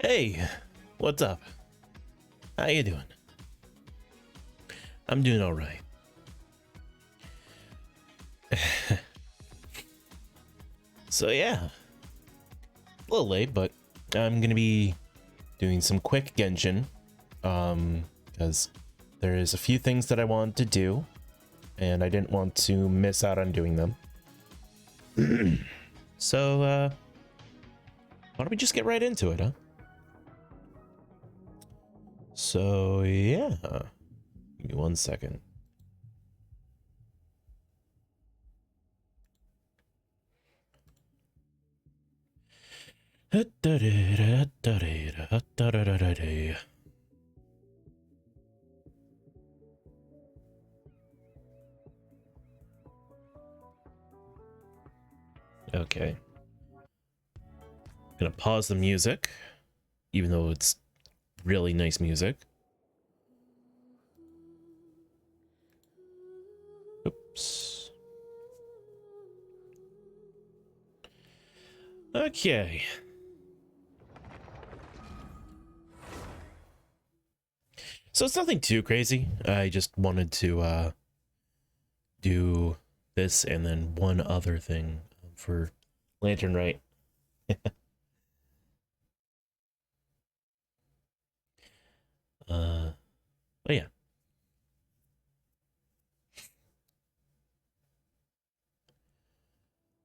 Hey, what's up? How you doing? I'm doing all right. So yeah, a little late, but I'm gonna be doing some quick Genshin, because there is a few things that I wanted to do, and I didn't want to miss out on doing them. So, why don't we just get right into it, huh? So yeah, give me 1 second. Okay. Gonna pause the music, even though it's really nice music. Oops. Okay. So it's nothing too crazy. I just wanted to do this and then one other thing for Lantern Right. But yeah.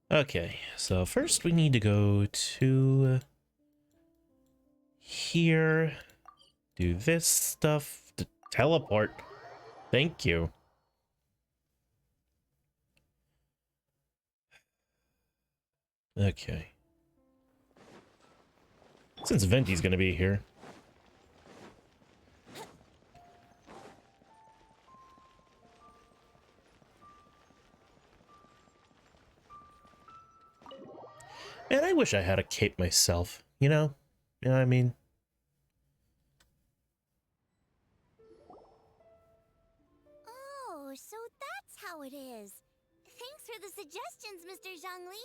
Okay, so first we need to go to here, do this stuff, teleport. Thank you. Okay. Since Venti's gonna be here. Man, I wish I had a cape myself, you know? You know what I mean? Oh, so that's how it is. Thanks for the suggestions, Mr. Zhongli.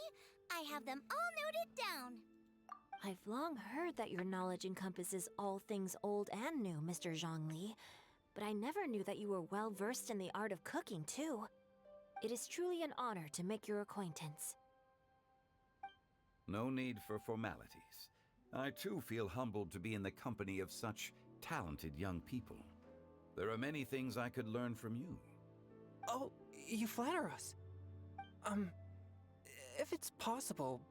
I have them all noted down. I've long heard that your knowledge encompasses all things old and new, Mr. Zhongli, but I never knew that you were well versed in the art of cooking, too. It is truly an honor to make your acquaintance. No need for formalities. I too feel humbled to be in the company of such talented young people. There are many things I could learn from you. Oh, you flatter us. If it's possible,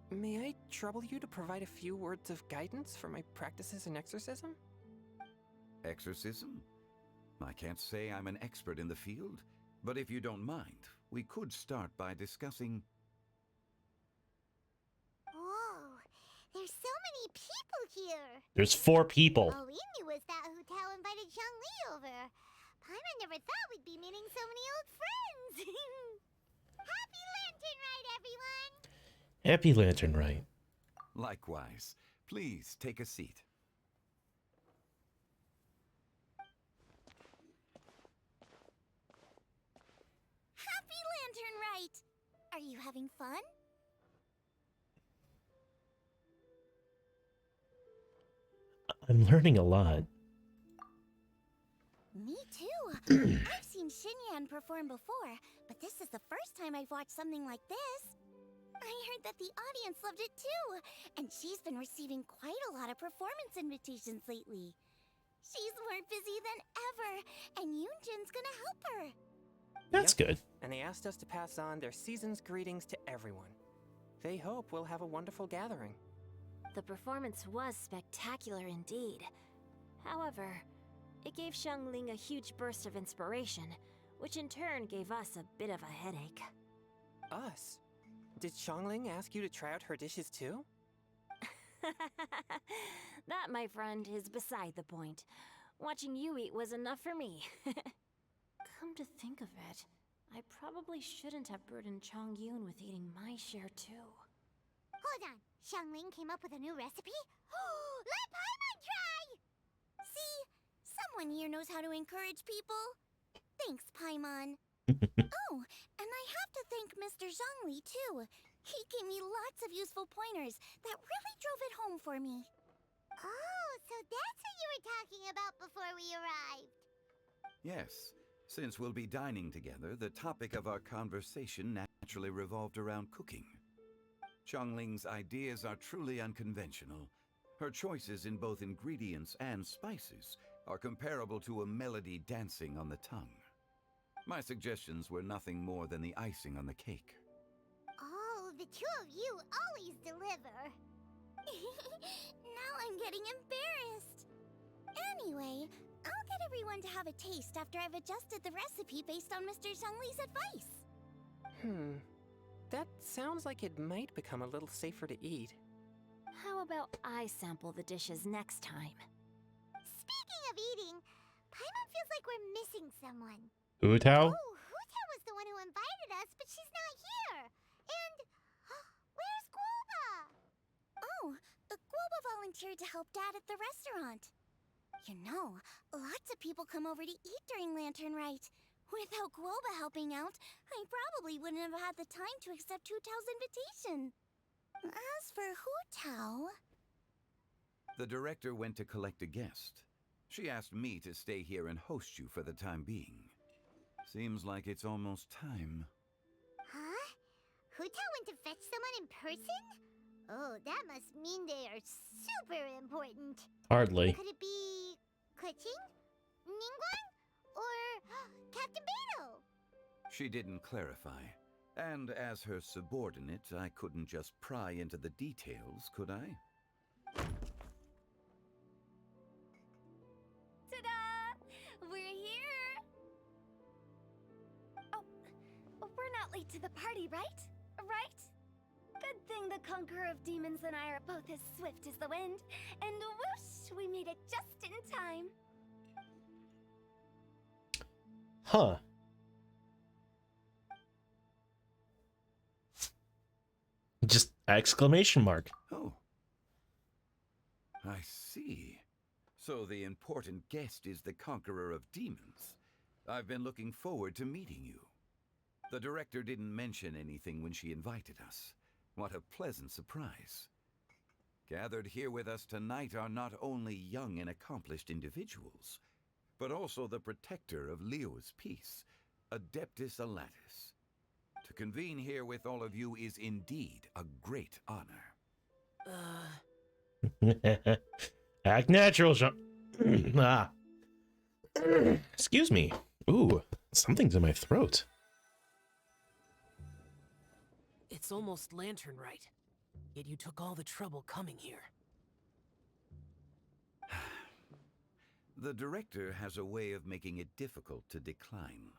may I trouble you to provide a few words of guidance for my practices in exorcism? Exorcism? I can't say I'm an expert in the field, but if you don't mind, we could start by discussing... Whoa, there's so many people here. There's 4 people. All we knew was that Hu Tao invited Zhongli over. Paimon never thought we'd be meeting so many old friends. Happy Lantern Rite, everyone! Happy Lantern Right. Likewise. Please take a seat. Happy Lantern Rite! Are you having fun? I'm learning a lot. Me too. I've seen Xinyan perform before, but this is the first time I've watched something like this. I heard that the audience loved it too, and she's been receiving quite a lot of performance invitations lately. She's more busy than ever, and Yunjin's gonna help her. That's good. And they asked us to pass on their season's greetings to everyone. They hope we'll have a wonderful gathering. The performance was spectacular indeed. However, it gave Xiangling a huge burst of inspiration, which in turn gave us a bit of a headache. Us? Did Xiangling ask you to try out her dishes too? That, my friend, is beside the point. Watching you eat was enough for me. Come to think of it, I probably shouldn't have burdened Chongyun with eating my share too. Hold on, Xiangling came up with a new recipe? Let Paimon try! See? Someone here knows how to encourage people. Thanks, Paimon. Oh, and I have to thank Mr. Zhongli, too. He gave me lots of useful pointers that really drove it home for me. Oh, so that's what you were talking about before we arrived. Yes, since we'll be dining together, the topic of our conversation naturally revolved around cooking. Xiangling's ideas are truly unconventional. Her choices in both ingredients and spices are comparable to a melody dancing on the tongue. My suggestions were nothing more than the icing on the cake. Oh, the two of you always deliver. Now I'm getting embarrassed. Anyway, I'll get everyone to have a taste after I've adjusted the recipe based on Mr. Zhongli's advice. That sounds like it might become a little safer to eat. How about I sample the dishes next time? Speaking of eating, Paimon feels like we're missing someone. Hu Tao? Oh, Hu Tao was the one who invited us, but she's not here. And where's Guoba? Oh, Guoba volunteered to help Dad at the restaurant. You know, lots of people come over to eat during Lantern Rite. Without Guoba helping out, I probably wouldn't have had the time to accept Hu Tao's invitation. As for Hu Tao... The director went to collect a guest. She asked me to stay here and host you for the time being. Seems like it's almost time. Huh? Hu Tao went to fetch someone in person? Oh, that must mean they are super important. Hardly. Could it be... Keqing? Ningguang? Or Captain Beidou? She didn't clarify. And as her subordinate, I couldn't just pry into the details, could I? Ta-da! We're here! Oh, we're not late to the party, right? Right? Good thing the Conqueror of Demons and I are both as swift as the wind. And whoosh, we made it just in time. Huh. Just exclamation mark. Oh. I see. So the important guest is the Conqueror of Demons. I've been looking forward to meeting you. The director didn't mention anything when she invited us. What a pleasant surprise. Gathered here with us tonight are not only young and accomplished individuals, but also the protector of Liyue's peace, Adeptus Alatus. To convene here with all of you is indeed a great honor. Act natural, Jean. Ah. Excuse me. Ooh, something's in my throat. It's almost Lantern Rite, yet you took all the trouble coming here. The director has a way of making it difficult to decline.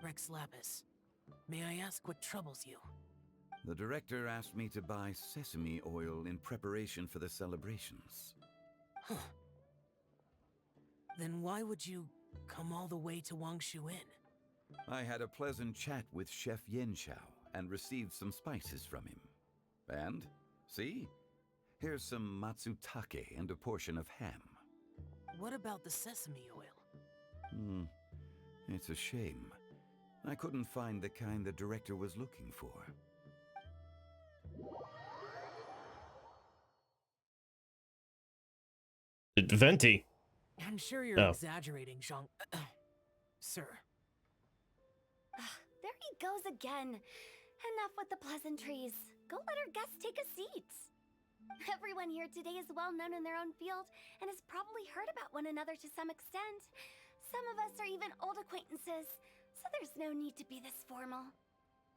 Rex Lapis, may I ask what troubles you? The director asked me to buy sesame oil in preparation for the celebrations. Huh. Then why would you come all the way to Wangshu Inn? I had a pleasant chat with Chef Yanxiao and received some spices from him. And, see? Here's some matsutake and a portion of ham. What about the sesame oil? It's a shame. I couldn't find the kind the director was looking for. Venti. I'm sure you're exaggerating, Zhang... Sir. There he goes again. Enough with the pleasantries. Go let our guests take a seat. Everyone here today is well known in their own field and has probably heard about one another to some extent. Some of us are even old acquaintances, so there's no need to be this formal.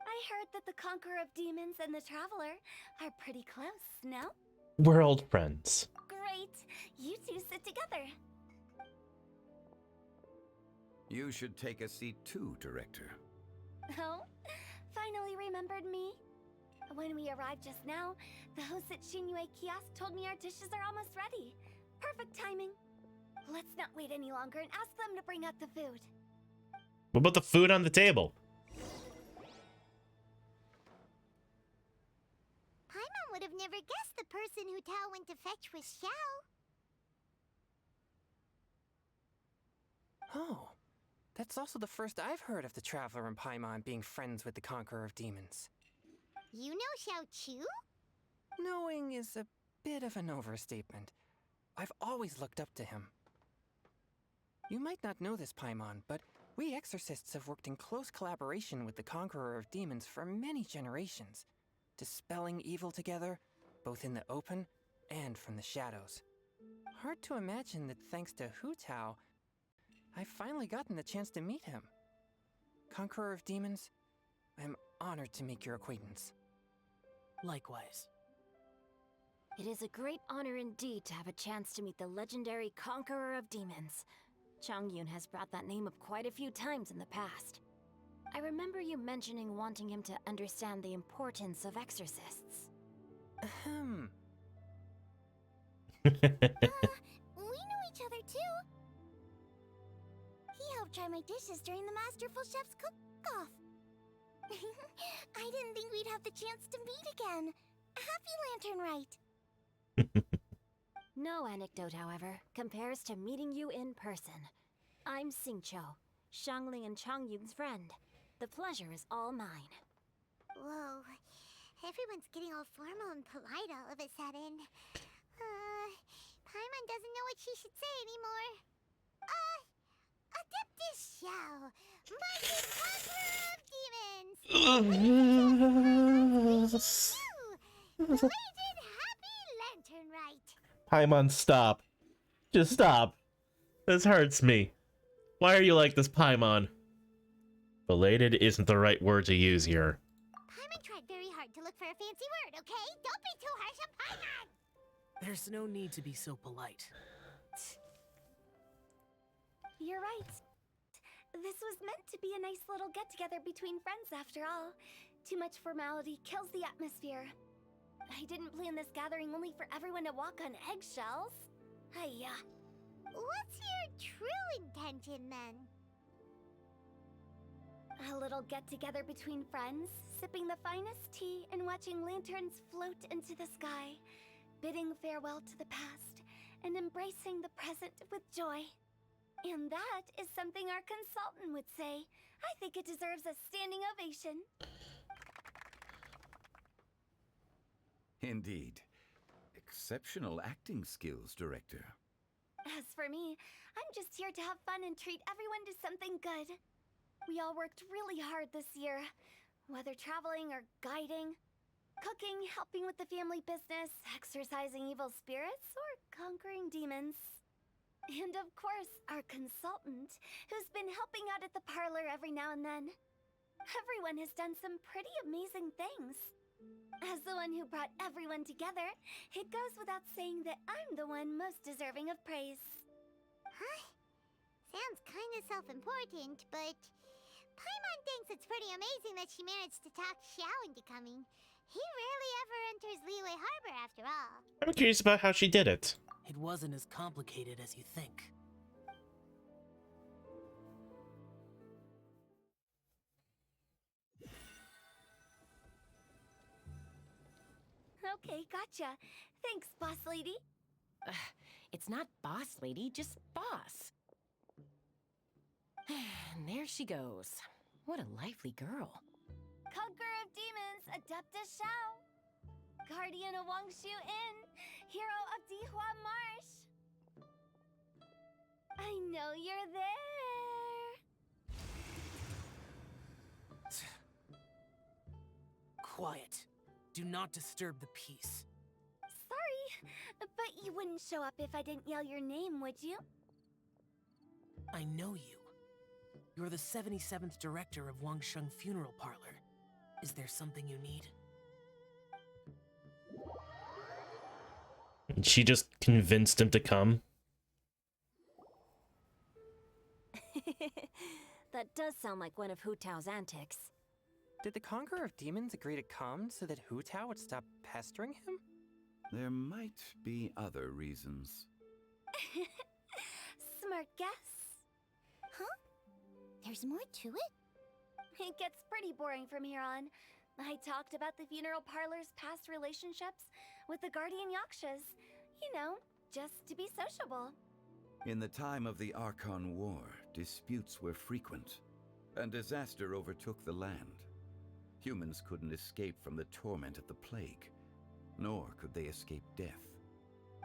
I heard that the Conqueror of Demons and the Traveler are pretty close, no? We're old friends. Great. You two sit together. You should take a seat too, Director. Oh? Finally remembered me? When we arrived just now, the host at Xinyue Kiosk told me our dishes are almost ready. Perfect timing. Let's not wait any longer and ask them to bring out the food. What about the food on the table? Paimon would have never guessed the person Hu Tao went to fetch was Xiao. Oh, that's also the first I've heard of the Traveler and Paimon being friends with the Conqueror of Demons. You know Xiao Chu? Knowing is a bit of an overstatement. I've always looked up to him. You might not know this, Paimon, but we exorcists have worked in close collaboration with the Conqueror of Demons for many generations, dispelling evil together, both in the open and from the shadows. Hard to imagine that thanks to Hu Tao, I've finally gotten the chance to meet him. Conqueror of Demons, I'm honored to make your acquaintance. Likewise. It is a great honor indeed to have a chance to meet the legendary Conqueror of Demons. Chongyun has brought that name up quite a few times in the past. I remember you mentioning wanting him to understand the importance of exorcists. Ahem. We know each other too. He helped try my dishes during the Masterful Chef's cook-off. I didn't think we'd have the chance to meet again. Happy Lantern Rite. No anecdote, however, compares to meeting you in person. I'm Xingqiu, Xiangling and Chongyun's friend. The pleasure is all mine. Whoa. Everyone's getting all formal and polite all of a sudden. Paimon doesn't know what she should say anymore. Adeptus Xiao, Mighty Conqueror of Demons! Belated Happy Lantern Rite! Paimon, stop. Just stop. This hurts me. Why are you like this, Paimon? Belated isn't the right word to use here. Paimon tried very hard to look for a fancy word, okay? Don't be too harsh on Paimon! There's no need to be so polite. You're right. This was meant to be a nice little get-together between friends after all. Too much formality kills the atmosphere. I didn't plan this gathering only for everyone to walk on eggshells. Hiya. What's your true intention, then? A little get-together between friends, sipping the finest tea and watching lanterns float into the sky, bidding farewell to the past, and embracing the present with joy. And that is something our consultant would say. I think it deserves a standing ovation. Indeed. Exceptional acting skills, Director. As for me, I'm just here to have fun and treat everyone to something good. We all worked really hard this year, whether traveling or guiding, cooking, helping with the family business, exorcising evil spirits, or conquering demons. And of course, our consultant, who's been helping out at the parlor every now and then. Everyone has done some pretty amazing things. As the one who brought everyone together, it goes without saying that I'm the one most deserving of praise. Huh? Sounds kinda self-important, but Paimon thinks it's pretty amazing that she managed to talk Xiao into coming. He rarely ever enters Liyue Harbor after all. I'm curious about how she did it. It wasn't as complicated as you think. Okay, gotcha. Thanks, boss lady. It's not boss lady, just boss. And there she goes. What a lively girl. Conqueror of Demons, Adeptus Xiao. Guardian of Wangshu Inn, hero of Dihua Marsh. I know you're there. Quiet. Do not disturb the peace. Sorry, but you wouldn't show up if I didn't yell your name, would you? I know you. You're the 77th director of Wangsheng Funeral Parlor. Is there something you need? She just convinced him to come. That does sound like one of Hu Tao's antics. Did the Conqueror of Demons agree to come so that Hu Tao would stop pestering him? There might be other reasons. Smart guess. Huh? There's more to it? It gets pretty boring from here on. I talked about the funeral parlor's past relationships with the Guardian Yakshas. You know, just to be sociable. In the time of the Archon War, disputes were frequent, and disaster overtook the land. Humans couldn't escape from the torment of the plague, nor could they escape death.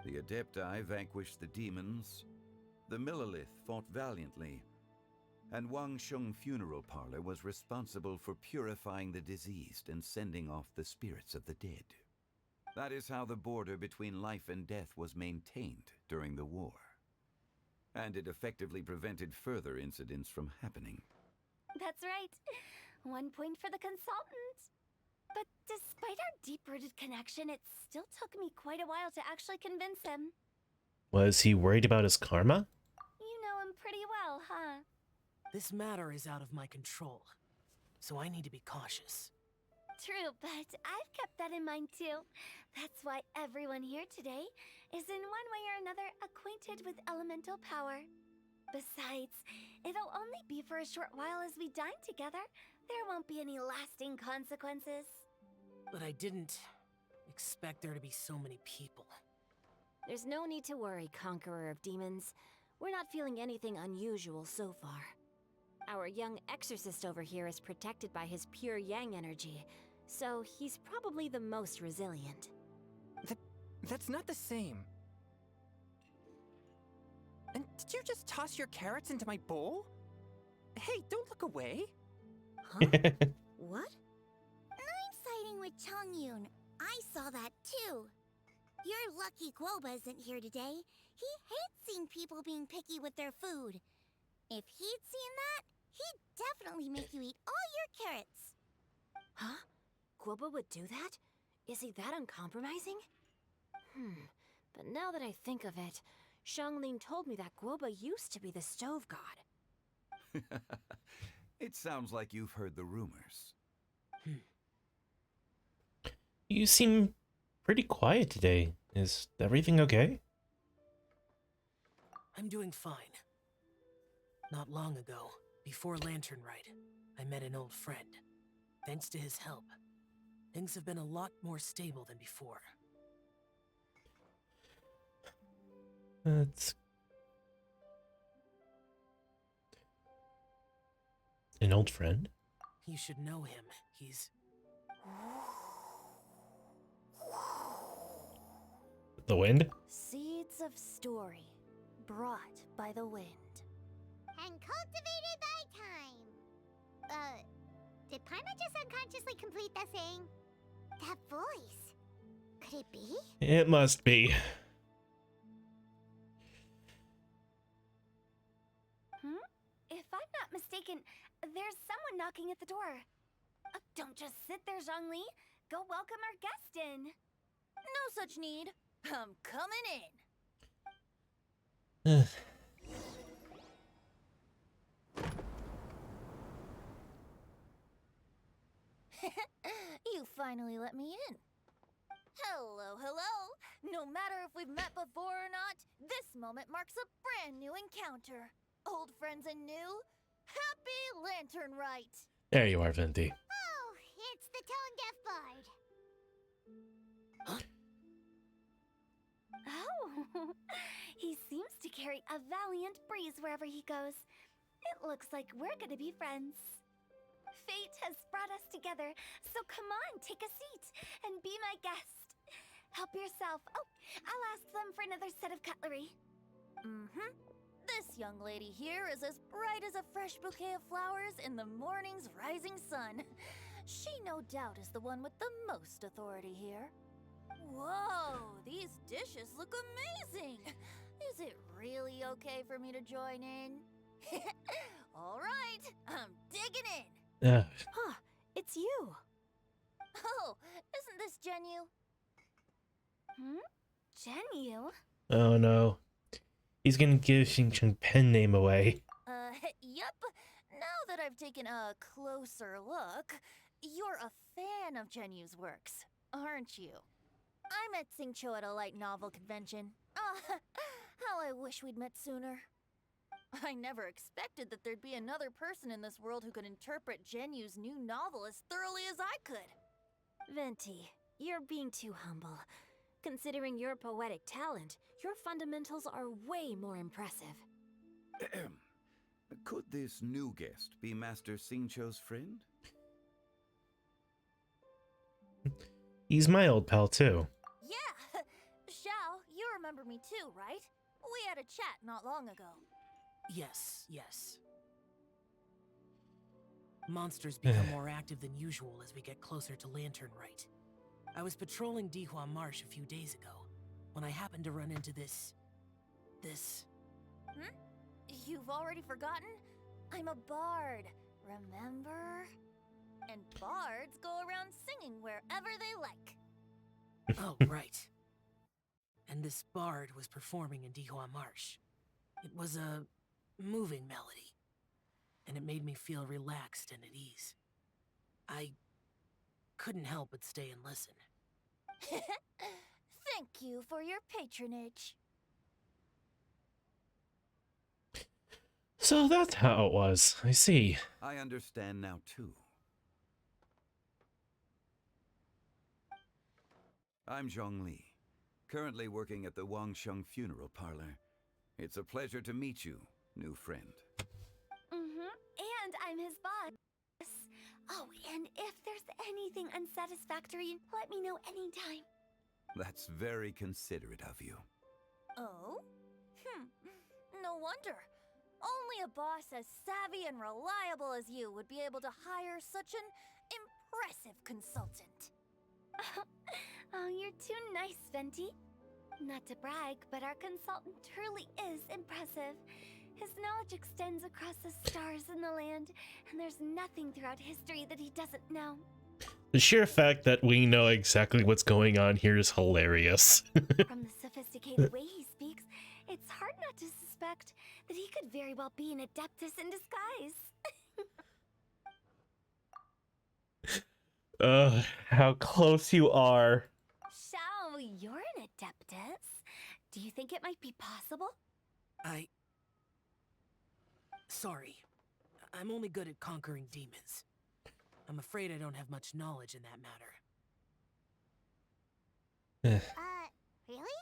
The Adepti vanquished the demons, the Millelith fought valiantly, and Wangsheng Funeral Parlor was responsible for purifying the diseased and sending off the spirits of the dead. That is how the border between life and death was maintained during the war. And it effectively prevented further incidents from happening. That's right. 1 point for the consultant. But despite our deep-rooted connection, it still took me quite a while to actually convince him. Was he worried about his karma? You know him pretty well, huh? This matter is out of my control, so I need to be cautious. True, but I've kept that in mind too. That's why everyone here today is in one way or another acquainted with elemental power. Besides, it'll only be for a short while as we dine together. There won't be any lasting consequences. But I didn't expect there to be so many people. There's no need to worry, Conqueror of Demons. We're not feeling anything unusual so far. Our young exorcist over here is protected by his pure yang energy, so he's probably the most resilient. That's not the same. And did you just toss your carrots into my bowl? Hey, don't look away. Huh? What? I'm siding with Chongyun. I saw that too. You're lucky Guoba isn't here today. He hates seeing people being picky with their food. If he'd seen that, he'd definitely make you eat all your carrots. Huh? Guoba would do that? Is he that uncompromising? But now that I think of it, Xianglin told me that Guoba used to be the stove god. It sounds like you've heard the rumors. You seem pretty quiet today. Is everything okay? I'm doing fine. Not long ago, before Lantern Rite, I met an old friend. Thanks to his help, things have been a lot more stable than before. That's an old friend. You should know him. He's... The wind? Seeds of story, brought by the wind. And cultivated by time. Did Paimon just unconsciously complete that thing? That voice. Could it be? It must be. If I'm not mistaken, there's someone knocking at the door. Don't just sit there, Zhongli. Go welcome our guest in. No such need. I'm coming in. You finally let me in. Hello, hello. No matter if we've met before or not, this moment marks a brand new encounter. Old friends and new. Happy Lantern Rite. There you are, Venti. Oh, it's the tone-deaf bard. Oh, he seems to carry a valiant breeze wherever he goes. It looks like we're gonna be friends. Fate has brought us together, so come on, take a seat and be my guest. Help yourself. Oh, I'll ask them for another set of cutlery. This young lady here is as bright as a fresh bouquet of flowers in the morning's rising sun. She no doubt is the one with the most authority here. Whoa, these dishes look amazing! Is it really okay for me to join in? All right, I'm digging in. Huh, it's you. Oh, isn't this Genyu? Genyu? Oh no. He's gonna give Xingqiang pen name away. Yep. Now that I've taken a closer look, you're a fan of Genyu's works, aren't you? I met Xingqiu at a light novel convention. How I wish we'd met sooner. I never expected that there'd be another person in this world who could interpret Genyu's new novel as thoroughly as I could. Venti, you're being too humble. Considering your poetic talent, your fundamentals are way more impressive. Could this new guest be Master Xingqiu's friend? He's my old pal too. Yeah! Xiao, you remember me too, right? We had a chat not long ago. Yes, yes. Monsters become more active than usual as we get closer to Lantern Rite. I was patrolling Dihua Marsh a few days ago when I happened to run into this... You've already forgotten? I'm a bard, remember? And bards go around singing wherever they like. Oh, right. And this bard was performing in Dihua Marsh. It was a moving melody, and it made me feel relaxed and at ease. I couldn't help but stay and listen. Thank you for your patronage. So that's how it was. I see. I understand now, too. I'm Zhongli, currently working at the Wangsheng Funeral Parlor. It's a pleasure to meet you, new friend. And I'm his boss. Oh, and if there's anything unsatisfactory, let me know anytime. That's very considerate of you. Oh? No wonder. Only a boss as savvy and reliable as you would be able to hire such an impressive consultant. Oh, you're too nice, Venti. Not to brag, but our consultant truly is impressive. His knowledge extends across the stars and the land, and there's nothing throughout history that he doesn't know. The sheer fact that we know exactly what's going on here is hilarious. From the sophisticated way he speaks, it's hard not to suspect that he could very well be an Adeptus in disguise. How close you are. Shao, you're an Adeptus. Do you think it might be possible? Sorry. I'm only good at conquering demons. I'm afraid I don't have much knowledge in that matter. Really?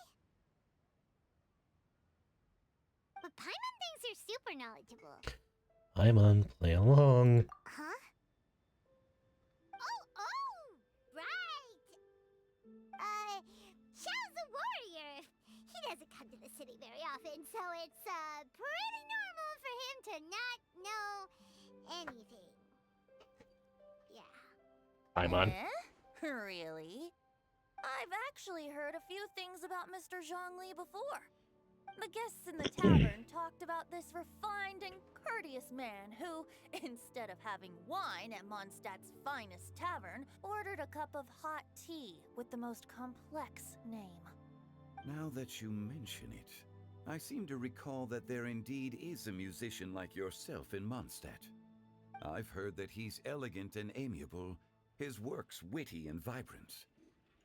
But Paimon thinks you're super knowledgeable. Paimon, play along. Huh? Oh, right! Xiao's a warrior. He doesn't come to the city very often, so it's, pretty normal for him to not know anything. Yeah. Paimon. Really? I've actually heard a few things about Mr. Zhongli before. The guests in the tavern talked about this refined and courteous man who, instead of having wine at Mondstadt's finest tavern, ordered a cup of hot tea with the most complex name. Now that you mention it, I seem to recall that there indeed is a musician like yourself in Mondstadt. I've heard that he's elegant and amiable, his works witty and vibrant.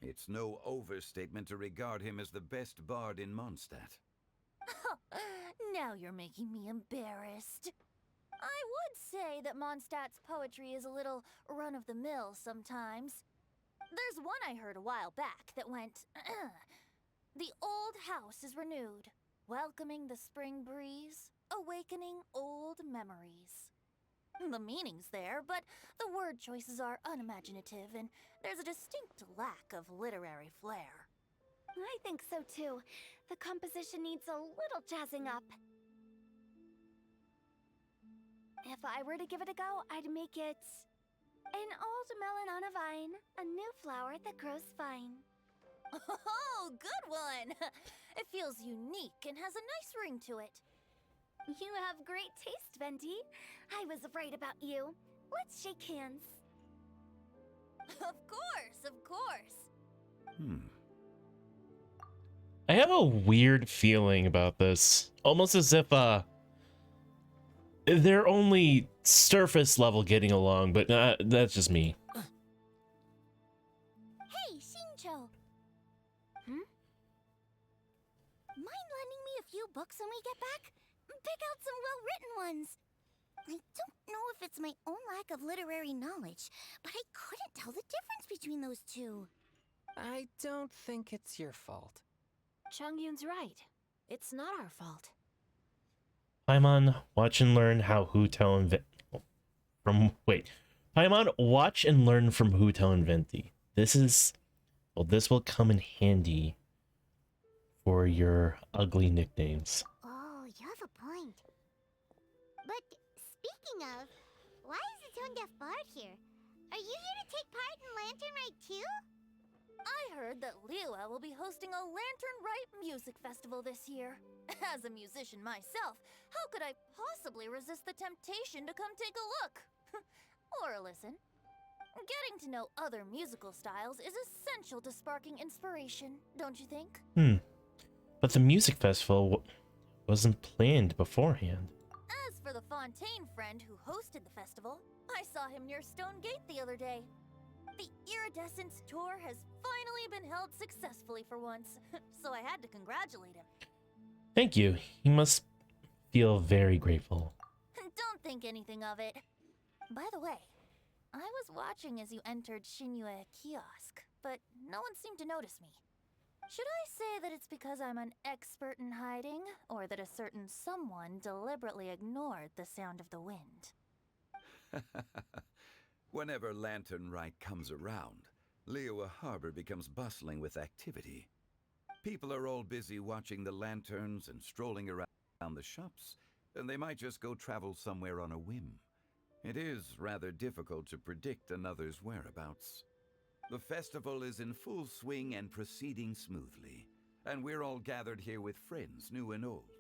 It's no overstatement to regard him as the best bard in Mondstadt. Now you're making me embarrassed. I would say that Mondstadt's poetry is a little run-of-the-mill sometimes. There's one I heard a while back that went, The old house is renewed, welcoming the spring breeze, awakening old memories. The meaning's there, but the word choices are unimaginative, and there's a distinct lack of literary flair. I think so too. The composition needs a little jazzing up. If I were to give it a go, I'd make it an old melon on a vine, a new flower that grows fine. Oh, good one! It feels unique and has a nice ring to it. You have great taste, Venti. I was right about you. Let's shake hands. Of course, of course. I have a weird feeling about this. Almost as if, they're only surface level getting along, but that's just me. Hey, Xingqiu! Mind lending me a few books when we get back? Pick out some well-written ones. I don't know if it's my own lack of literary knowledge, but I couldn't tell the difference between those two. I don't think it's your fault. Chongyun's right. It's not our fault. Paimon, watch and learn how Hu Tao and Paimon, watch and learn from Hu Tao and Venti. This will come in handy for your ugly nicknames. Oh, you have a point. But speaking of, why is the Tone Deaf Bard here? Are you here to take part in Lantern Rite too? I heard that Liyue will be hosting a Lantern Rite music festival this year. As a musician myself, how could I possibly resist the temptation to come take a look? Or listen. Getting to know other musical styles is essential to sparking inspiration, don't you think? But the music festival wasn't planned beforehand. As for the Fontaine friend who hosted the festival, I saw him near Stone Gate the other day. The Iridescence tour has finally been held successfully for once, so I had to congratulate him. Thank you. You must feel very grateful. Don't think anything of it. By the way, I was watching as you entered Shinue Kiosk, but no one seemed to notice me. Should I say that it's because I'm an expert in hiding, or that a certain someone deliberately ignored the sound of the wind? Whenever Lantern Rite comes around, Liyue Harbor becomes bustling with activity. People are all busy watching the lanterns and strolling around the shops, and they might just go travel somewhere on a whim. It is rather difficult to predict another's whereabouts. The festival is in full swing and proceeding smoothly, and we're all gathered here with friends, new and old.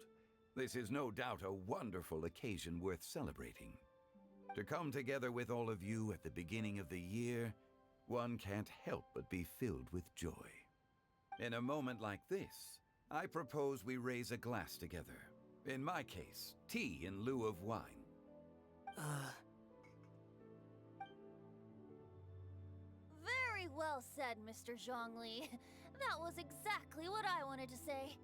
This is no doubt a wonderful occasion worth celebrating. To come together with all of you at the beginning of the year, one can't help but be filled with joy. In a moment like this, I propose we raise a glass together. In my case, tea in lieu of wine. Very well said, Mr. Zhongli. That was exactly what I wanted to say.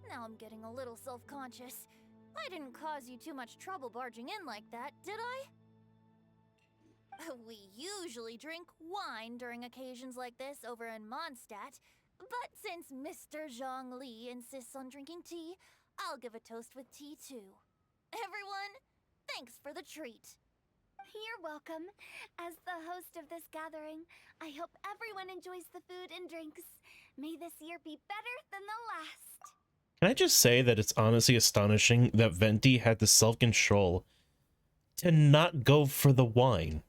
Now I'm getting a little self-conscious. I didn't cause you too much trouble barging in like that, did I? We usually drink wine during occasions like this over in Mondstadt, but since Mr. Zhongli insists on drinking tea, I'll give a toast with tea too. Everyone, thanks for the treat. You're welcome. As the host of this gathering, I hope everyone enjoys the food and drinks. May this year be better than the last. Can I just say that it's honestly astonishing that Venti had the self-control to not go for the wine.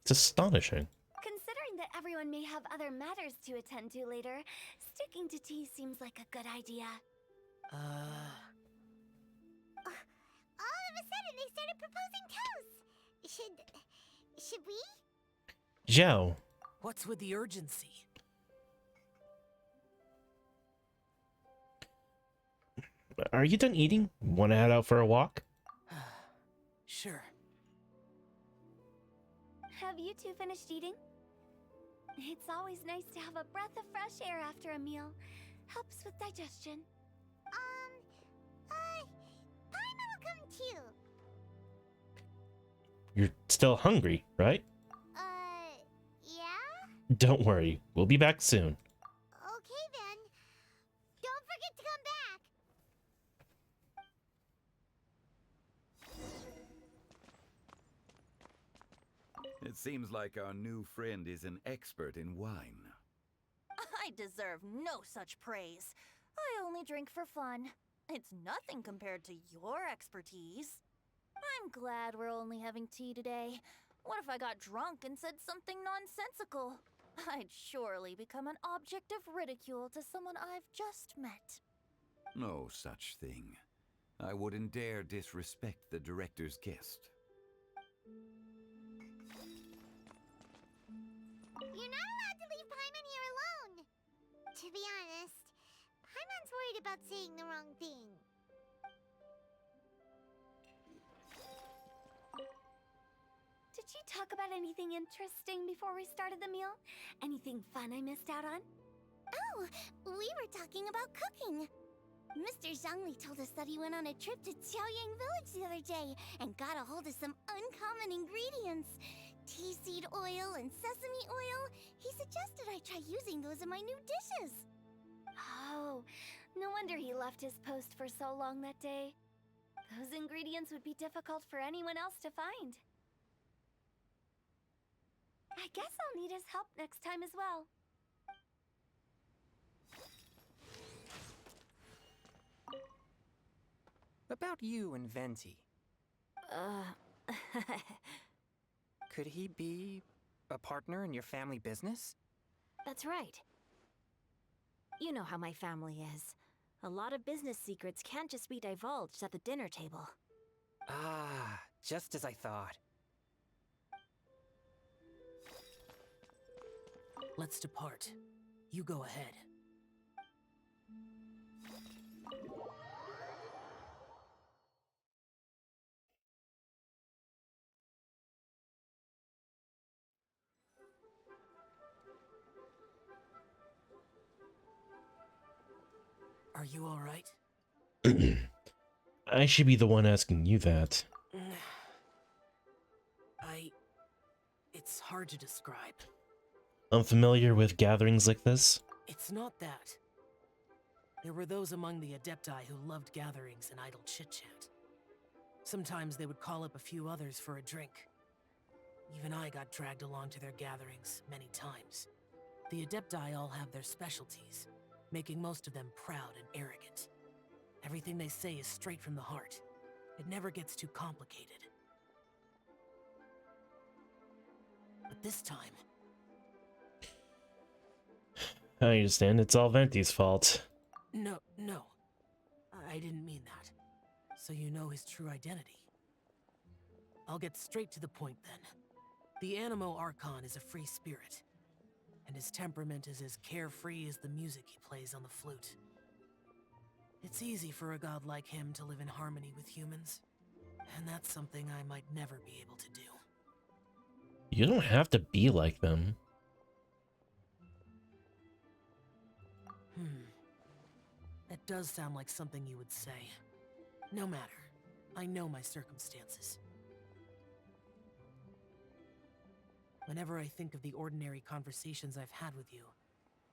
It's astonishing. Considering that everyone may have other matters to attend to later, sticking to tea seems like a good idea. All of a sudden, they started proposing toasts. Should we? Zhao, What's with the urgency? are you done eating? Want to head out for a walk? Sure. Have you two finished eating? It's always nice to have a breath of fresh air after a meal. Helps with digestion. Paimon will come too. You're still hungry, right? Yeah? Don't worry, we'll be back soon. Okay then. Don't forget to come back. It seems like our new friend is an expert in wine. I deserve no such praise. I only drink for fun. It's nothing compared to your expertise. I'm glad we're only having tea today. What if I got drunk and said something nonsensical? I'd surely become an object of ridicule to someone I've just met. No such thing. I wouldn't dare disrespect the director's guest. You're not allowed to leave Paimon here alone. To be honest, Paimon's worried about saying the wrong thing. Did you talk about anything interesting before we started the meal? Anything fun I missed out on? Oh, we were talking about cooking. Mr. Zhongli told us that he went on a trip to Xiaoyang Village the other day and got a hold of some uncommon ingredients. Tea seed oil and sesame oil. He suggested I try using those in my new dishes. Oh, no wonder he left his post for so long that day. Those ingredients would be difficult for anyone else to find. I guess I'll need his help next time as well. about you and Venti? Could he be a partner in your family business? That's right. You know how my family is. A lot of business secrets can't just be divulged at the dinner table. Ah, just as I thought. Let's depart. You go ahead. Are you all right? I should be the one asking you that. It's hard to describe. Unfamiliar with gatherings like this? It's not that. There were those among the Adepti who loved gatherings and idle chit-chat. Sometimes they would call up a few others for a drink. Even I got dragged along to their gatherings many times. The Adepti all have their specialties, making most of them proud and arrogant. Everything they say is straight from the heart. It never gets too complicated. But this time... I understand, it's all Venti's fault. No. I didn't mean that. So you know his true identity. I'll get straight to the point then. The Animo Archon is a free spirit, and his temperament is as carefree as the music he plays on the flute. It's easy for a god like him to live in harmony with humans, and that's something I might never be able to do. You don't have to be like them. That does sound like something you would say. No matter. I know my circumstances. Whenever I think of the ordinary conversations I've had with you,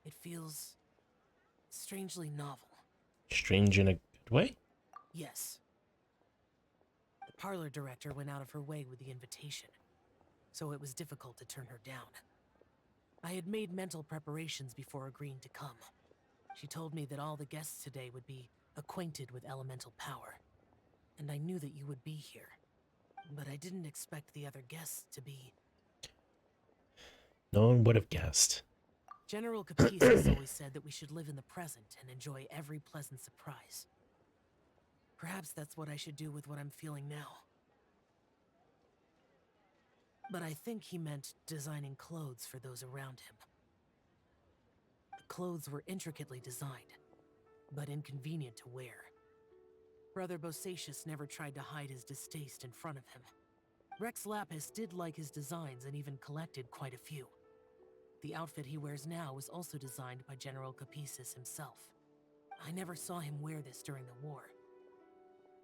it feels strangely novel. Strange in a good way? Yes. The parlor director went out of her way with the invitation, so it was difficult to turn her down. I had made mental preparations before agreeing to come. She told me that all the guests today would be acquainted with elemental power, and I knew that you would be here. But I didn't expect the other guests to be... No one would have guessed. General Capices always said that we should live in the present and enjoy every pleasant surprise. Perhaps that's what I should do with what I'm feeling now. But I think he meant designing clothes for those around him. The clothes were intricately designed, but inconvenient to wear. Brother Bosacius never tried to hide his distaste in front of him. Rex Lapis did like his designs and even collected quite a few. The outfit he wears now was also designed by General Capices himself. I never saw him wear this during the war.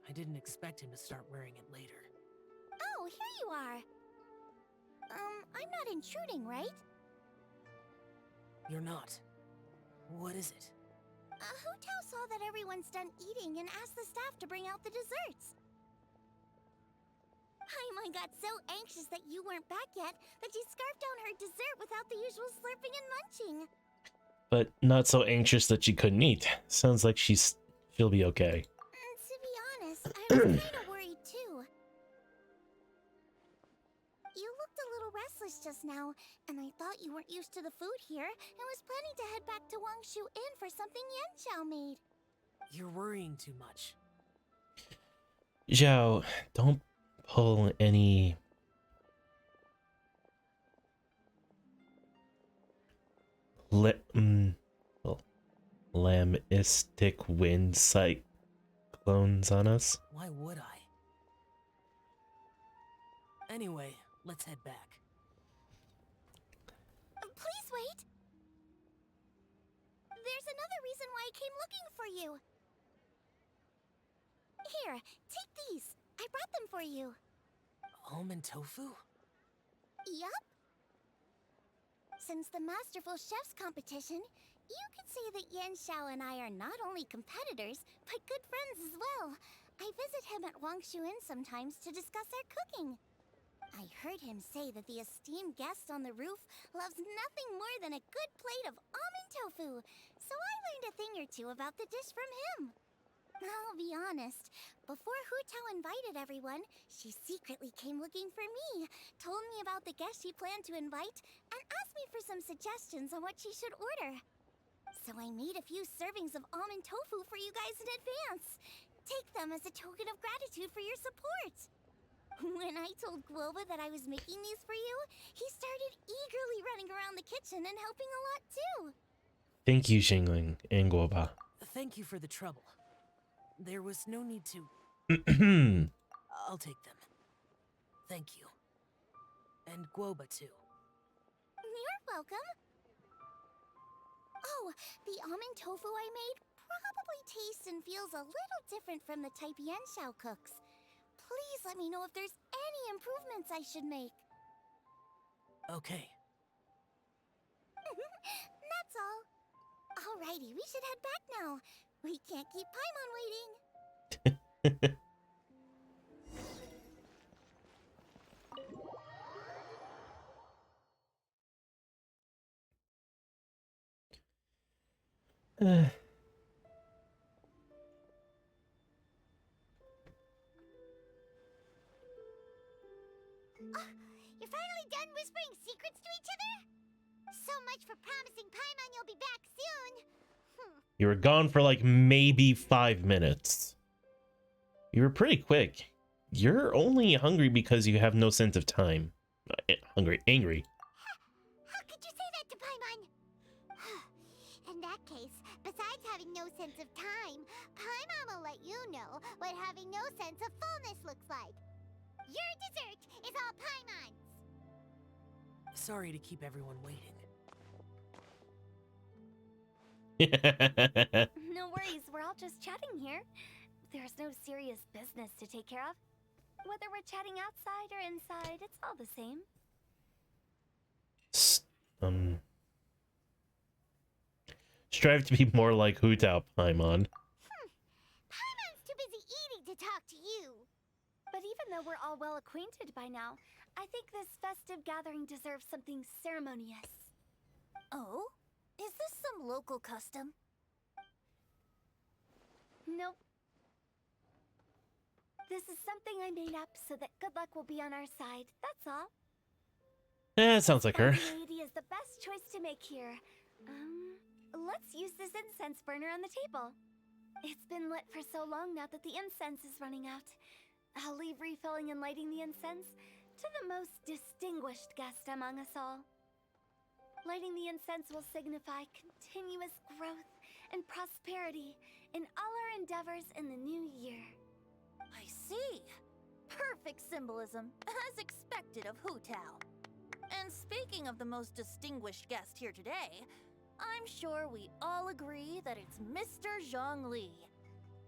I didn't expect him to start wearing it later. Oh, here you are. I'm not intruding, right? You're not. What is it? Hu Tao saw that everyone's done eating and asked the staff to bring out the desserts. Paimon got so anxious that you weren't back yet that she scarfed down her dessert without the usual slurping and munching. But not so anxious that she couldn't eat. Sounds like she'll be okay. To be honest, I was kind of worried too. You looked a little restless just now, and I thought you weren't used to the food here and was planning to head back to Wangshu Inn for something Yanxiao made. You're worrying too much. Zhao, don't pull any lamistic wind cyclones on us. Why would I? Anyway, let's head back. Please wait! There's another reason why I came looking for you. Here, take these. I brought them for you. Almond tofu? Yup. Since the Masterful Chef's competition, you could say that Yanxiao and I are not only competitors, but good friends as well. I visit him at Wangshu Inn sometimes to discuss our cooking. I heard him say that the esteemed guest on the roof loves nothing more than a good plate of almond tofu, so I learned a thing or two about the dish from him. I'll be honest. Before Hu Tao invited everyone, she secretly came looking for me, told me about the guests she planned to invite, and asked me for some suggestions on what she should order. So I made a few servings of almond tofu for you guys in advance. Take them as a token of gratitude for your support. When I told Guoba that I was making these for you, he started eagerly running around the kitchen and helping a lot too. Thank you, Xingling and Guoba. Thank you for the trouble. There was no need to. I'll take them. Thank you. And Guoba too. You're welcome. Oh, the almond tofu I made probably tastes and feels a little different from the type Yanxiao cooks. Please let me know if there's any improvements I should make. Okay. That's all. Alrighty, we should head back now. We can't keep Paimon waiting. You're finally done whispering secrets to each other? So much for promising Paimon you'll be back soon. You were gone for like maybe 5 minutes. You were pretty quick. You're only hungry because you have no sense of time. Angry. How could you say that to Paimon? In that case, besides having no sense of time, Paimon will let you know what having no sense of fullness looks like. Your dessert is all Paimon's. Sorry to keep everyone waiting. No worries, we're all just chatting here. There's no serious business to take care of. Whether we're chatting outside or inside, it's all the same. Strive to be more like Hu Tao, Paimon. Paimon's too busy eating to talk to you. But even though we're all well acquainted by now, I think this festive gathering deserves something ceremonious. Oh? Is this some local custom? Nope. This is something I made up so that good luck will be on our side, that's all. It sounds like her. Spontaneity is the best choice to make here. Let's use this incense burner on the table. It's been lit for so long now that the incense is running out. I'll leave refilling and lighting the incense to the most distinguished guest among us all. Lighting the incense will signify continuous growth and prosperity in all our endeavors in the new year. I see. Perfect symbolism, as expected of Hu Tao. And speaking of the most distinguished guest here today, I'm sure we all agree that it's Mr. Zhongli.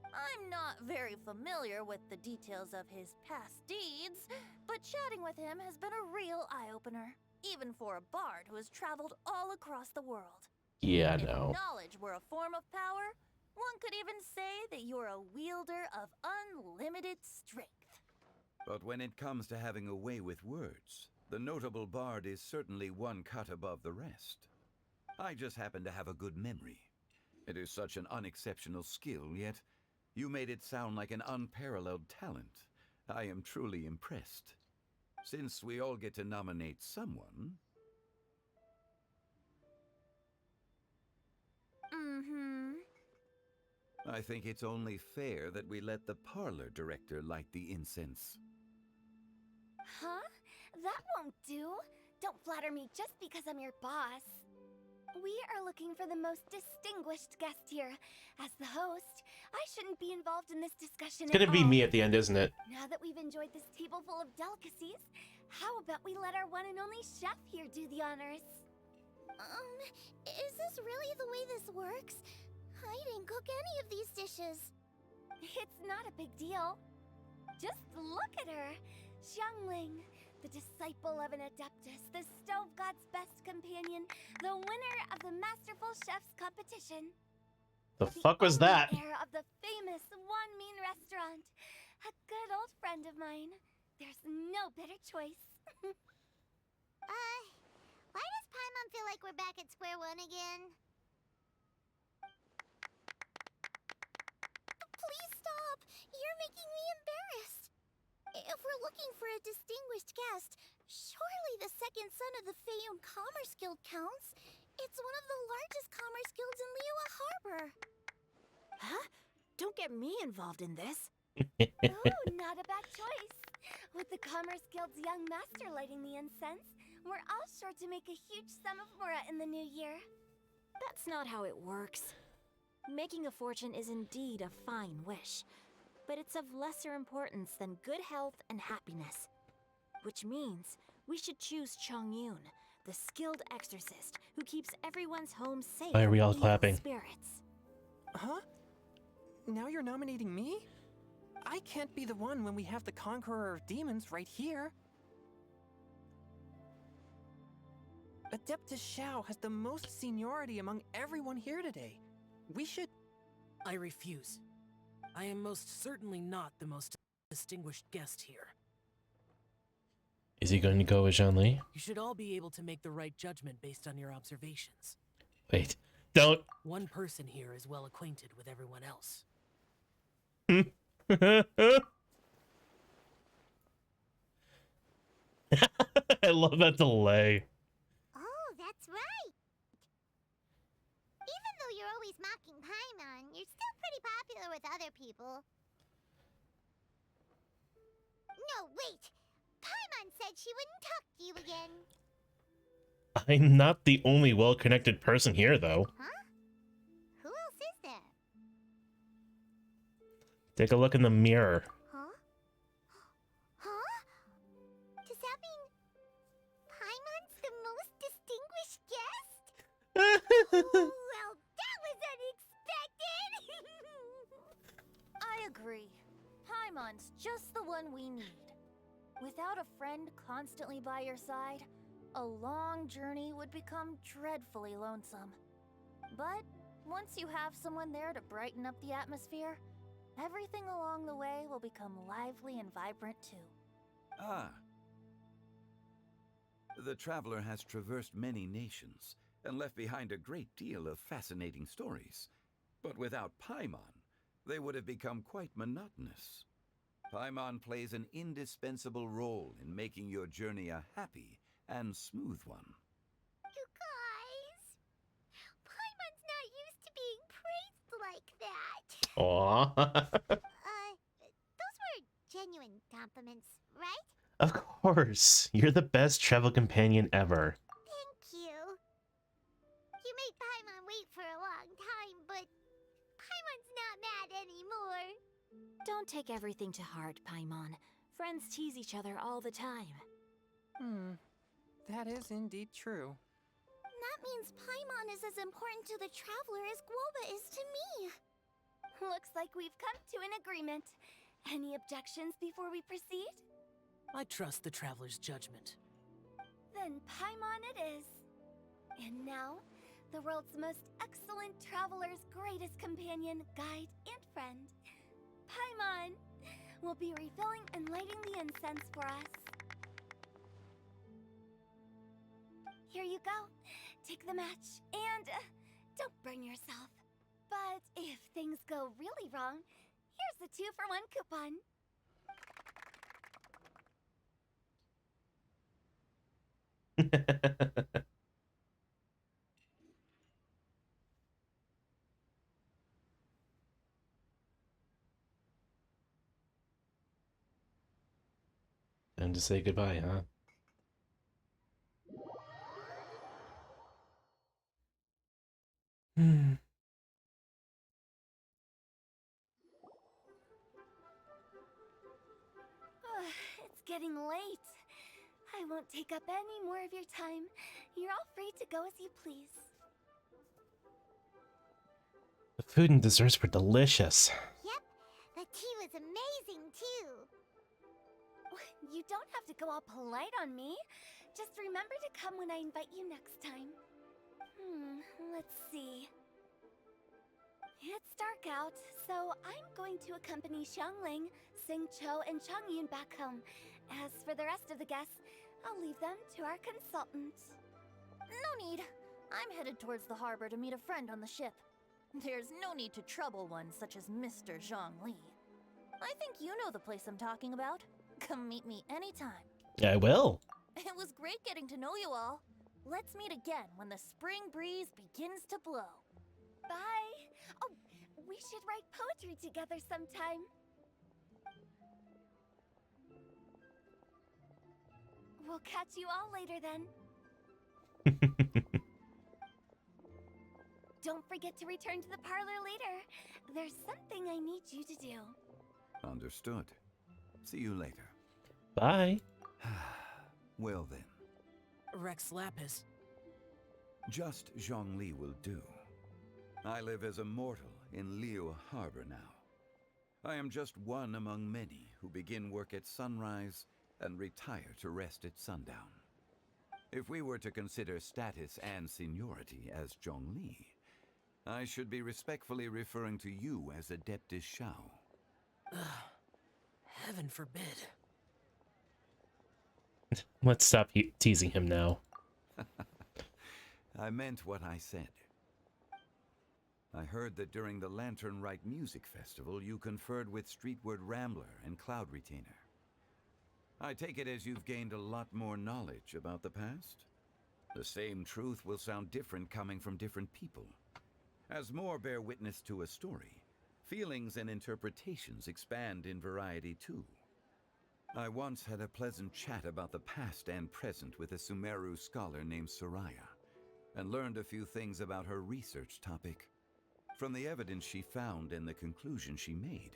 I'm not very familiar with the details of his past deeds, but chatting with him has been a real eye-opener, even for a bard who has traveled all across the world. Yeah, If no. knowledge were a form of power, one could even say that you're a wielder of unlimited strength. But when it comes to having a way with words, the notable bard is certainly one cut above the rest. I just happen to have a good memory. It is such an unexceptional skill, yet you made it sound like an unparalleled talent. I am truly impressed. Since we all get to nominate someone... I think it's only fair that we let the parlor director light the incense. Huh? That won't do. Don't flatter me just because I'm your boss. We are looking for the most distinguished guest here. As the host, I shouldn't be involved in this discussion It's gonna be me at the end, isn't it? Now that we've enjoyed this table full of delicacies, how about we let our one and only chef here do the honors? Is this really the way this works? I didn't cook any of these dishes. It's not a big deal. Just look at her. Xiangling, the disciple of an Adeptus, the Stove God's best companion, the winner of the Masterful Chef's competition. The fuck was that? Heir of the famous One Mean restaurant. A good old friend of mine. There's no better choice. Why does Paimon feel like we're back at square one again? Please making me embarrassed. If we're looking for a distinguished guest, surely the second son of the Fayoum Commerce Guild counts. It's one of the largest commerce guilds in Liyue Harbor. Huh? Don't get me involved in this. Oh, not a bad choice. With the Commerce Guild's young master lighting the incense, we're all sure to make a huge sum of mora in the new year. That's not how it works. Making a fortune is indeed a fine wish, but it's of lesser importance than good health and happiness. Which means we should choose Chongyun, the skilled exorcist who keeps everyone's home safe. Why are we all from evil clapping? Spirits. Huh? Now you're nominating me? I can't be the one when we have the Conqueror of Demons right here. Adeptus Shao has the most seniority among everyone here today. We should... I refuse. I am most certainly not the most distinguished guest here. Is he going to go with Zhongli? You should all be able to make the right judgment based on your observations. Wait, don't. One person here is well acquainted with everyone else. I love that delay. Oh, that's right. Even though you're always mocking Paimon, you're still pretty popular with other people. No, wait. Paimon said she wouldn't talk to you again. I'm not the only well-connected person here, though. Huh? Who else is there? Take a look in the mirror. Huh? Huh? Does that mean Paimon's the most distinguished guest? Well, that was unexpected! I agree. Paimon's just the one we need. Without a friend constantly by your side, a long journey would become dreadfully lonesome. But once you have someone there to brighten up the atmosphere, everything along the way will become lively and vibrant too. Ah. The traveler has traversed many nations and left behind a great deal of fascinating stories. But without Paimon, they would have become quite monotonous. Paimon plays an indispensable role in making your journey a happy and smooth one. You guys, Paimon's not used to being praised like that. Aww. Those were genuine compliments, right? Of course. You're the best travel companion ever. Thank you. You made Paimon wait for a long time, but Paimon's not mad anymore. Don't take everything to heart, Paimon. Friends tease each other all the time. That is indeed true. That means Paimon is as important to the traveler as Guoba is to me. Looks like we've come to an agreement. Any objections before we proceed? I trust the traveler's judgment. Then Paimon it is. And now, the world's most excellent traveler's greatest companion, guide, and friend, Paimon, will be refilling and lighting the incense for us. Here you go. Take the match and don't burn yourself. But if things go really wrong, here's the 2-for-1 coupon. Time to say goodbye, huh? It's getting late. I won't take up any more of your time. You're all free to go as you please. The food and desserts were delicious. Yep, the tea was amazing too. You don't have to go all polite on me. Just remember to come when I invite you next time. Let's see. It's dark out, so I'm going to accompany Xiangling, Xingqiu, and Chongyun back home. As for the rest of the guests, I'll leave them to our consultant. No need. I'm headed towards the harbor to meet a friend on the ship. There's no need to trouble one such as Mr. Zhongli. I think you know the place I'm talking about. Come meet me anytime. I will. It was great getting to know you all. Let's meet again when the spring breeze begins to blow. Bye. Oh, we should write poetry together sometime. We'll catch you all later then. Don't forget to return to the parlor later. There's something I need you to do. Understood. See you later. Bye. Well then, Rex Lapis. just Zhongli will do. I live as a mortal in Liu Harbor now. I am just one among many who begin work at sunrise and retire to rest at sundown. If we were to consider status and seniority as Zhongli, I should be respectfully referring to you as Adeptus Shao. Heaven forbid. Let's stop teasing him now. I meant what I said. I heard that during the Lantern Rite Music Festival, you conferred with Streetward Rambler and Cloud Retainer. I take it as you've gained a lot more knowledge about the past? The same truth will sound different coming from different people. As more bear witness to a story, feelings and interpretations expand in variety too. I once had a pleasant chat about the past and present with a Sumeru scholar named Soraya, and learned a few things about her research topic. From the evidence she found and the conclusion she made,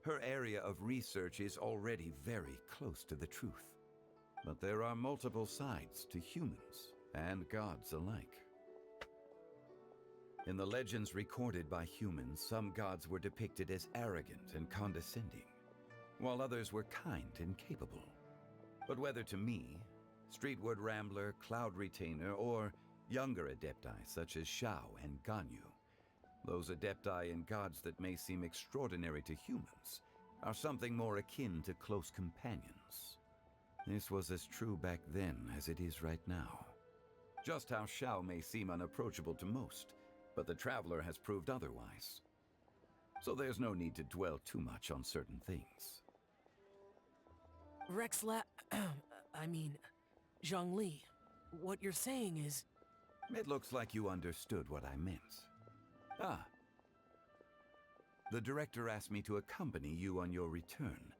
her area of research is already very close to the truth. But there are multiple sides to humans and gods alike. In the legends recorded by humans, some gods were depicted as arrogant and condescending, while others were kind and capable. But whether to me, Streetward Rambler, Cloud Retainer, or younger adepti such as Shao and Ganyu, those adepti and gods that may seem extraordinary to humans are something more akin to close companions. This was as true back then as it is right now. Just how Shao may seem unapproachable to most, but the Traveler has proved otherwise. So there's no need to dwell too much on certain things. Zhongli, what you're saying is... It looks like you understood what I meant. Ah. The director asked me to accompany you on your return,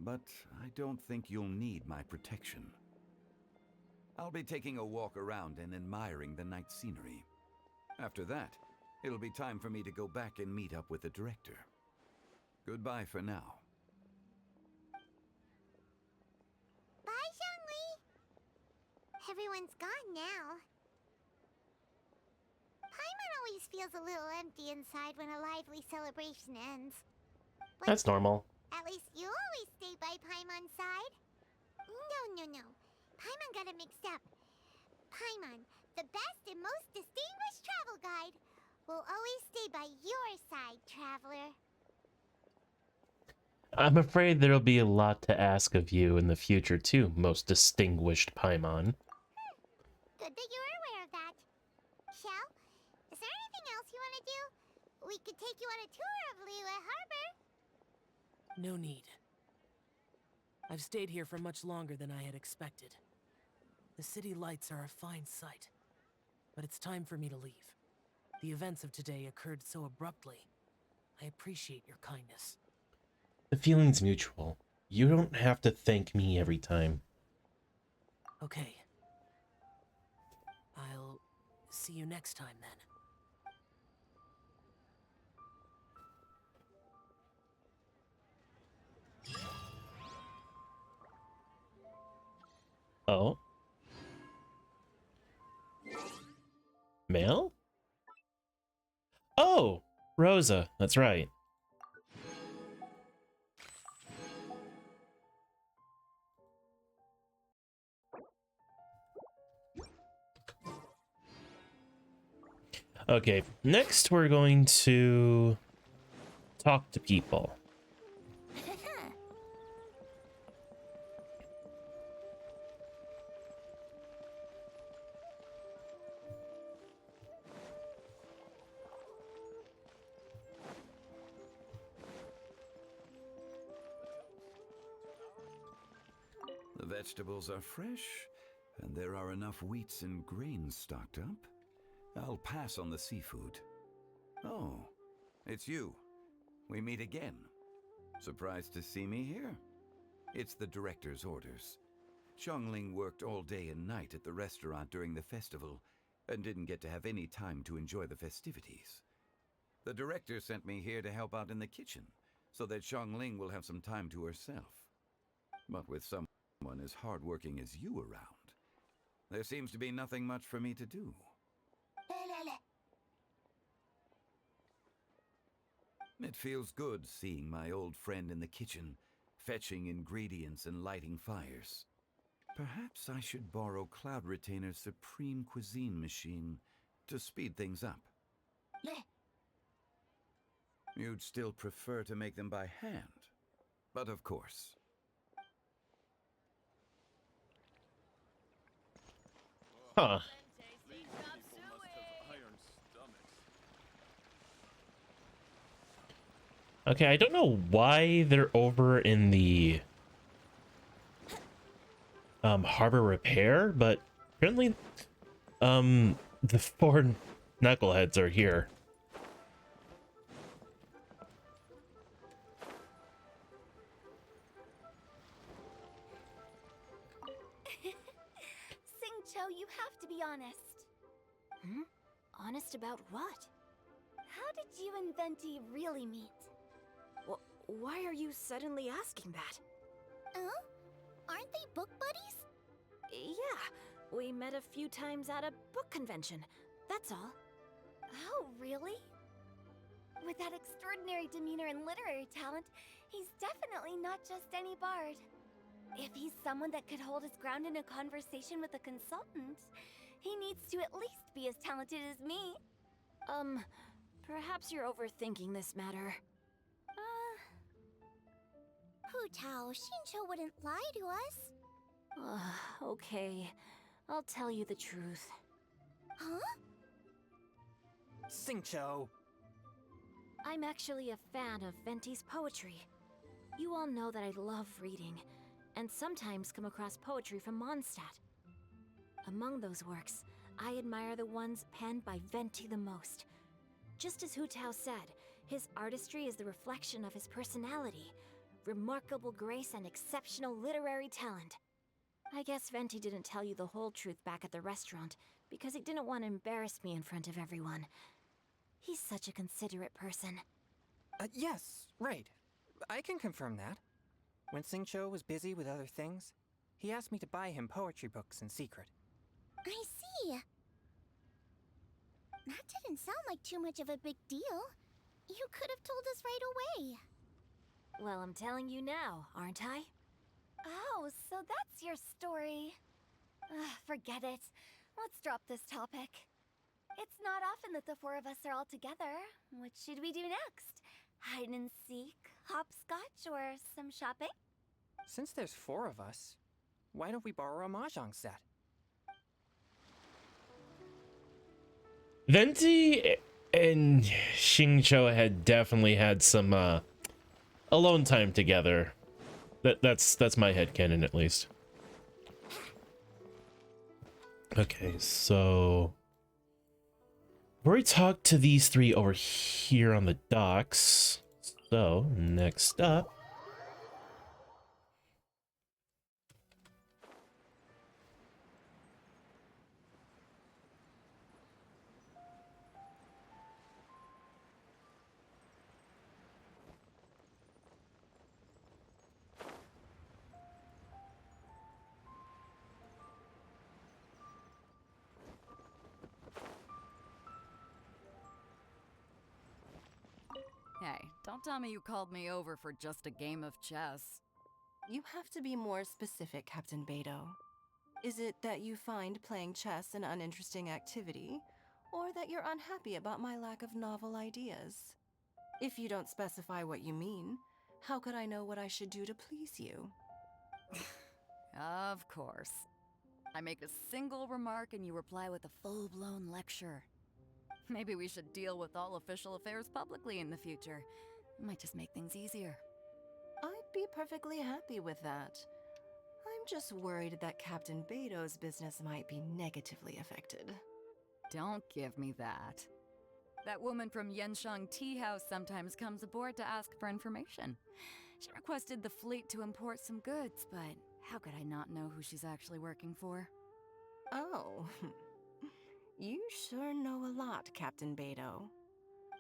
but I don't think you'll need my protection. I'll be taking a walk around and admiring the night scenery. After that, it'll be time for me to go back and meet up with the director. Goodbye for now. Bye, Zhongli. Everyone's gone now. Paimon always feels a little empty inside when a lively celebration ends. But That's normal. at least you always stay by Paimon's side. No. Paimon got it mixed up. Paimon, the best and most distinguished travel guide, will always stay by your side, traveler. I'm afraid there'll be a lot to ask of you in the future too, most distinguished Paimon. Good that you're aware of that. Shell, is there anything else you want to do? We could take you on a tour of Liyue Harbor. No need. I've stayed here for much longer than I had expected. The city lights are a fine sight, but it's time for me to leave. The events of today occurred so abruptly. I appreciate your kindness. The feeling's mutual. You don't have to thank me every time. Okay. I'll see you next time then. Oh? Mail? Oh! Rosa, that's right. Okay, next we're going to talk to people. vegetables are fresh, and there are enough wheats and grains stocked up. I'll pass on the seafood. Oh, it's you. We meet again. Surprised to see me here? It's the director's orders. Xiangling worked all day and night at the restaurant during the festival and didn't get to have any time to enjoy the festivities. The director sent me here to help out in the kitchen so that Xiangling will have some time to herself. But with someone as hardworking as you around, there seems to be nothing much for me to do. It feels good seeing my old friend in the kitchen, fetching ingredients and lighting fires. Perhaps I should borrow Cloud Retainer's Supreme Cuisine machine to speed things up. You'd still prefer to make them by hand, but of course. Huh. Okay, I don't know why they're over in the harbor repair, but apparently the four knuckleheads are here. Xingqiu, you have to be honest. Hmm? Honest about what? How did you and Venti really meet? Why are you suddenly asking that? Aren't they book buddies? Yeah, we met a few times at a book convention. That's all. Oh, really? With that extraordinary demeanor and literary talent, he's definitely not just any bard. If he's someone that could hold his ground in a conversation with a consultant, he needs to at least be as talented as me. Perhaps you're overthinking this matter. Hu Tao, Xingqiu wouldn't lie to us. Okay, I'll tell you the truth. Huh? Xingqiu! I'm actually a fan of Venti's poetry. You all know that I love reading, and sometimes come across poetry from Mondstadt. Among those works, I admire the ones penned by Venti the most. Just as Hu Tao said, his artistry is the reflection of his personality, remarkable grace and exceptional literary talent. I guess Venti didn't tell you the whole truth back at the restaurant, because he didn't want to embarrass me in front of everyone. He's such a considerate person. Yes, right. I can confirm that. When Xingqiu was busy with other things, he asked me to buy him poetry books in secret. I see. That didn't sound like too much of a big deal. You could have told us right away. Well, I'm telling you now, aren't I? Oh, so that's your story. Forget it. Let's drop this topic. It's not often that the four of us are all together. What should we do next? Hide and seek, hopscotch, or some shopping? Since there's 4 of us, why don't we borrow a mahjong set? Venti and Xingqiu had definitely had some alone time together. That's my headcanon, at least. Okay, so I've already talked to these 3 over here on the docks. So next up, Hey, don't tell me you called me over for just a game of chess. You have to be more specific, Captain Beidou. Is it that you find playing chess an uninteresting activity, or that you're unhappy about my lack of novel ideas? If you don't specify what you mean, how could I know what I should do to please you? Of course. I make a single remark and you reply with a full-blown lecture. Maybe we should deal with all official affairs publicly in the future. It might just make things easier. I'd be perfectly happy with that. just worried that Captain Beto's business might be negatively affected. Don't give me that. That woman from Yenshang Tea House sometimes comes aboard to ask for information. She requested the fleet to import some goods, but how could I not know who she's actually working for? Oh, you sure know a lot, Captain Beto.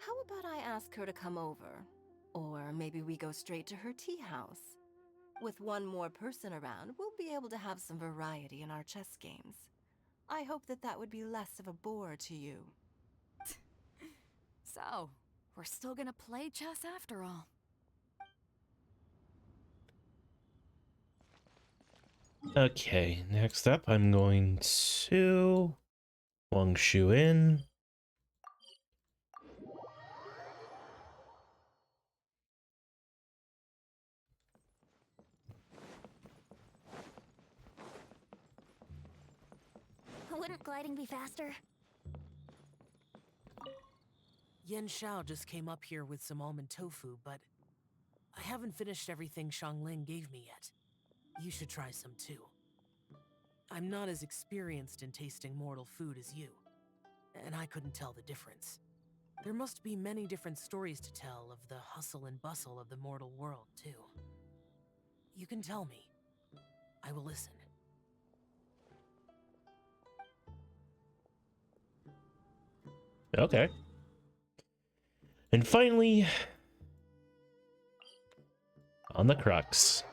How about I ask her to come over? Or maybe we go straight to her tea house. With one more person around, we'll be able to have some variety in our chess games. I hope that would be less of a bore to you. So, we're still gonna play chess after all. Okay, next up I'm going to Wangshu Inn. Wouldn't gliding be faster? Yen Xiao just came up here with some almond tofu, but I haven't finished everything Xiangling gave me yet. You should try some too. I'm not as experienced in tasting mortal food as you, and I couldn't tell the difference. There must be many different stories to tell of the hustle and bustle of the mortal world, too. You can tell me. I will listen. Okay. And finally, on the crux.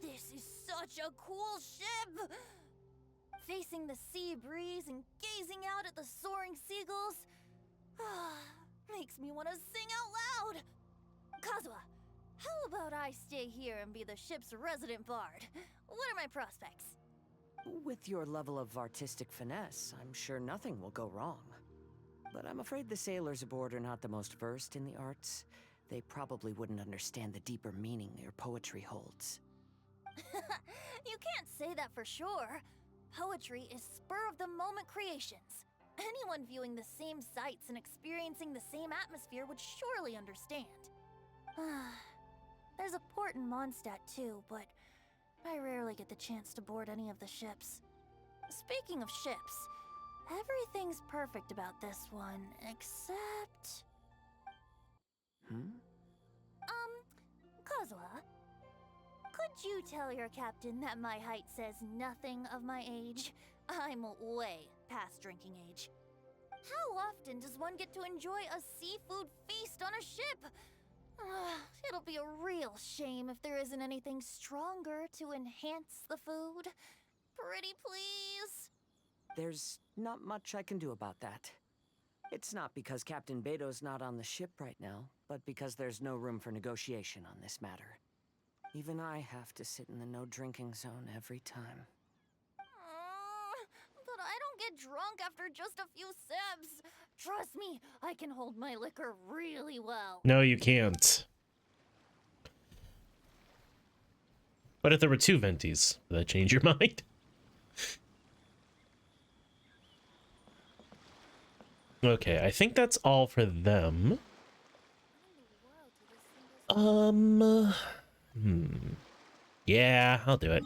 This is such a cool ship! Facing the sea breeze and gazing out at the soaring seagulls makes me want to sing out loud! Kazuha, how about I stay here and be the ship's resident bard? What are my prospects? With your level of artistic finesse, I'm sure nothing will go wrong. But I'm afraid the sailors aboard are not the most versed in the arts. They probably wouldn't understand the deeper meaning your poetry holds. You can't say that for sure. Poetry is spur-of-the-moment creations. Anyone viewing the same sights and experiencing the same atmosphere would surely understand. There's a port in Mondstadt too, but I rarely get the chance to board any of the ships. Speaking of ships, everything's perfect about this one, except... Kazuha, could you tell your captain that my height says nothing of my age? I'm way past drinking age. How often does one get to enjoy a seafood feast on a ship? It'll be a real shame if there isn't anything stronger to enhance the food. Pretty please? There's not much I can do about that. It's not because Captain Beto's not on the ship right now, but because there's no room for negotiation on this matter. Even I have to sit in the no-drinking zone every time. But I don't get drunk after just a few sips. Trust me, I can hold my liquor really well. No, you can't. But if there were two Ventis, would that change your mind? Okay, I think that's all for them. Yeah, I'll do it.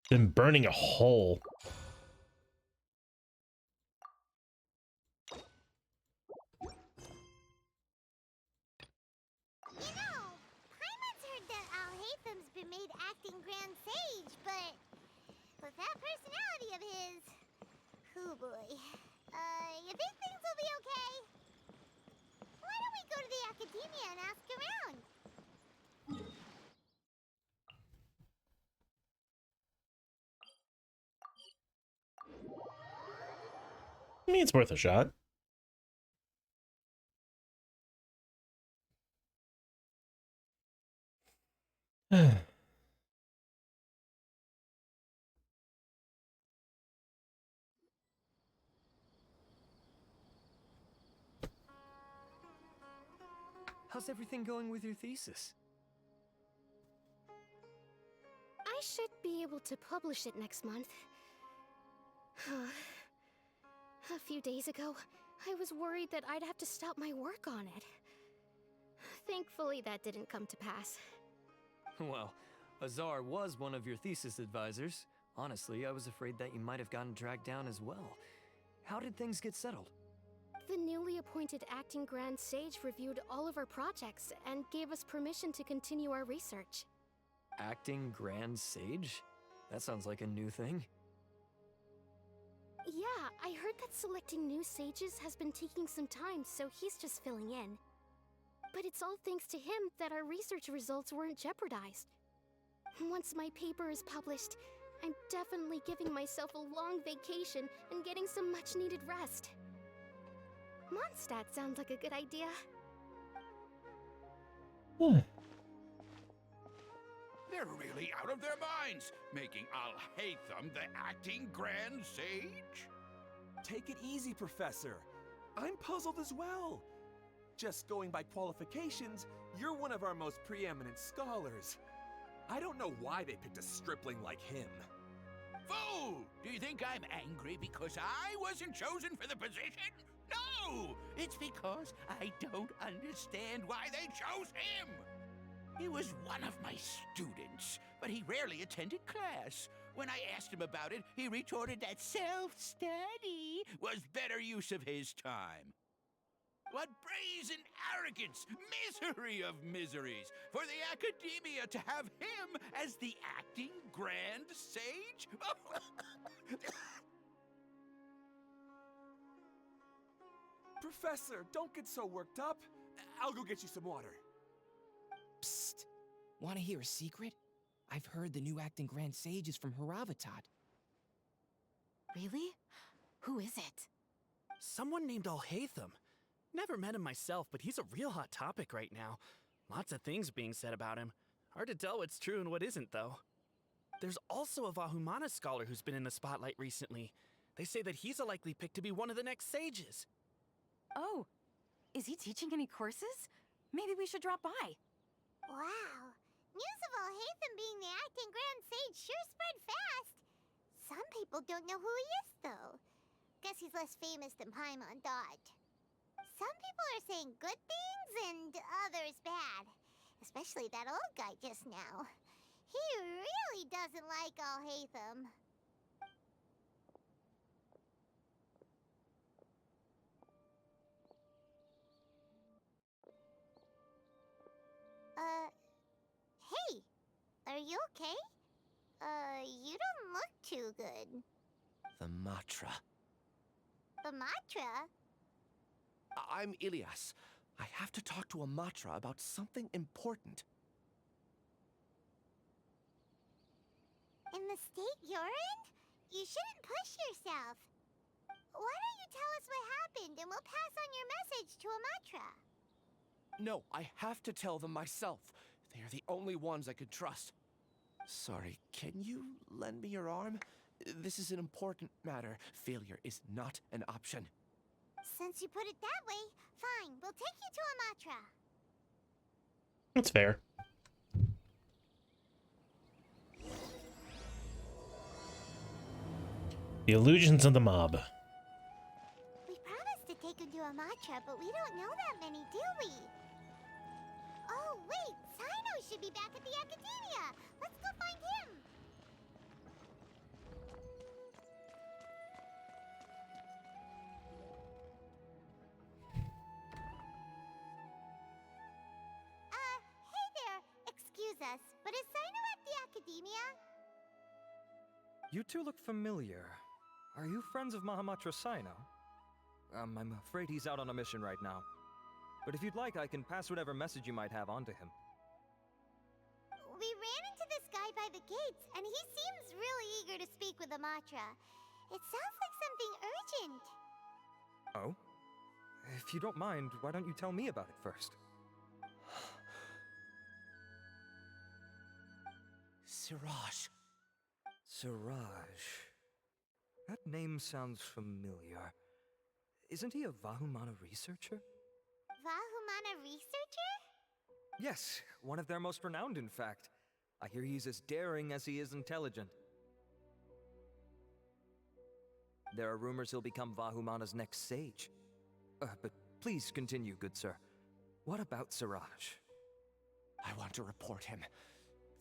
Been burning a hole. You know, Paimon's heard that Alhaitham's been made acting Grand Sage, but with that personality of his, oh boy. You think things will be okay? Why don't we go to the Academia and ask around? I mean, it's worth a shot. How's everything going with your thesis? I I should be able to publish it next month. A few days ago, I was worried that I'd have to stop my work on it. Thankfully, that didn't come to pass. Well, Azar was one of your thesis advisors. Honestly, I was afraid that you might have gotten dragged down as well. How did things get settled? The newly appointed acting Grand Sage reviewed all of our projects and gave us permission to continue our research. Acting Grand Sage? That sounds like a new thing. Yeah, I heard that selecting new sages has been taking some time, so he's just filling in. But it's all thanks to him that our research results weren't jeopardized. Once my paper is published, I'm definitely giving myself a long vacation and getting some much-needed rest. Mondstadt sounds like a good idea. They're really out of their minds, making Alhaitham the acting Grand Sage? Take it easy, Professor. I'm puzzled as well. Just going by qualifications, you're one of our most preeminent scholars. I don't know why they picked a stripling like him. Fool! Do you think I'm angry because I wasn't chosen for the position? No! It's because I don't understand why they chose him! He was one of my students, but he rarely attended class. When I asked him about it, he retorted that self-study was better use of his time. What brazen arrogance, misery of miseries, for the Academia to have him as the acting Grand Sage? Professor, don't get so worked up. I'll go get you some water. Psst. Want to hear a secret? I've heard the new acting Grand Sage is from Haravatat. Really? Who is it? Someone named Alhaitham. Never met him myself, but he's a real hot topic right now. Lots of things being said about him. Hard to tell what's true and what isn't, though. There's also a Vahumana scholar who's been in the spotlight recently. They say that he's a likely pick to be one of the next sages. Oh, is he teaching any courses? Maybe we should drop by. Wow. News of Alhaitham being the acting Grand Sage sure spread fast. Some people don't know who he is, though. Guess he's less famous than Paimon thought. Some people are saying good things and others bad. Especially that old guy just now. He really doesn't like Alhaitham. Hey, are you okay? You don't look too good. The Matra. The Matra? I'm Ilias. I have to talk to a Matra about something important. In the state you're in? You shouldn't push yourself. Why don't you tell us what happened and we'll pass on your message to a Matra? No, I have to tell them myself. They are the only ones I could trust. Sorry, can you lend me your arm? This is an important matter. Failure is not an option. Since you put it that way, fine. We'll take you to a Matra. That's fair. The illusions of the mob. We promised to take him to a Matra, but we don't know that many, do we? Oh, wait! Cyno should be back at the Academia! Let's go find him! Hey there! Excuse us, but is Cyno at the Academia? You two look familiar. Are you friends of Mahamatra Cyno? I'm afraid he's out on a mission right now. But if you'd like, I can pass whatever message you might have on to him. We ran into this guy by the gates, and he seems really eager to speak with the Matra. It sounds like something urgent. Oh? If you don't mind, why don't you tell me about it first? Siraj. Siraj. That name sounds familiar. Isn't he a Vahumana researcher? Vahumana researcher? Yes, one of their most renowned, in fact. I hear he's as daring as he is intelligent. There are rumors he'll become Vahumana's next sage. But please continue, good sir. What about Siraj? I want to report him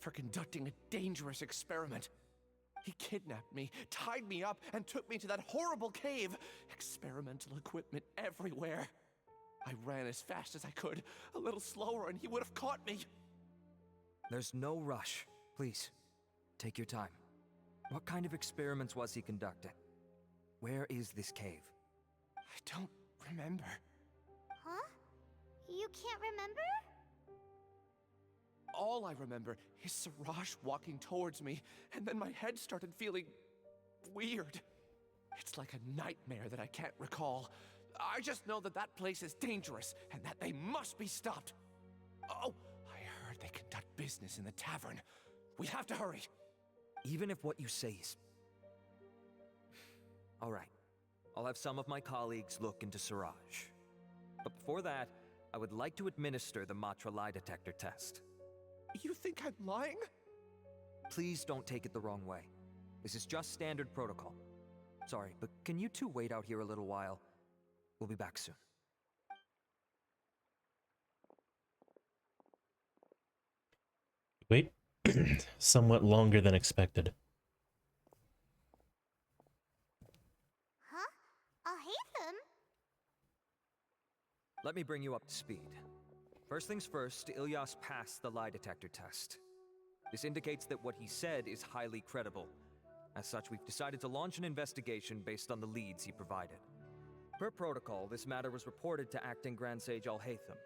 for conducting a dangerous experiment. He kidnapped me, tied me up, and took me to that horrible cave. Experimental equipment everywhere. I ran as fast as I could, a little slower, and he would have caught me. There's no rush. Please, take your time. What kind of experiments was he conducting? Where is this cave? I don't remember. Huh? You can't remember? All I remember is Siraj walking towards me, and then my head started feeling weird. It's like a nightmare that I can't recall. I just know that that place is dangerous, and that they must be stopped. Oh, I heard they conduct business in the tavern. We have to hurry. Even if what you say is... All right. I'll have some of my colleagues look into Siraj. But before that, I would like to administer the Matra lie detector test. You think I'm lying? Please don't take it the wrong way. This is just standard protocol. Sorry, but can you two wait out here a little while? We'll be back soon. Wait, somewhat longer than expected. Huh? I'll hate them. Let me bring you up to speed. First things first, Ilyas passed the lie detector test. This indicates that what he said is highly credible. As such, we've decided to launch an investigation based on the leads he provided. Per protocol, this matter was reported to Acting Grand Sage Alhaitham.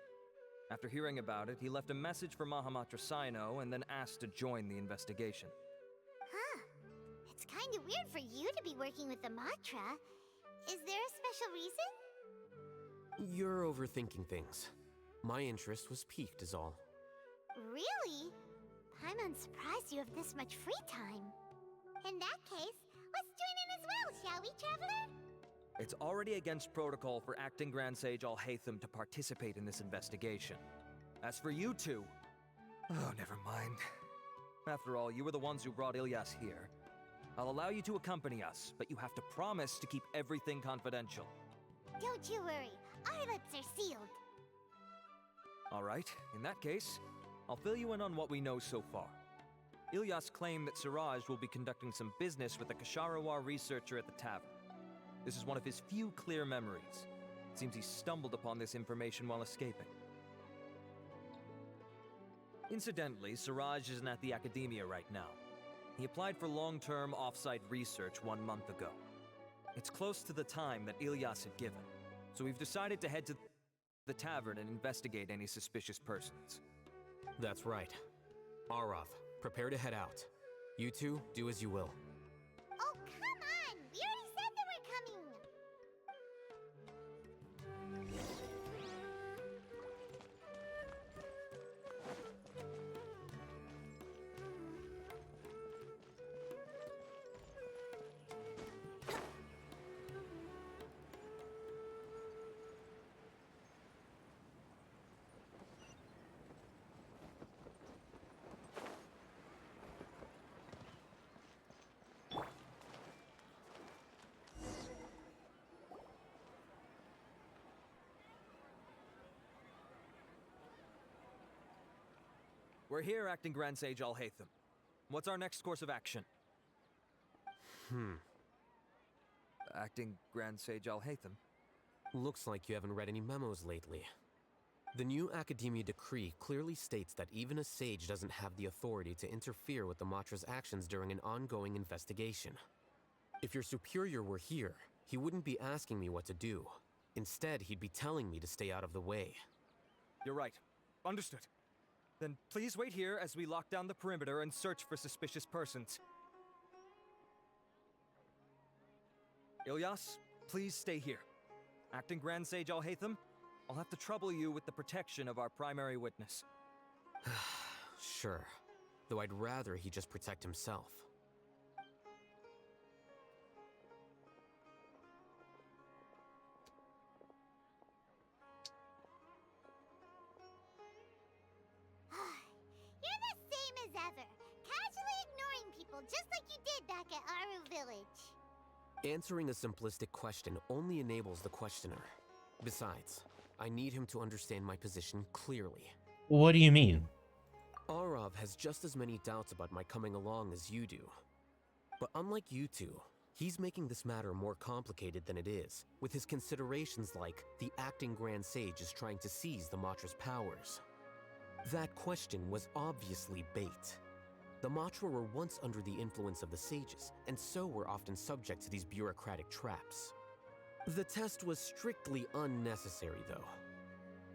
After hearing about it, he left a message for Mahamatra Sino and then asked to join the investigation. Huh. It's kind of weird for you to be working with the Matra. Is there a special reason? You're overthinking things. My interest was piqued is all. Really? I'm surprised you have this much free time. In that case, let's join in as well, shall we, Traveler? It's already against protocol for Acting Grand Sage Alhaitham to participate in this investigation. As for you two... Oh, never mind. After all, you were the ones who brought Ilyas here. I'll allow you to accompany us, but you have to promise to keep everything confidential. Don't you worry. Our lips are sealed. Alright, in that case, I'll fill you in on what we know so far. Ilyas claimed that Siraj will be conducting some business with a Kasharawar researcher at the tavern. This is one of his few clear memories. It seems he stumbled upon this information while escaping. Incidentally, Siraj isn't at the academia right now. He applied for long-term off-site research 1 month ago. It's close to the time that Ilyas had given, so we've decided to head to the tavern and investigate any suspicious persons. That's right. Arath, prepare to head out. You two, do as you will. Oh, come on! We already said that we're coming! We're here, Acting Grand Sage Alhaitham. What's our next course of action? Acting Grand Sage Alhaitham? Looks like you haven't read any memos lately. The new Academia decree clearly states that even a sage doesn't have the authority to interfere with the Matra's actions during an ongoing investigation. If your superior were here, he wouldn't be asking me what to do. Instead, he'd be telling me to stay out of the way. You're right. Understood. Then please wait here as we lock down the perimeter and search for suspicious persons. Ilyas, please stay here. Acting Grand Sage Alhaitham, I'll have to trouble you with the protection of our primary witness. Sure. Though I'd rather he just protect himself. You're the same as ever. Answering a simplistic question only enables the questioner. Besides, I need him to understand my position clearly. What do you mean? Arav has just as many doubts about my coming along as you do. But unlike you two, he's making this matter more complicated than it is, with his considerations like the acting Grand Sage is trying to seize the Matra's powers. That question was obviously bait. The Matra were once under the influence of the sages, and so were often subject to these bureaucratic traps. The test was strictly unnecessary, though.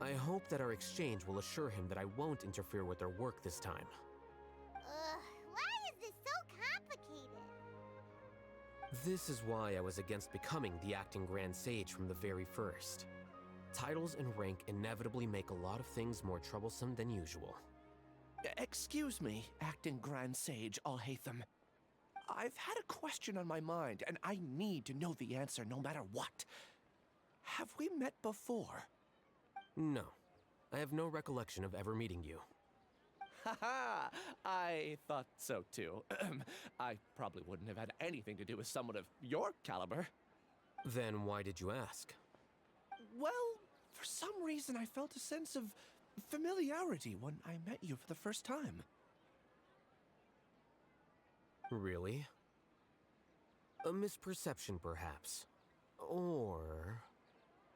I hope that our exchange will assure him that I won't interfere with their work this time. Why is this so complicated? This is why I was against becoming the acting Grand Sage from the very first. Titles and rank inevitably make a lot of things more troublesome than usual. Excuse me, acting Grand Sage Alhaitham. I've had a question on my mind, and I need to know the answer no matter what. Have we met before? No. I have no recollection of ever meeting you. Haha! I thought so too. I probably wouldn't have had anything to do with someone of your caliber. Then why did you ask? Well, for some reason I felt a sense of familiarity when I met you for the first time. Really? A misperception, perhaps. Or...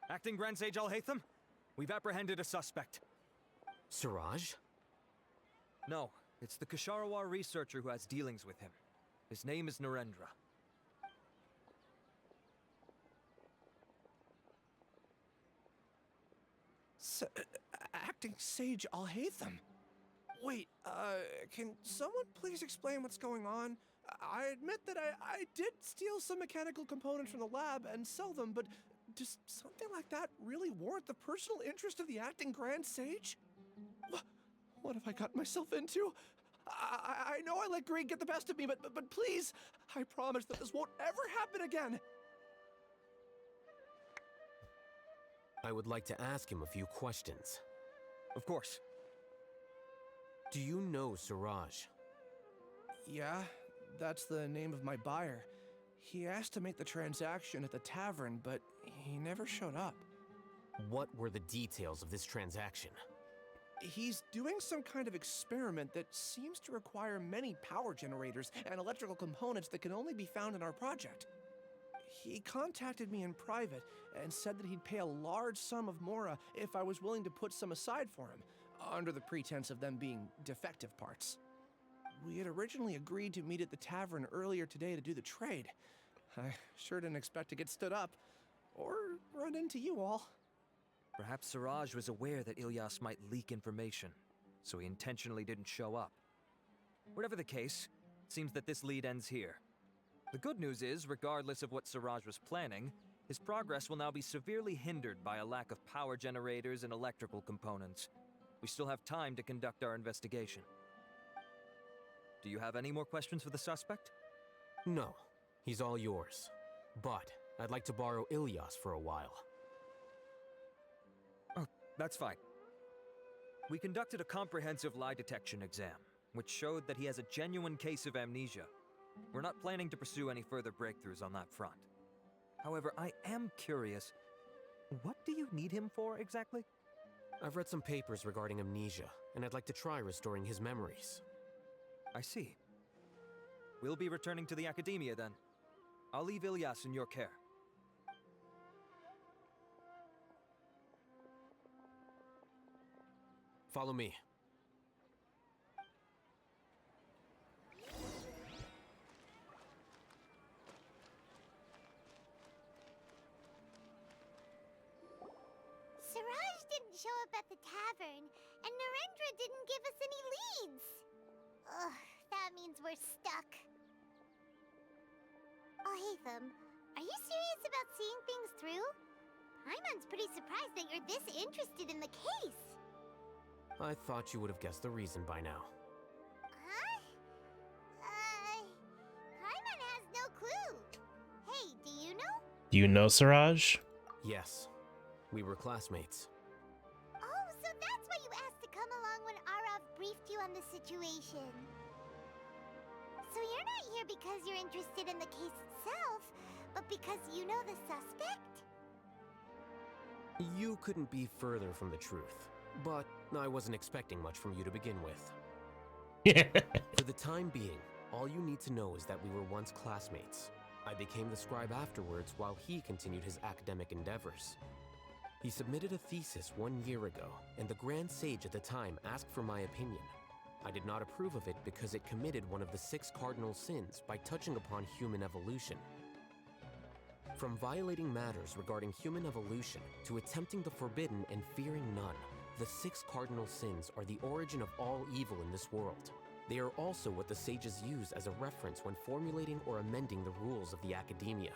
Acting Grand Sage Alhaitham, we've apprehended a suspect. Siraj? No, it's the Ksharawar researcher who has dealings with him. His name is Narendra. Acting Sage Alhaitham? Wait, can someone please explain what's going on? I admit that I did steal some mechanical components from the lab and sell them, but does something like that really warrant the personal interest of the acting Grand Sage? What have I gotten myself into? I know I let greed get the best of me, but please, I promise that this won't ever happen again. I would like to ask him a few questions. Of course. Do you know Siraj? Yeah, that's the name of my buyer. He asked to make the transaction at the tavern, but he never showed up. What were the details of this transaction? He's doing some kind of experiment that seems to require many power generators and electrical components that can only be found in our project. He contacted me in private and said that he'd pay a large sum of Mora if I was willing to put some aside for him, under the pretense of them being defective parts. We had originally agreed to meet at the tavern earlier today to do the trade. I sure didn't expect to get stood up, or run into you all. Perhaps Siraj was aware that Ilyas might leak information, so he intentionally didn't show up. Whatever the case, it seems that this lead ends here. The good news is, regardless of what Siraj was planning, his progress will now be severely hindered by a lack of power generators and electrical components. We still have time to conduct our investigation. Do you have any more questions for the suspect? No, he's all yours. But I'd like to borrow Ilyas for a while. Oh, that's fine. We conducted a comprehensive lie detection exam, which showed that he has a genuine case of amnesia. We're not planning to pursue any further breakthroughs on that front. However, I am curious, what do you need him for exactly? I've read some papers regarding amnesia, and I'd like to try restoring his memories. I see. We'll be returning to the Academia then. I'll leave Ilyas in your care. Follow me. Siraj didn't show up at the tavern, and Narendra didn't give us any leads. Ugh, that means we're stuck. Alhaitham, are you serious about seeing things through? Paimon's pretty surprised that you're this interested in the case. I thought you would have guessed the reason by now. Huh? Paimon has no clue. Hey, do you know? Do you know Siraj? Yes. We were classmates. Oh, so that's why you asked to come along when Arav briefed you on the situation. So you're not here because you're interested in the case itself, but because you know the suspect? You couldn't be further from the truth, but I wasn't expecting much from you to begin with. For the time being, all you need to know is that we were once classmates. I became the scribe afterwards while he continued his academic endeavors. He submitted a thesis 1 year ago, and the Grand Sage at the time asked for my opinion. I did not approve of it because it committed one of the 6 cardinal sins by touching upon human evolution. From violating matters regarding human evolution to attempting the forbidden and fearing none, the 6 cardinal sins are the origin of all evil in this world. They are also what the sages use as a reference when formulating or amending the rules of the academia.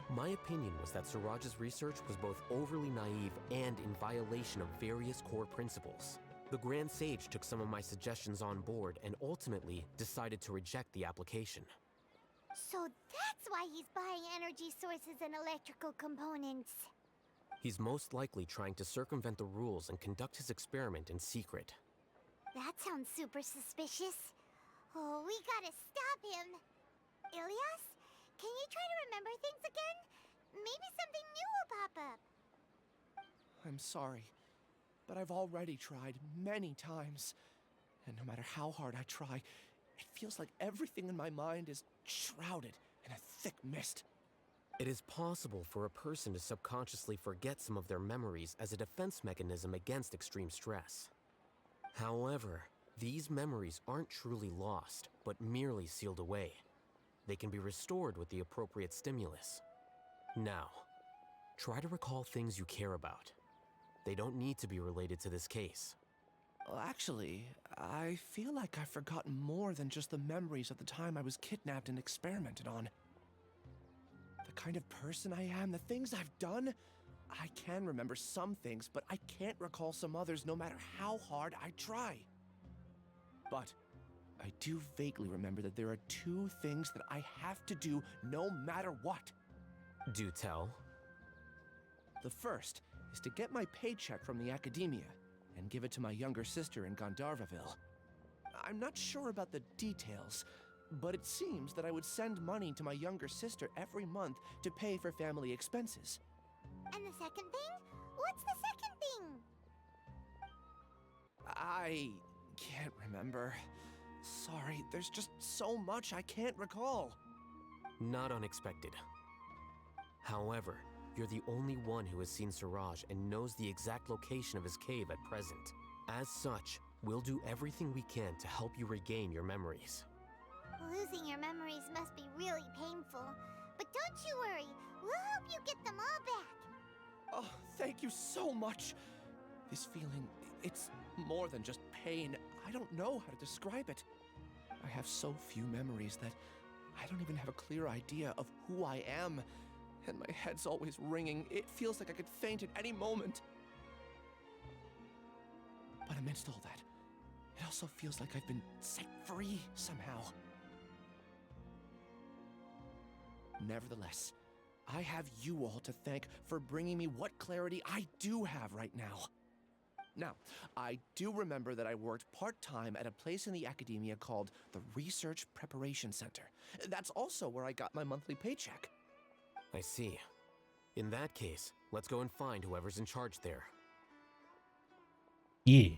My opinion was that Siraj's research was both overly naive and in violation of various core principles. The Grand Sage took some of my suggestions on board and ultimately decided to reject the application. So that's why he's buying energy sources and electrical components. He's most likely trying to circumvent the rules and conduct his experiment in secret. That sounds super suspicious. Oh, we gotta stop him. Ilias, can you try to remember things again? Maybe something new will pop up. I'm sorry, but I've already tried many times. And no matter how hard I try, it feels like everything in my mind is shrouded in a thick mist. It is possible for a person to subconsciously forget some of their memories as a defense mechanism against extreme stress. However, these memories aren't truly lost, but merely sealed away. They can be restored with the appropriate stimulus. Now, try to recall things you care about. They don't need to be related to this case. Well, actually, I feel like I've forgotten more than just the memories of the time I was kidnapped and experimented on. The kind of person I am, the things I've done, I can remember some things, but I can't recall some others no matter how hard I try. But I do vaguely remember that there are 2 things that I have to do no matter what. Do tell. The first is to get my paycheck from the academia and give it to my younger sister in Gandharvaville. I'm not sure about the details, but it seems that I would send money to my younger sister every month to pay for family expenses. And the second thing? What's the second thing? I can't remember. Sorry, there's just so much I can't recall. Not unexpected. However, you're the only one who has seen Siraj and knows the exact location of his cave at present. As such, we'll do everything we can to help you regain your memories. Losing your memories must be really painful. But don't you worry, we'll help you get them all back. Oh, thank you so much. This feeling, it's more than just pain. I don't know how to describe it. I have so few memories that I don't even have a clear idea of who I am. And my head's always ringing. It feels like I could faint at any moment. But amidst all that, it also feels like I've been set free somehow. Nevertheless, I have you all to thank for bringing me what clarity I do have right now. Now, I do remember that I worked part-time at a place in the academia called the Research Preparation Center. That's also where I got my monthly paycheck. I see. In that case, let's go and find whoever's in charge there. Yeah.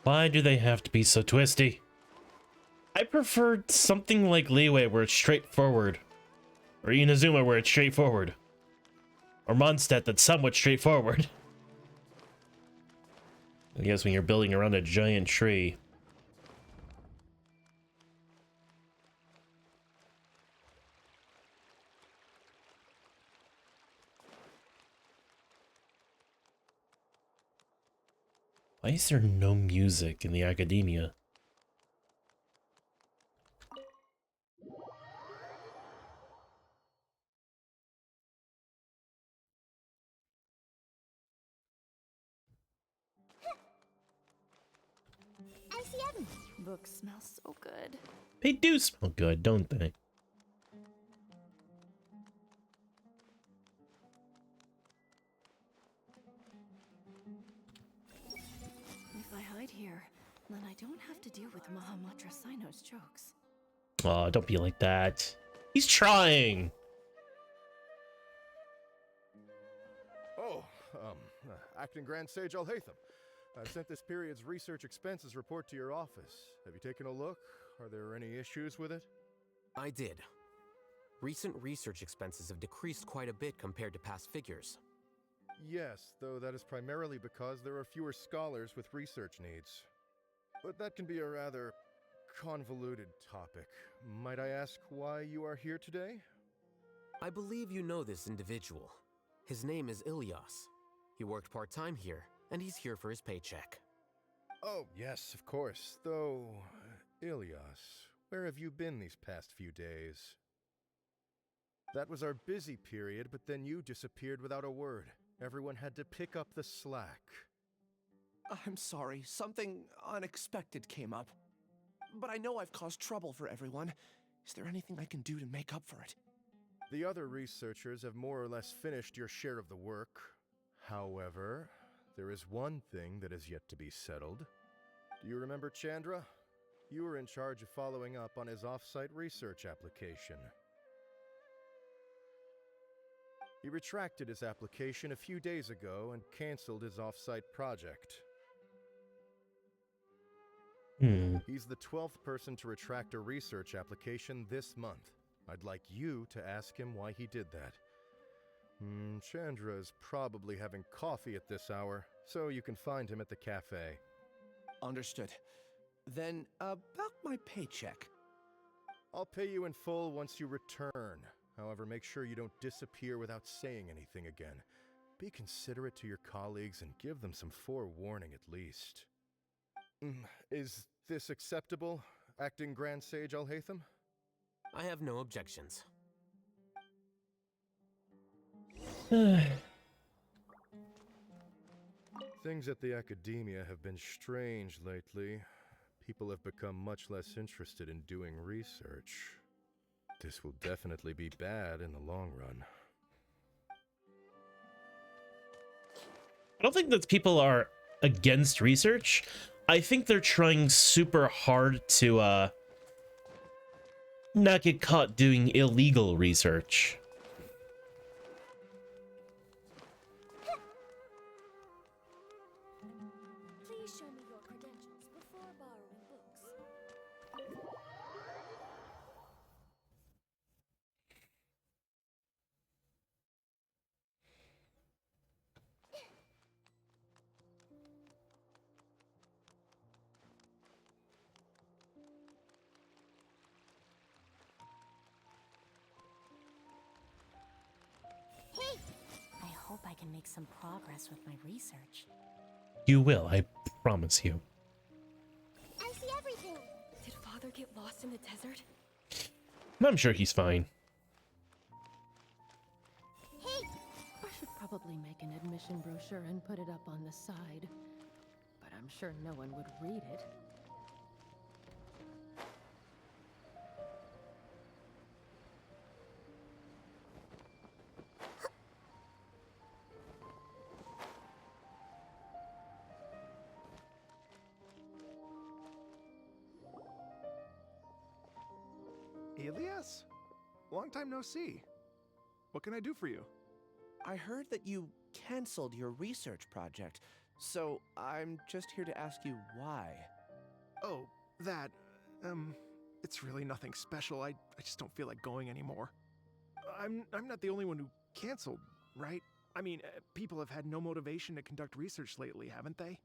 Why do they have to be so twisty? I preferred something like Liyue where it's straightforward. Or Inazuma where it's straightforward. Or Mondstadt that's somewhat straightforward. I guess when you're building around a giant tree. Why is there no music in the academia? ICM! Books smell so good. They do smell good, don't they? If I hide here, then I don't have to deal with Mahamatra Sino's jokes. Oh, don't be like that. He's trying. Oh, Acting Grand Sage Alhaitham. I've sent this period's research expenses report to your office. Have you taken a look? Are there any issues with it? I did. Recent research expenses have decreased quite a bit compared to past figures. Yes, though that is primarily because there are fewer scholars with research needs. But that can be a rather convoluted topic. Might I ask why you are here today? I believe you know this individual. His name is Ilias. He worked part-time here, and he's here for his paycheck. Oh, yes, of course. Though, Ilias, where have you been these past few days? That was our busy period, but then you disappeared without a word. Everyone had to pick up the slack. I'm sorry, something unexpected came up. But I know I've caused trouble for everyone. Is there anything I can do to make up for it? The other researchers have more or less finished your share of the work. However, there is one thing that is yet to be settled. Do you remember Chandra? You were in charge of following up on his off-site research application. He retracted his application a few days ago and canceled his off-site project. He's the 12th person to retract a research application this month. I'd like you to ask him why he did that. Chandra is probably having coffee at this hour, so you can find him at the cafe. Understood. Then, about my paycheck. I'll pay you in full once you return. However, make sure you don't disappear without saying anything again. Be considerate to your colleagues and give them some forewarning at least. Is this acceptable, Acting Grand Sage Alhaitham? I have no objections. Things at the academia have been strange lately. People have become much less interested in doing research. This will definitely be bad in the long run. I don't think that people are against research. I think they're trying super hard to not get caught doing illegal research. Please show me your credentials before borrowing books. I hope I can make some progress with my research. You will, I promise you. I see everything. Did Father get lost in the desert? I'm sure he's fine. Hey! I should probably make an admission brochure and put it up on the side. But I'm sure no one would read it. Ilias? Long time no see. What can I do for you? I heard that you canceled your research project, so I'm just here to ask you why. Oh, that, it's really nothing special. I just don't feel like going anymore. I'm not the only one who canceled, right? I mean, people have had no motivation to conduct research lately, haven't they?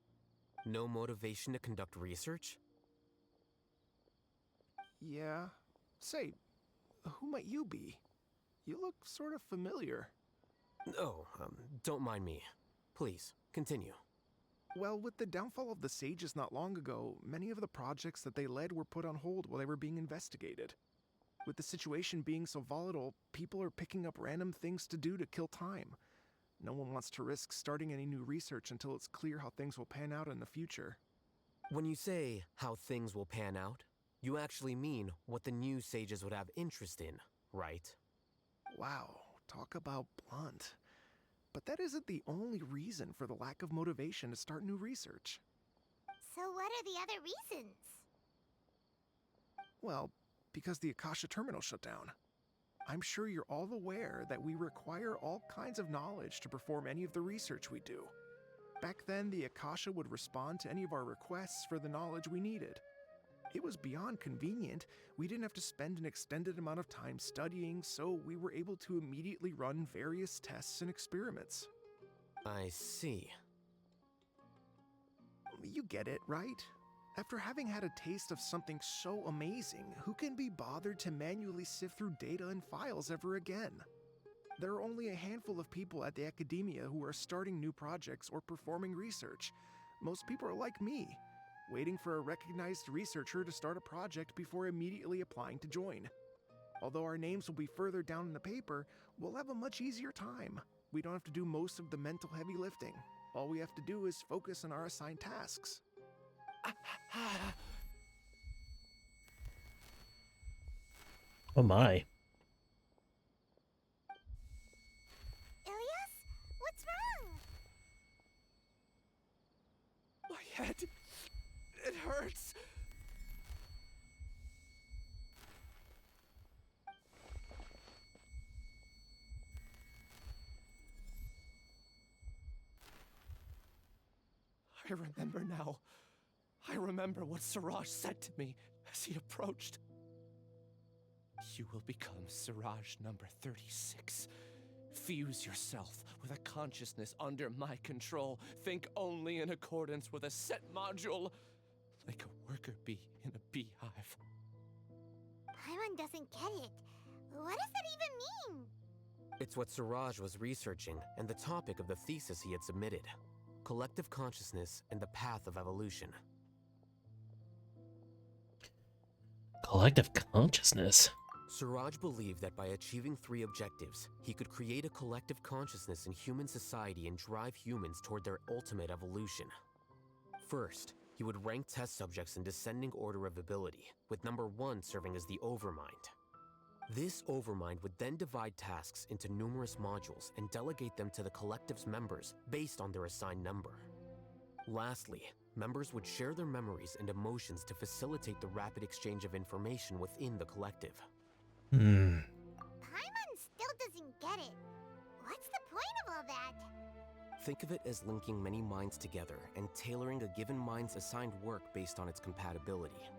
No motivation to conduct research? Yeah. Say, who might you be? You look sort of familiar. Oh, don't mind me. Please, continue. Well, with the downfall of the Sages not long ago, many of the projects that they led were put on hold while they were being investigated. With the situation being so volatile, people are picking up random things to do to kill time. No one wants to risk starting any new research until it's clear how things will pan out in the future. When you say how things will pan out, you actually mean what the new sages would have interest in, right? Wow, talk about blunt. But that isn't the only reason for the lack of motivation to start new research. So what are the other reasons? Well, because the Akasha terminal shut down. I'm sure you're all aware that we require all kinds of knowledge to perform any of the research we do. Back then, the Akasha would respond to any of our requests for the knowledge we needed. It was beyond convenient. We didn't have to spend an extended amount of time studying, so we were able to immediately run various tests and experiments. I see. You get it, right? After having had a taste of something so amazing, who can be bothered to manually sift through data and files ever again? There are only a handful of people at the academia who are starting new projects or performing research. Most people are like me, waiting for a recognized researcher to start a project before immediately applying to join. Although our names will be further down in the paper, we'll have a much easier time. We don't have to do most of the mental heavy lifting. All we have to do is focus on our assigned tasks. Oh my. Ilias? What's wrong? My head. It hurts. I remember now. I remember what Siraj said to me as he approached. You will become Siraj number 36. Fuse yourself with a consciousness under my control. Think only in accordance with a set module, like a worker bee in a beehive. Paimon doesn't get it. What does that even mean? It's what Siraj was researching and the topic of the thesis he had submitted. Collective consciousness and the path of evolution. Collective consciousness? Siraj believed that by achieving 3 objectives, he could create a collective consciousness in human society and drive humans toward their ultimate evolution. First, he would rank test subjects in descending order of ability, with number 1 serving as the Overmind. This Overmind would then divide tasks into numerous modules and delegate them to the collective's members based on their assigned number. Lastly, members would share their memories and emotions to facilitate the rapid exchange of information within the collective. Paimon still doesn't get it. What's the point of all that? Think of it as linking many minds together and tailoring a given mind's assigned work based on its compatibility.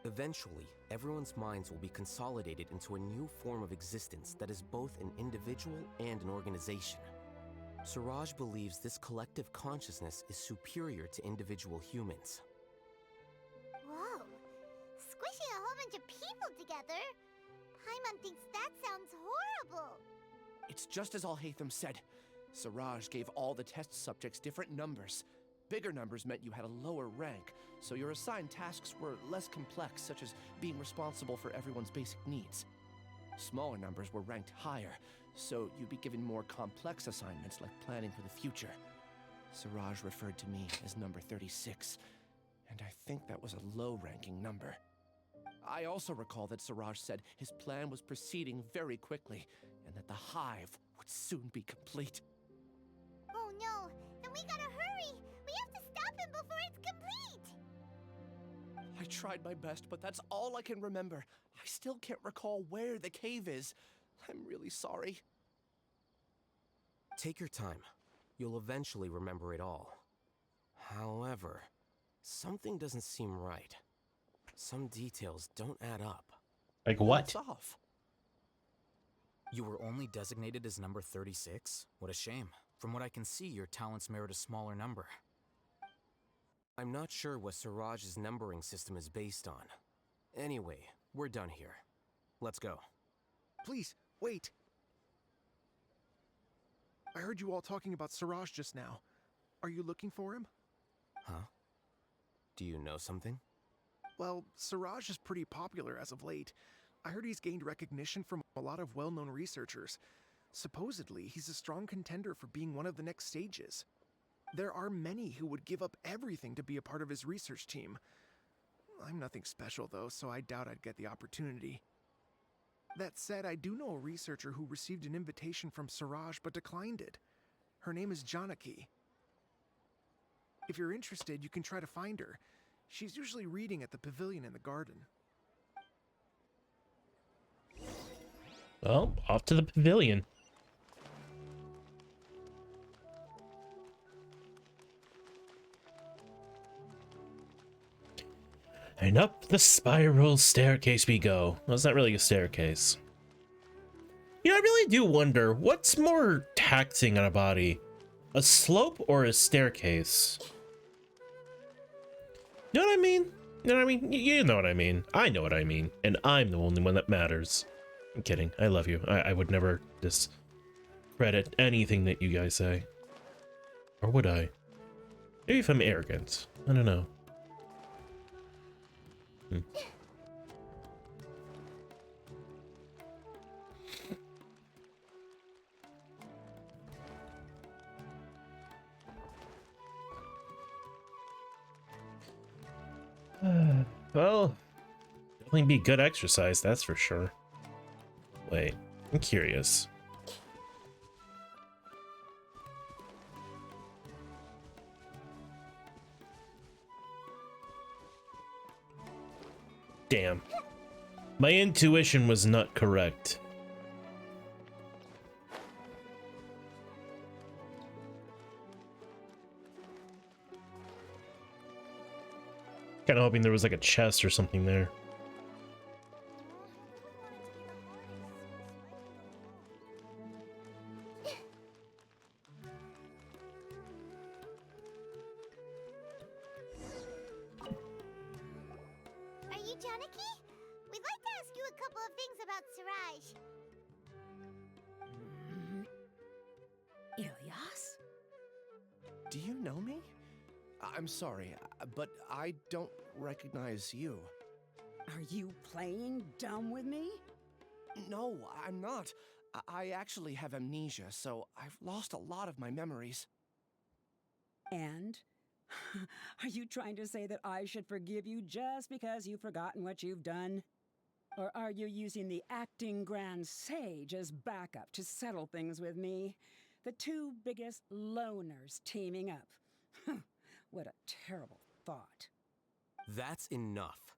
Eventually, everyone's minds will be consolidated into a new form of existence that is both an individual and an organization. Siraj believes this collective consciousness is superior to individual humans. Whoa. Squishing a whole bunch of people together? Paimon thinks that sounds horrible. It's just as Alhaitham said. Siraj gave all the test subjects different numbers. Bigger numbers meant you had a lower rank, so your assigned tasks were less complex, such as being responsible for everyone's basic needs. Smaller numbers were ranked higher, so you'd be given more complex assignments like planning for the future. Siraj referred to me as number 36, and I think that was a low-ranking number. I also recall that Siraj said his plan was proceeding very quickly, and that the hive would soon be complete. Oh no, then we gotta hurry! We have to stop him before it's complete! I tried my best, but that's all I can remember. I still can't recall where the cave is. I'm really sorry. Take your time. You'll eventually remember it all. However, something doesn't seem right. Some details don't add up. Like what? What's off? You were only designated as number 36? What a shame. From what I can see, your talents merit a smaller number. I'm not sure what Siraj's numbering system is based on. Anyway, we're done here. Let's go. Please, wait. I heard you all talking about Siraj just now. Are you looking for him? Huh? Do you know something? Well, Siraj is pretty popular as of late. I heard he's gained recognition from a lot of well-known researchers. Supposedly, he's a strong contender for being one of the next sages. There are many who would give up everything to be a part of his research team. I'm nothing special though, so I doubt I'd get the opportunity. That said, I do know a researcher who received an invitation from Siraj but declined it. Her name is Janaki. If you're interested, you can try to find her. She's usually reading at the pavilion in the garden. Well, off to the pavilion. And up the spiral staircase we go. Well, it's not really a staircase. You know, I really do wonder, what's more taxing on a body? A slope or a staircase? You know what I mean? You know what I mean? You know what I mean. I know what I mean. And I'm the only one that matters. I'm kidding. I love you. I would never discredit anything that you guys say. Or would I? Maybe if I'm arrogant. I don't know. Well, definitely be good exercise, that's for sure. Wait, I'm curious. Damn. My intuition was not correct. Kind of hoping there was like a chest or something there. Are you Janaki? We'd like to ask you a couple of things about Siraj. Ilyas? Do you know me? I'm sorry, but I don't recognize you. Are you playing dumb with me? No, I'm not. I actually have amnesia, so I've lost a lot of my memories. And? Are you trying to say that I should forgive you just because you've forgotten what you've done? Or are you using the acting Grand Sage as backup to settle things with me? The two biggest loners teaming up. What a terrible thought. That's enough.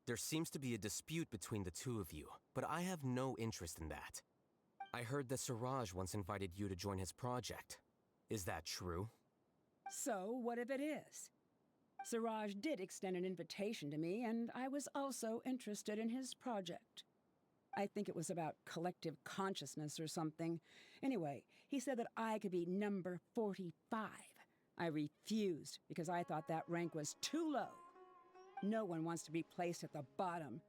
There seems to be a dispute between the two of you, but I have no interest in that. I heard that Siraj once invited you to join his project. Is that true? So, what if it is? Siraj did extend an invitation to me, and I was also interested in his project. I think it was about collective consciousness or something. Anyway, he said that I could be number 45. I refused because I thought that rank was too low. No one wants to be placed at the bottom.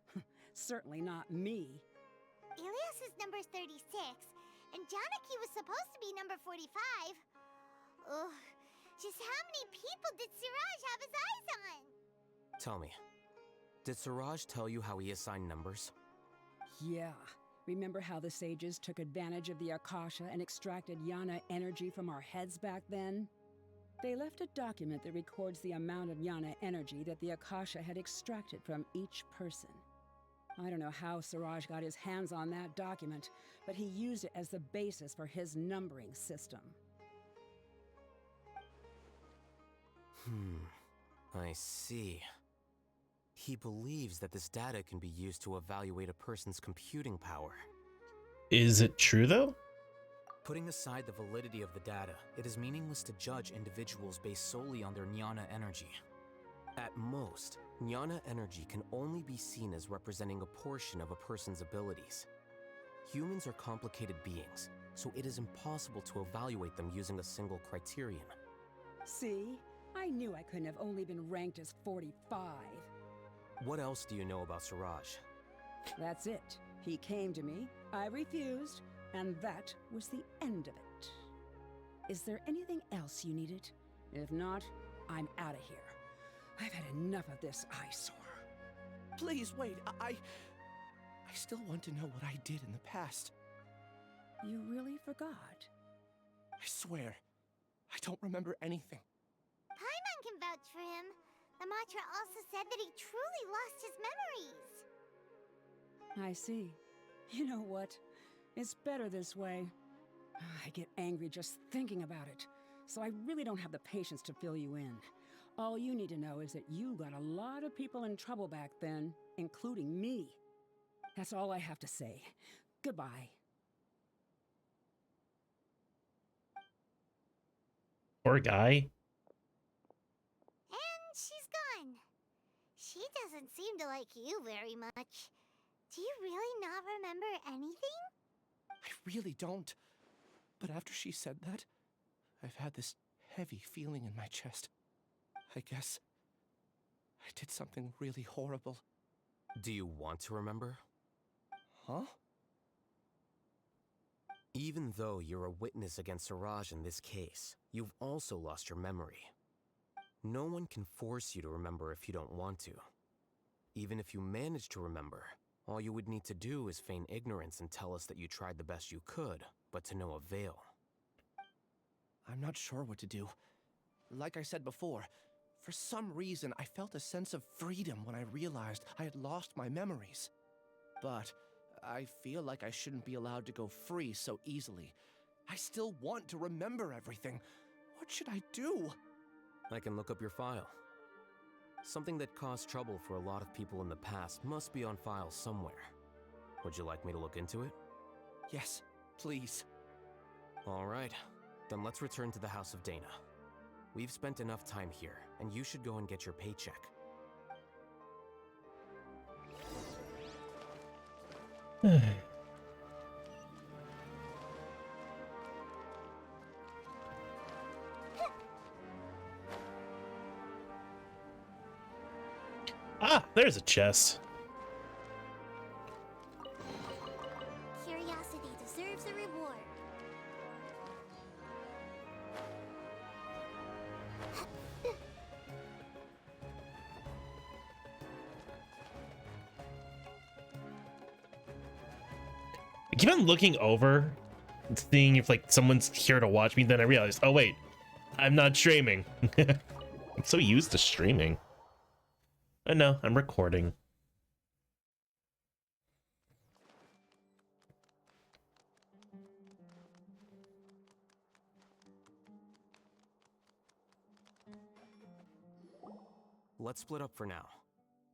Certainly not me. Ilyas is number 36, and Janaki was supposed to be number 45. Ugh, just how many people did Siraj have his eyes on? Tell me, did Siraj tell you how he assigned numbers? Yeah. Remember how the sages took advantage of the Akasha and extracted Yana energy from our heads back then? They left a document that records the amount of Yana energy that the Akasha had extracted from each person. I don't know how Siraj got his hands on that document, but he used it as the basis for his numbering system. I see. He believes that this data can be used to evaluate a person's computing power. Is it true though? Putting aside the validity of the data, it is meaningless to judge individuals based solely on their Jnana energy. At most, Jnana energy can only be seen as representing a portion of a person's abilities. Humans are complicated beings, so it is impossible to evaluate them using a single criterion. See? I knew I couldn't have only been ranked as 45. What else do you know about Siraj? That's it. He came to me, I refused, and that was the end of it. Is there anything else you needed? If not, I'm out of here. I've had enough of this eyesore. Please wait. I still want to know what I did in the past. You really forgot? I swear, I don't remember anything. Paimon can vouch for him. The mantra also said that he truly lost his memories. I see. You know what? It's better this way. I get angry just thinking about it, so I really don't have the patience to fill you in. All you need to know is that you got a lot of people in trouble back then, including me. That's all I have to say. Goodbye. Poor guy. And she's gone. She doesn't seem to like you very much. Do you really not remember anything? I really don't. But after she said that, I've had this heavy feeling in my chest. I guess I did something really horrible. Do you want to remember? Huh? Even though you're a witness against Siraj in this case, you've also lost your memory. No one can force you to remember if you don't want to. Even if you manage to remember, all you would need to do is feign ignorance and tell us that you tried the best you could, but to no avail. I'm not sure what to do. Like I said before, for some reason I felt a sense of freedom when I realized I had lost my memories. But I feel like I shouldn't be allowed to go free so easily. I still want to remember everything. What should I do? I can look up your file. Something that caused trouble for a lot of people in the past must be on file somewhere. Would you like me to look into it? Yes, please. All right, then let's return to the House of Dana. We've spent enough time here, and you should go and get your paycheck. Ah, there's a chest. Curiosity deserves a reward. I keep on looking over, seeing if like someone's here to watch me. Then I realized, oh wait, I'm not streaming. I'm so used to streaming. I know, I'm recording. Let's split up for now.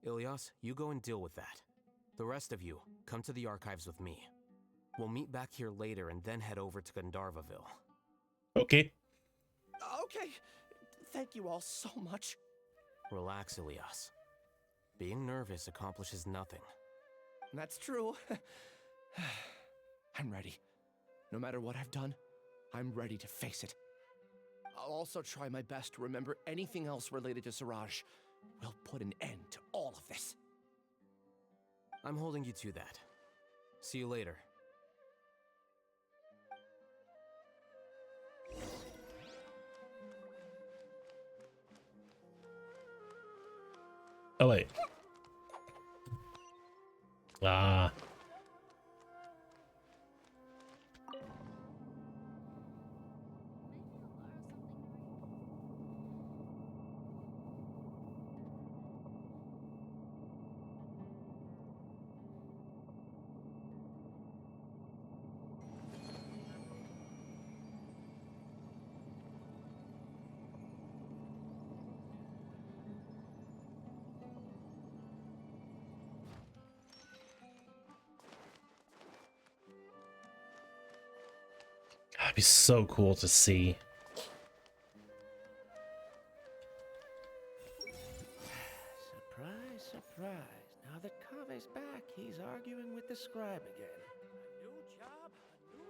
Ilyas, you go and deal with that. The rest of you, come to the archives with me. We'll meet back here later and then head over to Gandharvaville. Okay. Okay. Thank you all so much. Relax, Ilyas. Being nervous accomplishes nothing. That's true. I'm ready. No matter what I've done, I'm ready to face it. I'll also try my best to remember anything else related to Siraj. We'll put an end to all of this. I'm holding you to that. See you later. Oh wait. Ah. That'd be so cool to see. Surprise, surprise. Now that Kave's back, he's arguing with the scribe again. A new job, a new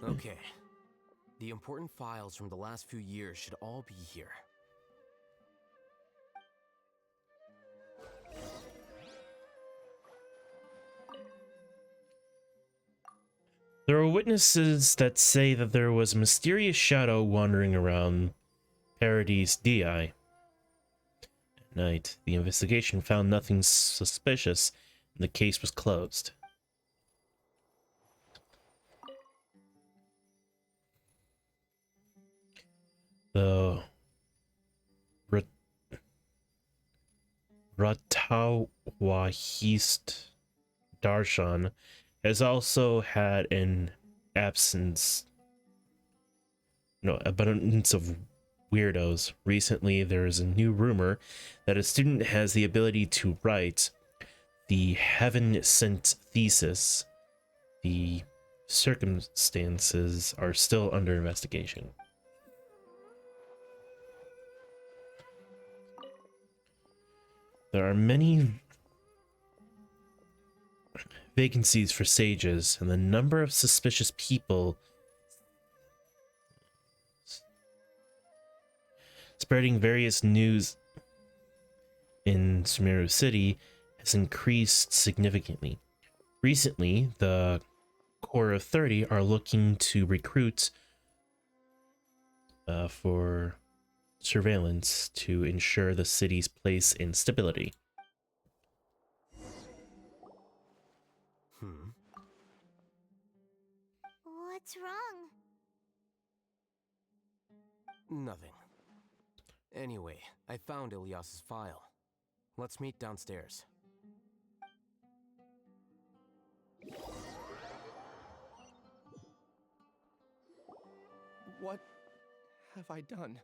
challenge. Okay. The important files from the last few years should all be here. There are witnesses that say that there was a mysterious shadow wandering around Paradise Dii. At night, the investigation found nothing suspicious, and the case was closed. The Ratawahist Darshan has also had an abundance of weirdos. Recently, there is a new rumor that a student has the ability to write the heaven-sent thesis. The circumstances are still under investigation. There are many vacancies for sages, and the number of suspicious people spreading various news in Sumeru City has increased significantly. Recently, the Corps of 30 are looking to recruit for surveillance to ensure the city's place in stability. What's wrong? Nothing. Anyway, I found Ilyas's file. Let's meet downstairs. What have I done?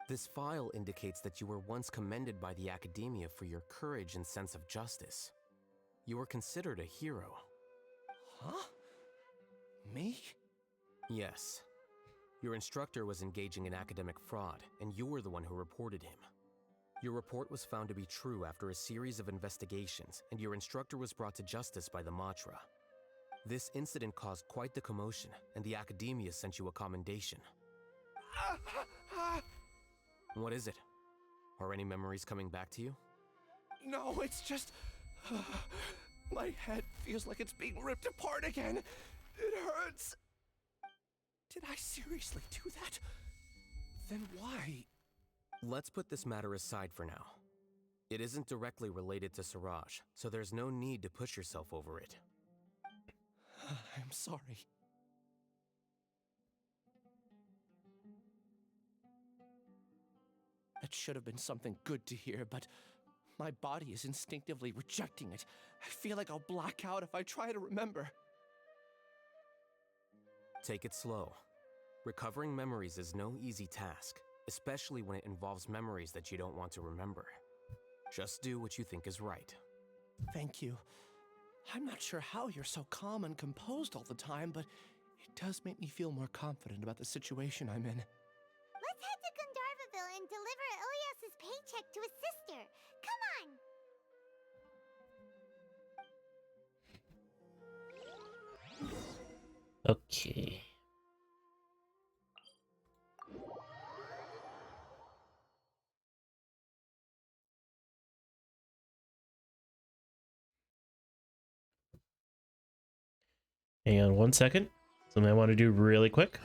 This file indicates that you were once commended by the Academia for your courage and sense of justice. You were considered a hero. Huh? Me? Yes. Your instructor was engaging in academic fraud, and you were the one who reported him. Your report was found to be true after a series of investigations, and your instructor was brought to justice by the Matra. This incident caused quite the commotion, and the Academia sent you a commendation. What is it? Are any memories coming back to you? No, it's just... my head feels like it's being ripped apart again. It hurts. Did I seriously do that? Then why? Let's put this matter aside for now. It isn't directly related to Siraj, so there's no need to push yourself over it. I'm sorry. That should have been something good to hear, but my body is instinctively rejecting it. I feel like I'll black out if I try to remember. Take it slow. Recovering memories is no easy task, especially when it involves memories that you don't want to remember. Just do what you think is right. Thank you. I'm not sure how you're so calm and composed all the time, but it does make me feel more confident about the situation I'm in. Let's head to Gandharvaville and deliver Ilyas's paycheck to his sister. Come on! Okay. Hang on 1 second. Something I want to do really quick.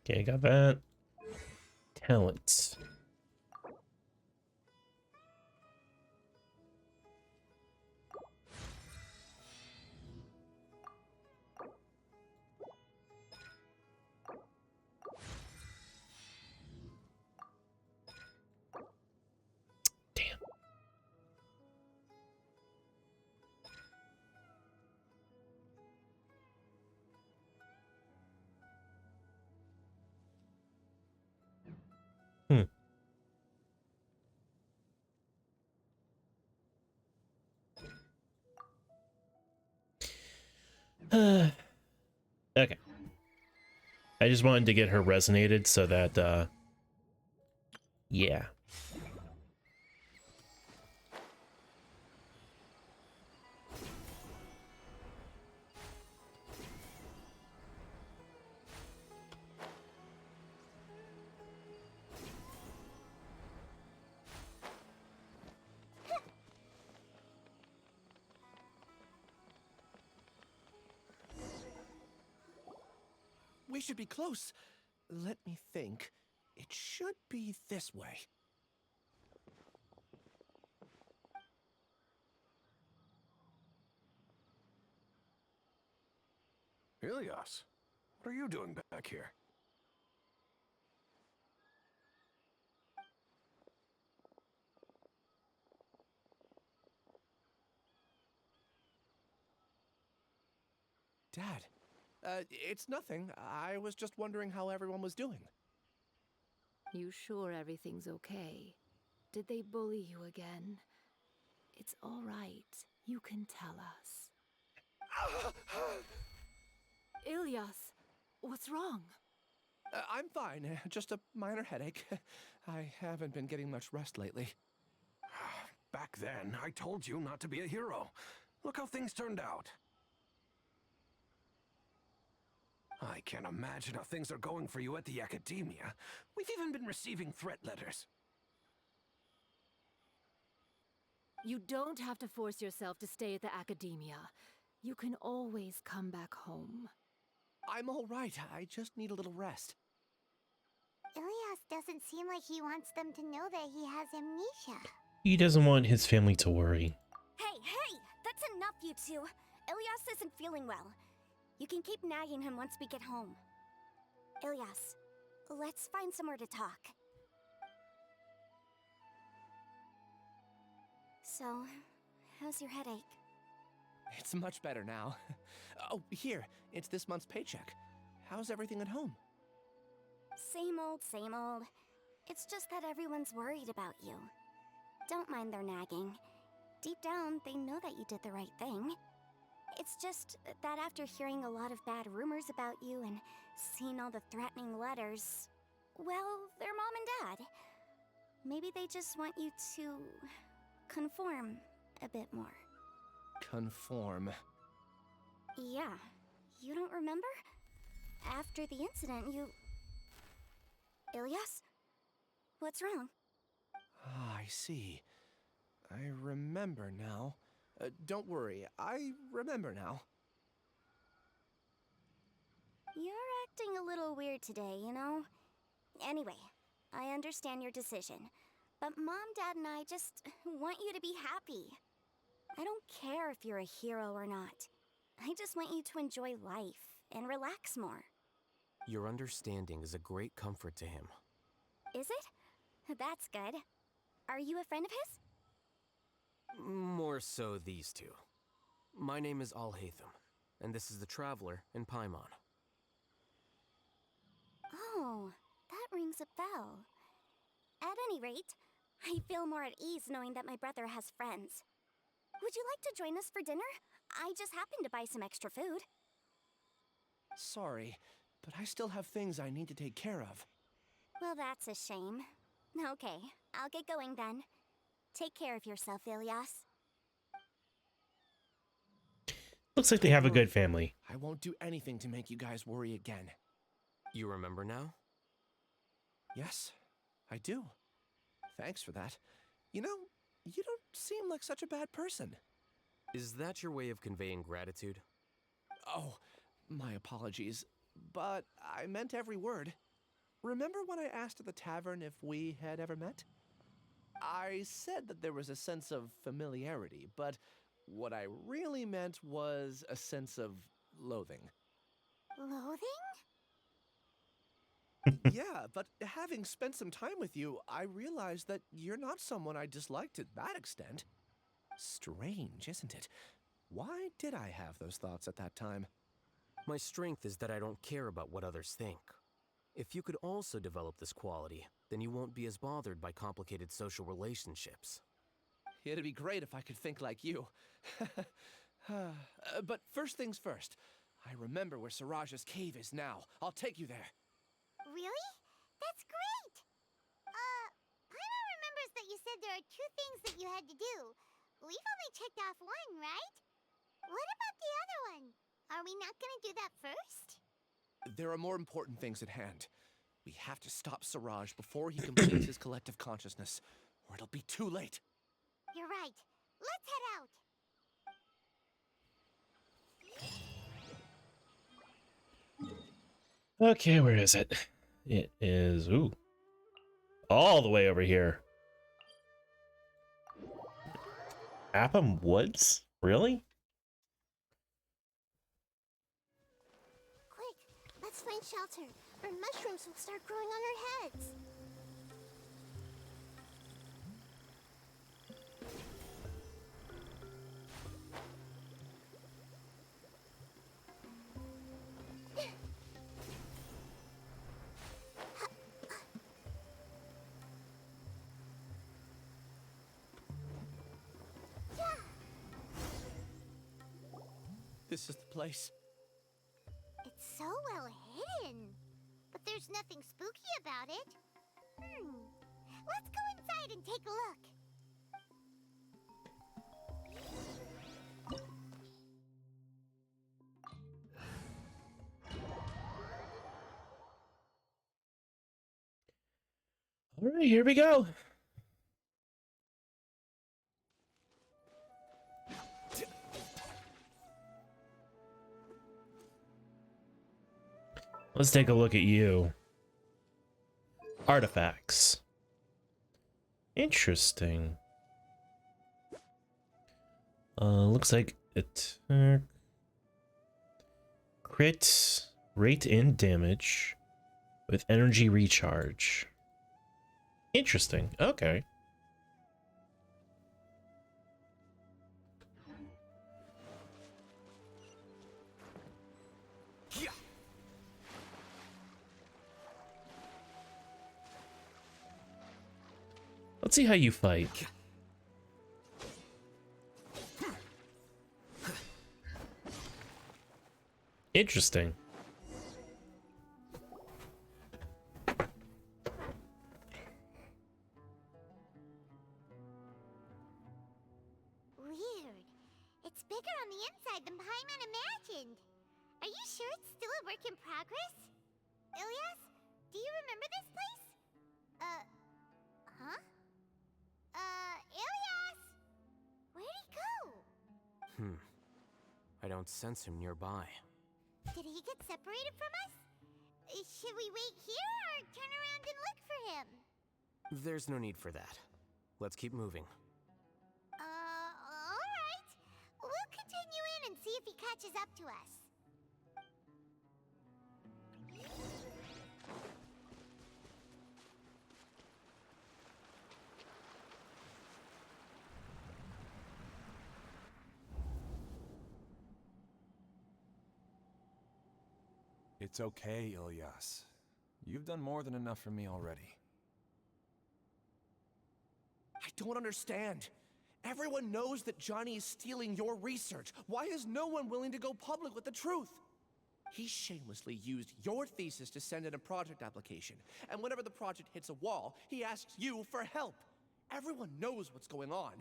Okay, got that. Talents. Okay. I just wanted to get her resonated so that Yeah. We should be close. Let me think. It should be this way. Ilias, what are you doing back here? Dad, it's nothing. I was just wondering how everyone was doing. You sure everything's okay? Did they bully you again? It's all right. You can tell us. Ilias, what's wrong? I'm fine. Just a minor headache. I haven't been getting much rest lately. Back then, I told you not to be a hero. Look how things turned out. I can't imagine how things are going for you at the Academia. We've even been receiving threat letters. You don't have to force yourself to stay at the Academia. You can always come back home. I'm all right. I just need a little rest. Ilias doesn't seem like he wants them to know that he has amnesia. He doesn't want his family to worry. Hey! That's enough, you two! Ilias isn't feeling well. You can keep nagging him once we get home. Ilias, let's find somewhere to talk. So, how's your headache? It's much better now. Oh, here. It's this month's paycheck. How's everything at home? Same old, same old. It's just that everyone's worried about you. Don't mind their nagging. Deep down, they know that you did the right thing. It's just that after hearing a lot of bad rumors about you and seeing all the threatening letters, well, they're mom and dad. Maybe they just want you to conform a bit more. Conform. Yeah. You don't remember? After the incident, you... Ilias? What's wrong? Ah, I see. I remember now. Don't worry, I remember now. You're acting a little weird today, you know? Anyway, I understand your decision. But Mom, Dad, and I just want you to be happy. I don't care if you're a hero or not. I just want you to enjoy life and relax more. Your understanding is a great comfort to him. Is it? That's good. Are you a friend of his? More so these two. My name is Alhaitham, and this is the Traveler in Paimon. Oh, that rings a bell. At any rate, I feel more at ease knowing that my brother has friends. Would you like to join us for dinner? I just happened to buy some extra food. Sorry, but I still have things I need to take care of. Well, that's a shame. Okay, I'll get going then. Take care of yourself, Ilias. Looks like they have a good family. I won't do anything to make you guys worry again. You remember now? Yes, I do. Thanks for that. You know, you don't seem like such a bad person. Is that your way of conveying gratitude? Oh, my apologies. But I meant every word. Remember when I asked at the tavern if we had ever met? I said that there was a sense of familiarity, but what I really meant was a sense of loathing. Loathing? Yeah, but having spent some time with you, I realized that you're not someone I dislike to that extent. Strange, isn't it? Why did I have those thoughts at that time? My strength is that I don't care about what others think. If you could also develop this quality, then you won't be as bothered by complicated social relationships. It'd be great if I could think like you. But first things first. I remember where Siraj's cave is now. I'll take you there. Really? That's great! there are 2 things that you had to do. We've only checked off 1, right? What about the other one? Are we not gonna do that first? There are more important things at hand. We have to stop Siraj before he completes his collective consciousness, or it'll be too late. You're right. Let's head out. Okay, where is it? It is, ooh, all the way over here. Appam Woods? Really? Quick, let's find shelter, or mushrooms will start growing on our heads. This is the place. It's so well hidden. But there's nothing spooky about it. Let's go inside and take a look. All right, here we go. Let's take a look at you. Artifacts. Interesting. Looks like it crit rate and damage with energy recharge. Interesting. Okay. Let's see how you fight. Interesting. Weird. It's bigger on the inside than Paimon imagined. Are you sure it's still a work in progress? Ilyas, do you remember this place? Huh? Ilyas! Where'd he go? I don't sense him nearby. Did he get separated from us? Should we wait here or turn around and look for him? There's no need for that. Let's keep moving. Alright. We'll continue in and see if he catches up to us. It's okay, Ilyas. You've done more than enough for me already. I don't understand. Everyone knows that Johnny is stealing your research. Why is no one willing to go public with the truth? He shamelessly used your thesis to send in a project application, and whenever the project hits a wall, he asks you for help. Everyone knows what's going on.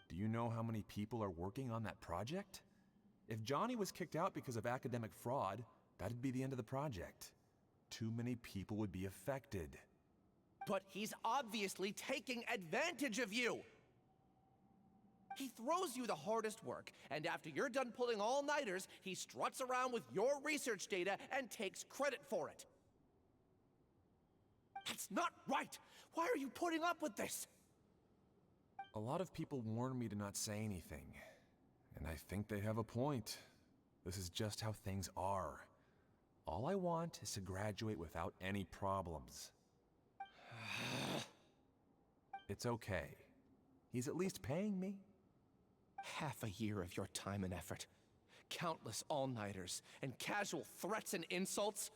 Do you know how many people are working on that project? If Johnny was kicked out because of academic fraud, that'd be the end of the project. Too many people would be affected. But he's obviously taking advantage of you! He throws you the hardest work, and after you're done pulling all-nighters, he struts around with your research data and takes credit for it. That's not right! Why are you putting up with this? A lot of people warn me to not say anything, and I think they have a point. This is just how things are. All I want is to graduate without any problems. It's okay. He's at least paying me. Half a year of your time and effort, countless all-nighters, and casual threats and insults,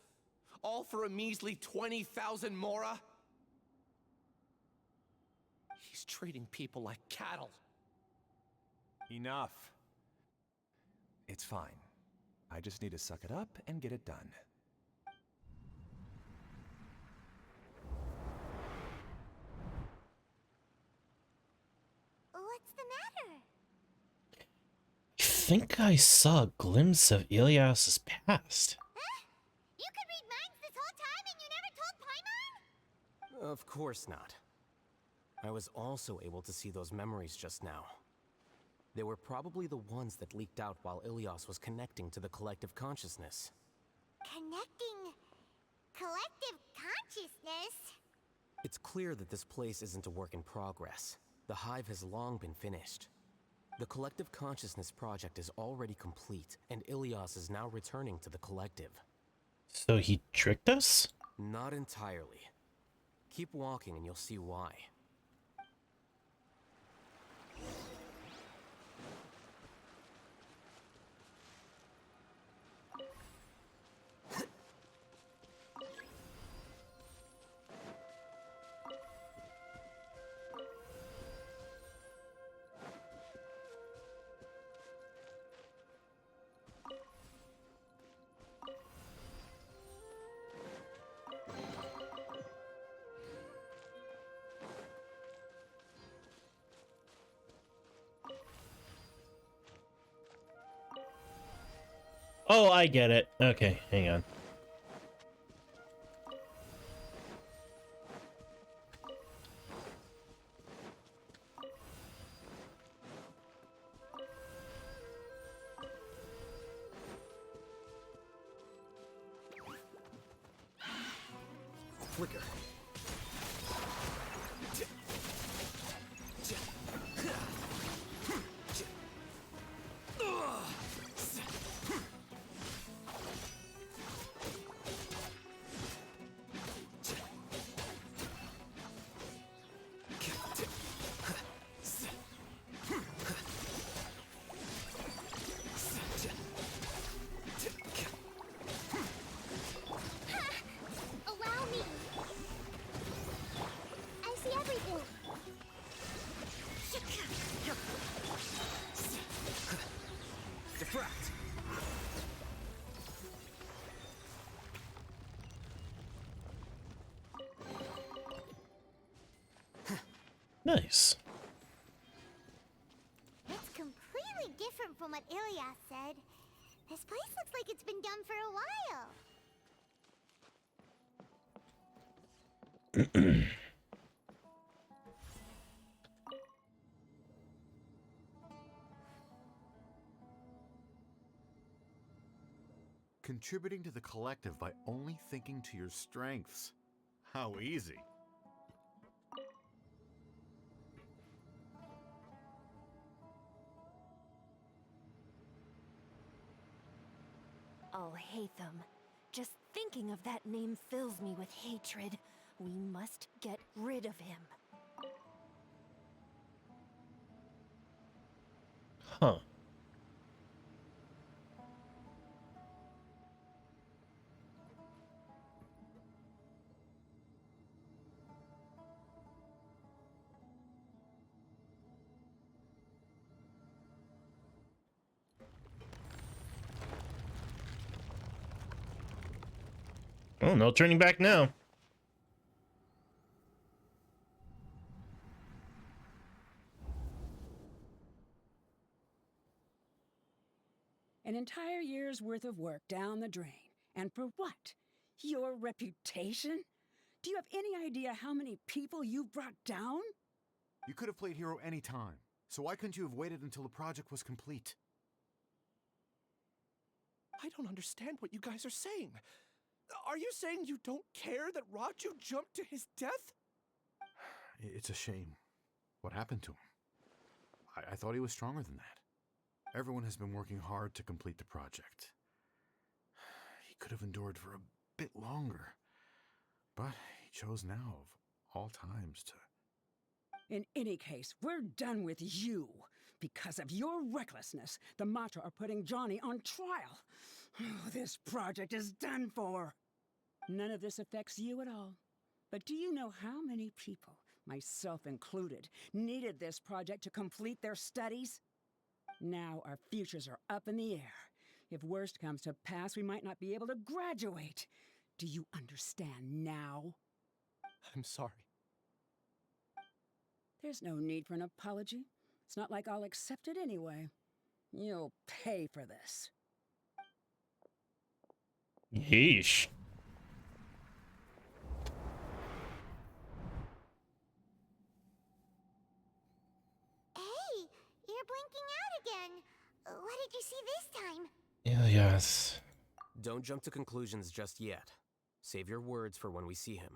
all for a measly 20,000 mora? He's treating people like cattle. Enough. It's fine. I just need to suck it up and get it done. think I saw a glimpse of Ilias's past. You could read minds this whole time and you never told Paimon? Of course not. I was also able to see those memories just now. They were probably the ones that leaked out while Ilias was connecting to the collective consciousness. Connecting collective consciousness? It's clear that this place isn't a work in progress. The hive has long been finished. The collective consciousness project is already complete, and Ilias is now returning to the collective. So he tricked us? Not entirely. Keep walking and you'll see why. Oh, I get it. Okay, hang on. Flicker. Allow me. I see everything. Diffract. Nice. It's completely different from what Ilias said. This place looks like it's been done for a while. Contributing to the collective by only thinking to your strengths. How easy. Oh, Hatham. Just thinking of that name fills me with hatred. We must get rid of him. Huh. Oh, no turning back now. An entire year's worth of work down the drain. And for what? Your reputation? Do you have any idea how many people you've brought down? You could have played hero any time, so why couldn't you have waited until the project was complete? I don't understand what you guys are saying. Are you saying you don't care that Raju jumped to his death? It's a shame. What happened to him? I thought he was stronger than that. Everyone has been working hard to complete the project. He could have endured for a bit longer, but he chose now of all times to... In any case, we're done with you. Because of your recklessness, the Matra are putting Johnny on trial. This project is done for. None of this affects you at all. But do you know how many people, myself included, needed this project to complete their studies? Now our futures are up in the air. If worst comes to pass, we might not be able to graduate. Do you understand now? I'm sorry. There's no need for an apology. It's not like I'll accept it anyway. You'll pay for this. Yeesh. Hey, you're blinking out again. What did you see this time? Ilias. Don't jump to conclusions just yet. Save your words for when we see him.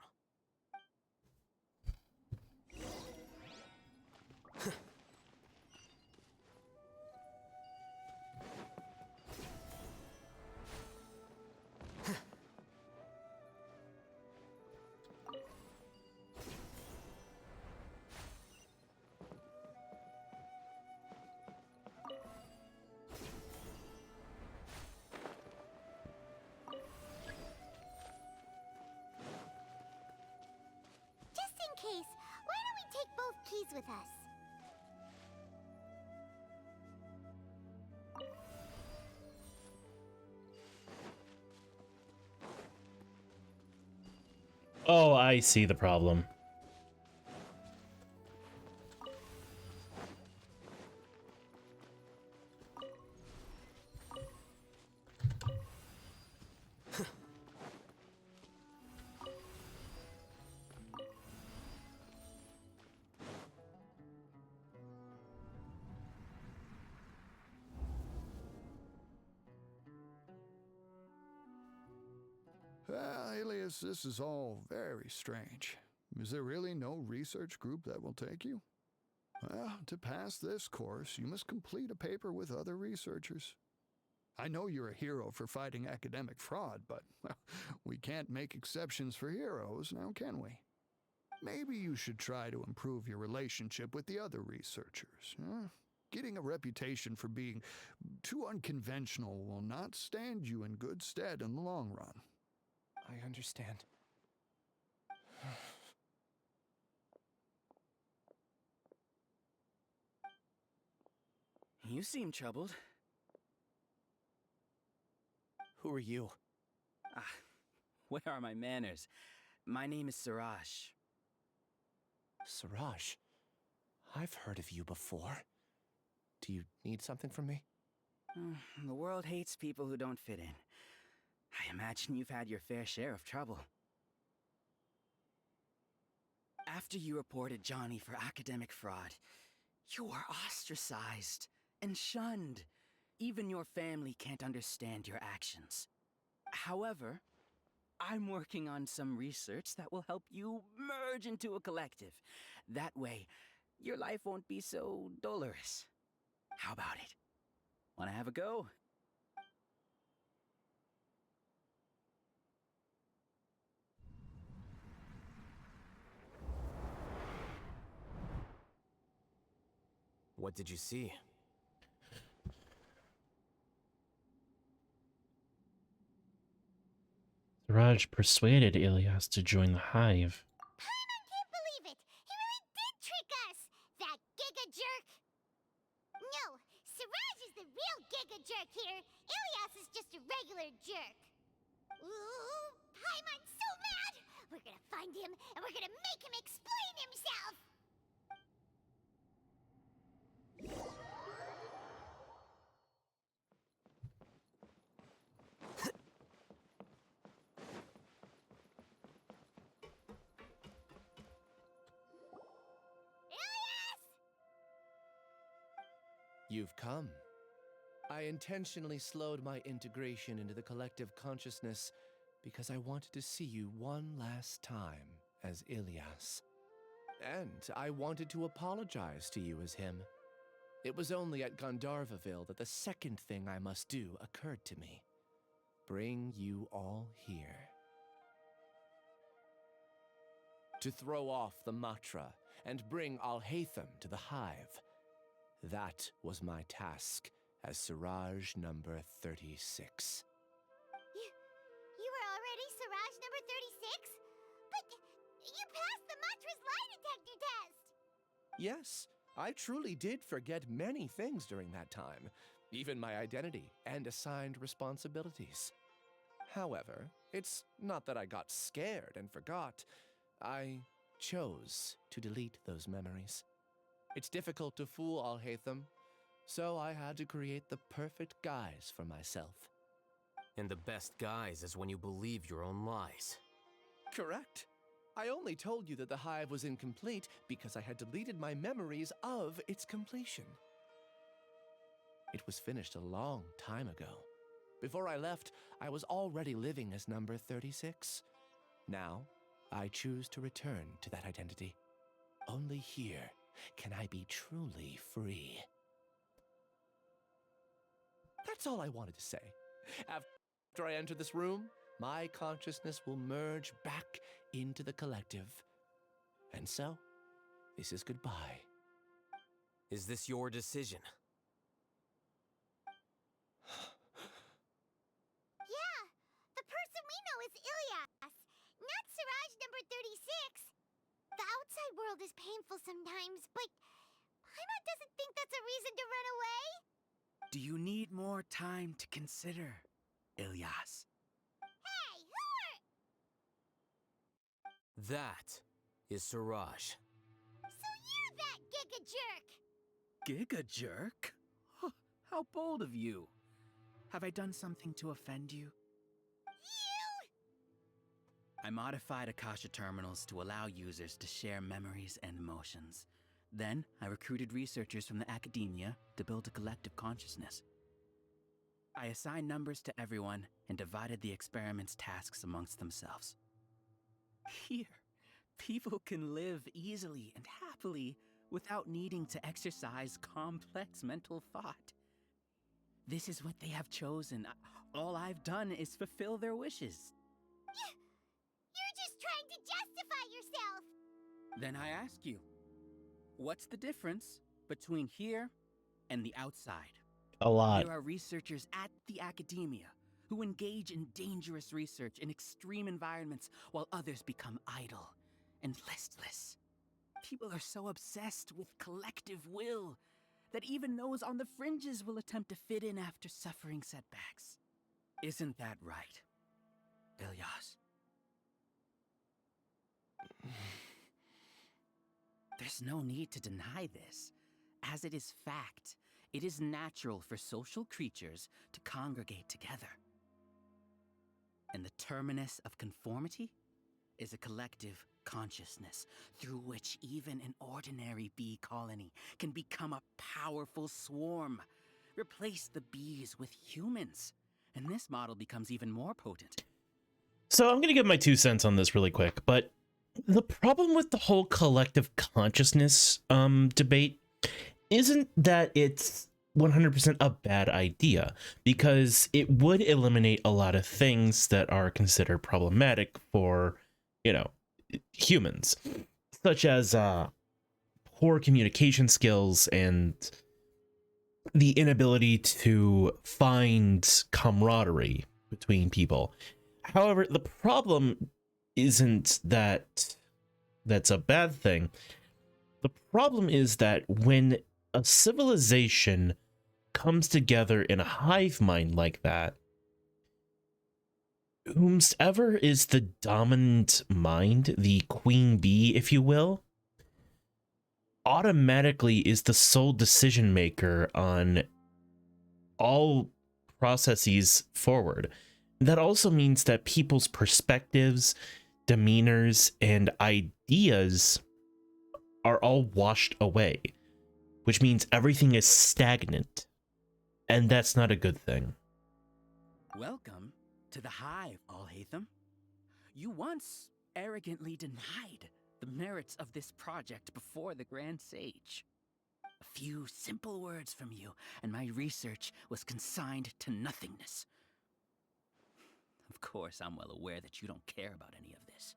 Just in case, why don't we take both keys with us? Oh, I see the problem. Alias, this is all very strange. Is there really no research group that will take you? Well, to pass this course, you must complete a paper with other researchers. I know you're a hero for fighting academic fraud, but well, we can't make exceptions for heroes, now can we? Maybe you should try to improve your relationship with the other researchers. Getting a reputation for being too unconventional will not stand you in good stead in the long run. I understand. You seem troubled. Who are you? Ah, where are my manners? My name is Siraj. Siraj? I've heard of you before. Do you need something from me? The world hates people who don't fit in. I imagine you've had your fair share of trouble. After you reported Johnny for academic fraud, you were ostracized and shunned. Even your family can't understand your actions. However, I'm working on some research that will help you merge into a collective. That way, your life won't be so dolorous. How about it? Wanna have a go? What did you see? Siraj persuaded Ilias to join the Hive. Paimon can't believe it! He really did trick us! That Giga Jerk! No, Siraj is the real Giga Jerk here. Ilias is just a regular jerk. Ooh, Paimon's so mad! We're gonna find him, and we're gonna make him explain himself! You've come. I intentionally slowed my integration into the collective consciousness because I wanted to see you one last time as Ilias. And I wanted to apologize to you as him. It was only at Gandharvaville that the second thing I must do occurred to me. Bring you all here. To throw off the Matra and bring Alhaitham to the Hive. That was my task as Siraj number 36. You were already Siraj number 36? But you passed the Matra's lie detector test! Yes, I truly did forget many things during that time, even my identity and assigned responsibilities. However, it's not that I got scared and forgot. I chose to delete those memories. It's difficult to fool Alhaitham, So I had to create the perfect guise for myself. And the best guise is when you believe your own lies. Correct. I only told you that the hive was incomplete because I had deleted my memories of its completion. It was finished a long time ago. Before I left, I was already living as number 36. Now, I choose to return to that identity. Only here can I be truly free. That's all I wanted to say. After I enter this room, my consciousness will merge back into the collective. And so, this is goodbye. Is this your decision? Yeah, the person we know is Ilyas, not Siraj number 36. The outside world is painful sometimes, but Paimon doesn't think that's a reason to run away. Do you need more time to consider, Ilyas? Hey, who are... That is Siraj. So you're that Giga Jerk! Giga Jerk? Huh, how bold of you. Have I done something to offend you? I modified Akasha terminals to allow users to share memories and emotions. Then, I recruited researchers from the academia to build a collective consciousness. I assigned numbers to everyone and divided the experiment's tasks amongst themselves. Here, people can live easily and happily without needing to exercise complex mental thought. This is what they have chosen. All I've done is fulfill their wishes. You're just trying to justify yourself! Then I ask you, what's the difference between here and the outside? A lot. There are researchers at the academia who engage in dangerous research in extreme environments while others become idle and listless. People are so obsessed with collective will that even those on the fringes will attempt to fit in after suffering setbacks. Isn't that right, Ilyas? There's no need to deny this, as it is fact. It is natural for social creatures to congregate together. And the terminus of conformity is a collective consciousness through which even an ordinary bee colony can become a powerful swarm. Replace the bees with humans, and this model becomes even more potent. So I'm going to give my 2 cents on this really quick, but the problem with the whole collective consciousness debate isn't that it's 100% a bad idea, because it would eliminate a lot of things that are considered problematic for, you know, humans, such as poor communication skills and the inability to find camaraderie between people. However, the problem isn't that that's a bad thing. The problem is that when a civilization comes together in a hive mind like that, whomsoever is the dominant mind, the queen bee, if you will, automatically is the sole decision maker on all processes forward. That also means that people's perspectives, demeanors, and ideas are all washed away, which means everything is stagnant, and that's not a good thing. Welcome to the Hive, Alhaitham. You once arrogantly denied the merits of this project before the Grand Sage. A few simple words from you, and my research was consigned to nothingness. Of course, I'm well aware that you don't care about any of this.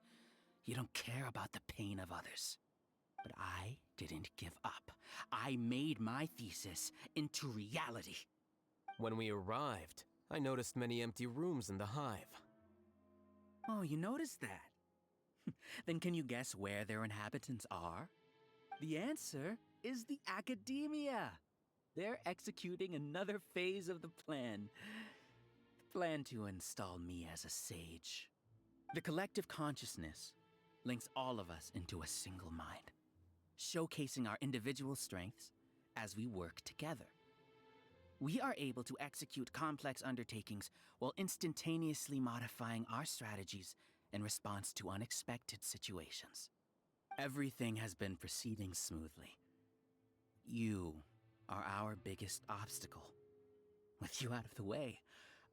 You don't care about the pain of others. But I didn't give up. I made my thesis into reality. When we arrived, I noticed many empty rooms in the hive. Oh, you noticed that? Then can you guess where their inhabitants are? The answer is the academia. They're executing another phase of the plan. The plan to install me as a sage. The collective consciousness links all of us into a single mind, showcasing our individual strengths as we work together. we are able to execute complex undertakings while instantaneously modifying our strategies in response to unexpected situations. Everything has been proceeding smoothly. You are our biggest obstacle. With you out of the way,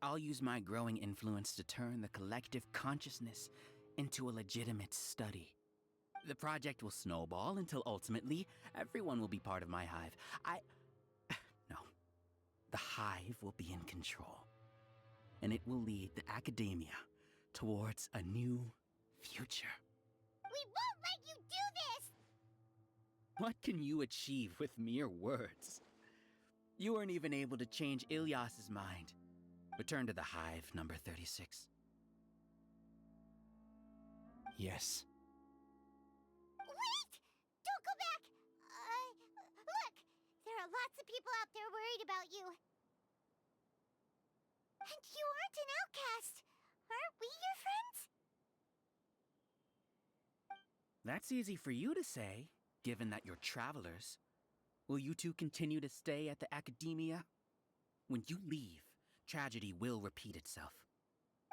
I'll use my growing influence to turn the collective consciousness into a legitimate study. The project will snowball until ultimately everyone will be part of my hive. No. The hive will be in control. And it will lead the academia towards a new future. We won't let you do this! What can you achieve with mere words? You weren't even able to change Ilyas's mind. Return to the hive, number 36. Yes. Wait! Don't go back! Look! There are lots of people out there worried about you. And you aren't an outcast. Aren't we your friends? That's easy for you to say, given that you're travelers. Will you two continue to stay at the academia? When you leave, tragedy will repeat itself.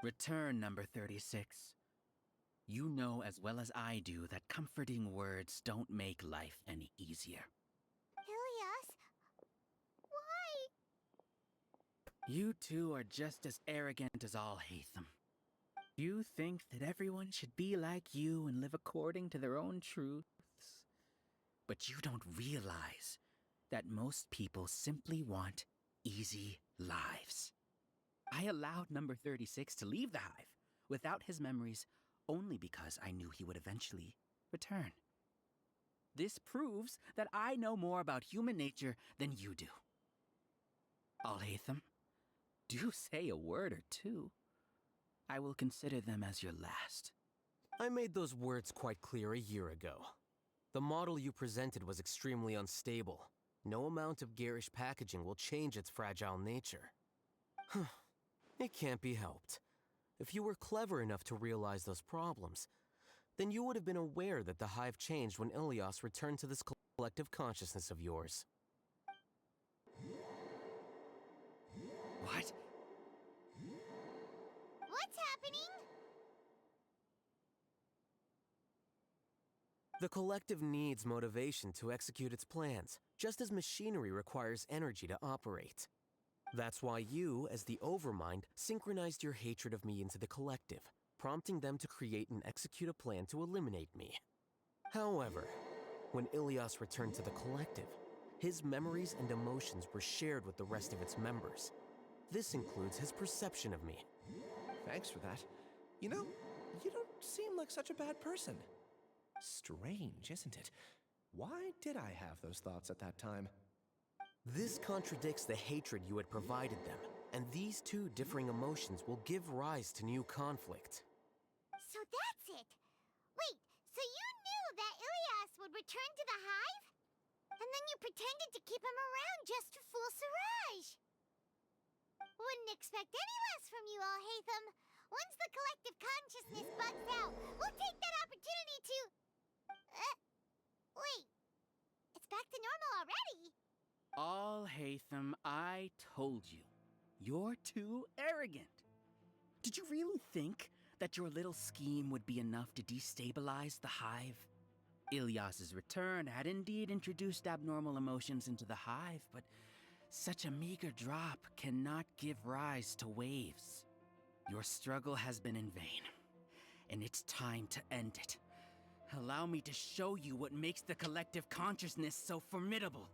Return, number 36. You know as well as I do that comforting words don't make life any easier. Ilyas? Why? You two are just as arrogant as all Hatham. You think that everyone should be like you and live according to their own truths. But you don't realize that most people simply want easy lives. I allowed number 36 to leave the hive without his memories only because I knew he would eventually return. This proves that I know more about human nature than you do. Alhaitham, do say a word or two. I will consider them as your last. I made those words quite clear a year ago. The model you presented was extremely unstable. No amount of garish packaging will change its fragile nature. It can't be helped. If you were clever enough to realize those problems, then you would have been aware that the hive changed when Ilyas returned to this collective consciousness of yours. What? What's happening? The collective needs motivation to execute its plans, just as machinery requires energy to operate. That's why you, as the Overmind, synchronized your hatred of me into the collective, prompting them to create and execute a plan to eliminate me. However, when Ilyas returned to the collective, his memories and emotions were shared with the rest of its members. This includes his perception of me. Thanks for that. You know, you don't seem like such a bad person. Strange, isn't it? Why did I have those thoughts at that time? This contradicts the hatred you had provided them, and these two differing emotions will give rise to new conflict. So that's it! Wait, so you knew that Ilyas would return to the hive? And then you pretended to keep him around just to fool Siraj! Wouldn't expect any less from you, Alhaitham. Once the collective consciousness bugs out, we'll take that opportunity to... wait. It's back to normal already? Alhaitham, I told you. You're too arrogant. Did you really think that your little scheme would be enough to destabilize the hive? Ilyas's return had indeed introduced abnormal emotions into the hive, but such a meager drop cannot give rise to waves. Your struggle has been in vain, and it's time to end it. Allow me to show you what makes the collective consciousness so formidable.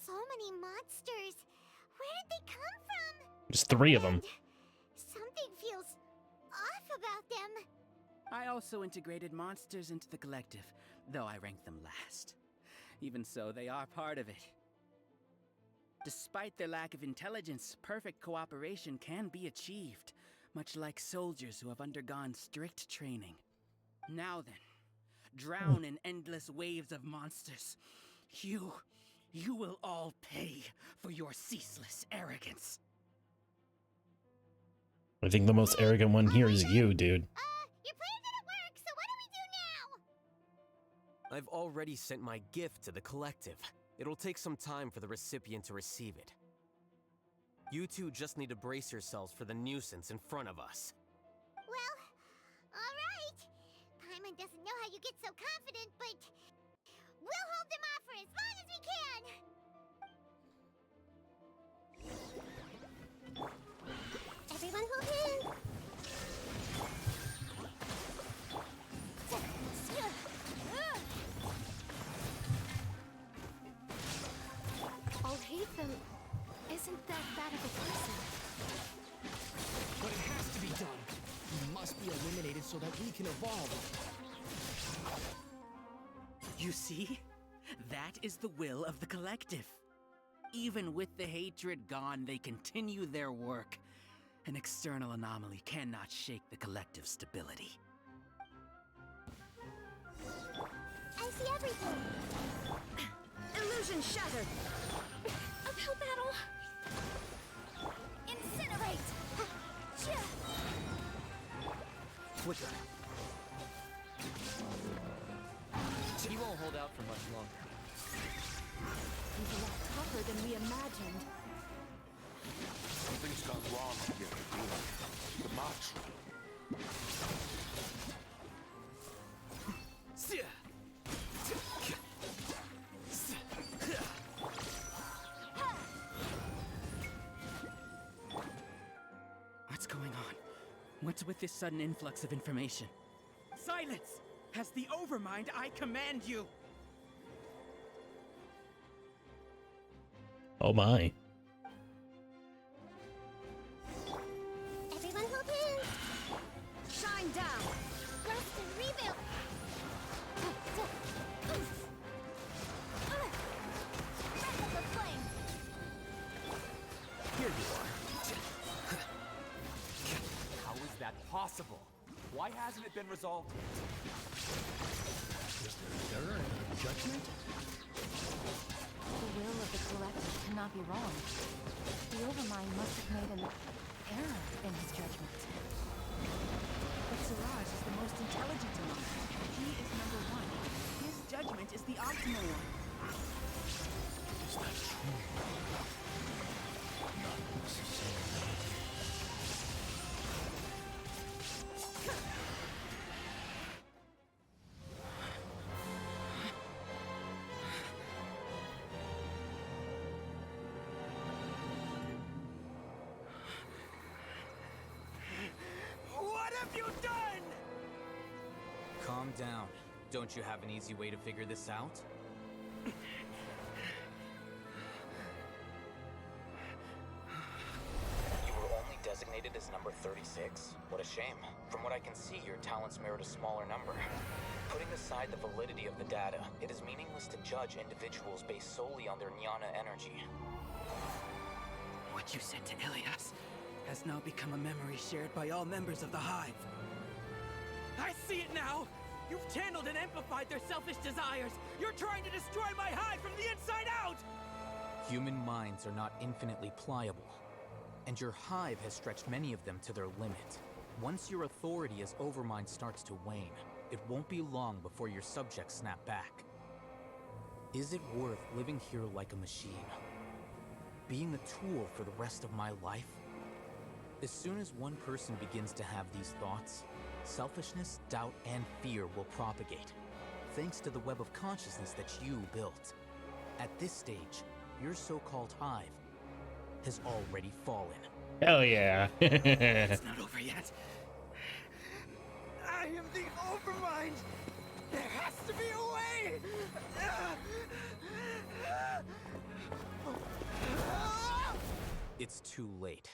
So many monsters. Where did they come from? Just 3 of them. Something feels off about them. I also integrated monsters into the collective, though I ranked them last. Even so, they are part of it. Despite their lack of intelligence, perfect cooperation can be achieved, much like soldiers who have undergone strict training. Now then, drown in endless waves of monsters. You will all pay for your ceaseless arrogance. I think the most arrogant one here is you, dude. Your plan didn't work, so what do we do now? I've already sent my gift to the collective. It'll take some time for the recipient to receive it. You two just need to brace yourselves for the nuisance in front of us. Well, alright. Paimon doesn't know how you get so confident, but we'll hold them off for as long as we can. Everyone hold hands. I'll hate them. Isn't that bad of a person? But it has to be done. He must be eliminated so that we can evolve. You see? That is the will of the collective. Even with the hatred gone, they continue their work. An external anomaly cannot shake the collective's stability. I see everything. Illusion shattered. Uphill battle. Incinerate. Quicker. He won't hold out for much longer. He's a lot tougher than we imagined. Something's gone wrong with the Academia. The Matra. What's going on? What's with this sudden influx of information? Silence! As the Overmind, I command you! Oh my. Everyone hold hands. Shine down. Rest and rebuild. Breath of the flame. Here you are. How is that possible? Why hasn't it been resolved yet? Is there an error in our judgment? The will of the collective cannot be wrong. The Overmind must have made an error in his judgment. But Siraj is the most intelligent among them. He is number one. His judgment is the optimal one. Is that true? Not necessarily. What have you done? Calm down. Don't you have an easy way to figure this out? You were only designated as number 36? What a shame. From what I can see, your talents merit a smaller number. Putting aside the validity of the data, it is meaningless to judge individuals based solely on their jnana energy. What you said to Ilias has now become a memory shared by all members of the Hive. I see it now! You've channeled and amplified their selfish desires! You're trying to destroy my Hive from the inside out! Human minds are not infinitely pliable, and your Hive has stretched many of them to their limit. Once your authority as Overmind starts to wane, it won't be long before your subjects snap back. Is it worth living here like a machine? Being a tool for the rest of my life? As soon as one person begins to have these thoughts, selfishness, doubt, and fear will propagate, thanks to the web of consciousness that you built. At this stage, your so-called Hive has already fallen. Hell yeah. It's not over yet. I am the Overmind! There has to be a way! It's too late.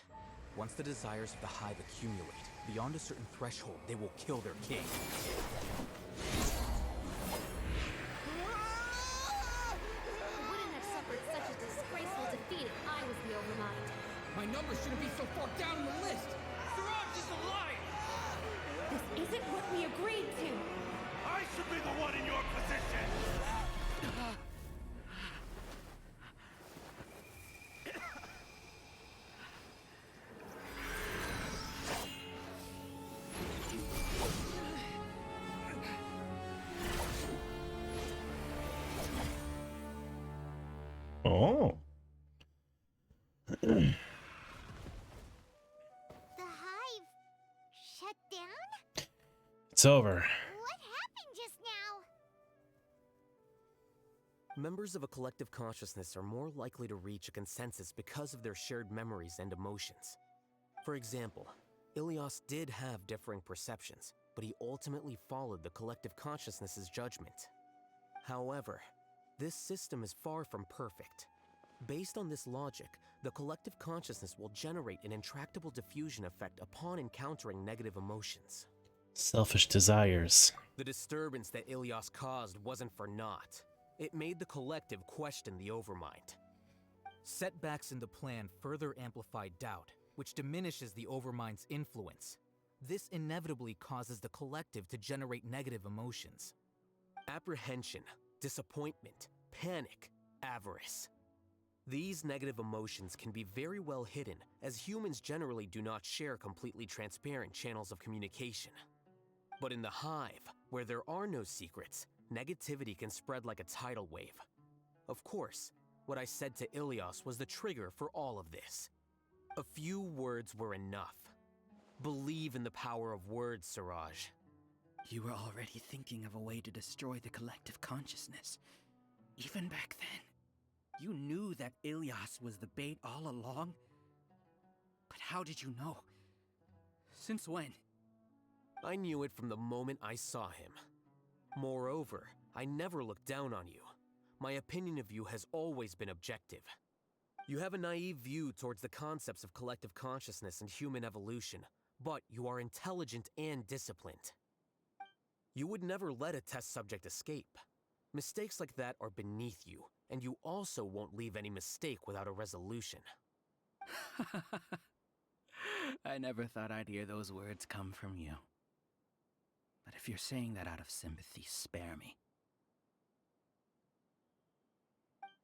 Once the desires of the Hive accumulate, beyond a certain threshold, they will kill their king. I wouldn't have suffered such a disgraceful defeat if I was the Overmind. My number shouldn't be so far down the list! Siraj is a liar! This isn't what we agreed to! I should be the one in your position! Oh. The hive shut down? It's over. What happened just now? Members of a collective consciousness are more likely to reach a consensus because of their shared memories and emotions. For example, Ilias did have differing perceptions, but he ultimately followed the collective consciousness's judgment. However, this system is far from perfect. Based on this logic, the collective consciousness will generate an intractable diffusion effect upon encountering negative emotions. Selfish desires. The disturbance that Ilias caused wasn't for naught. It made the collective question the Overmind. Setbacks in the plan further amplified doubt, which diminishes the Overmind's influence. This inevitably causes the collective to generate negative emotions. Apprehension, disappointment, panic, avarice. These negative emotions can be very well hidden, as humans generally do not share completely transparent channels of communication. But in the hive, where there are no secrets, negativity can spread like a tidal wave. Of course, what I said to Ilias was the trigger for all of this. A few words were enough. Believe in the power of words, Siraj. You were already thinking of a way to destroy the collective consciousness. Even back then, you knew that Ilias was the bait all along? But how did you know? Since when? I knew it from the moment I saw him. Moreover, I never looked down on you. My opinion of you has always been objective. You have a naive view towards the concepts of collective consciousness and human evolution, but you are intelligent and disciplined. You would never let a test subject escape. Mistakes like that are beneath you, and you also won't leave any mistake without a resolution. I never thought I'd hear those words come from you. But if you're saying that out of sympathy, spare me.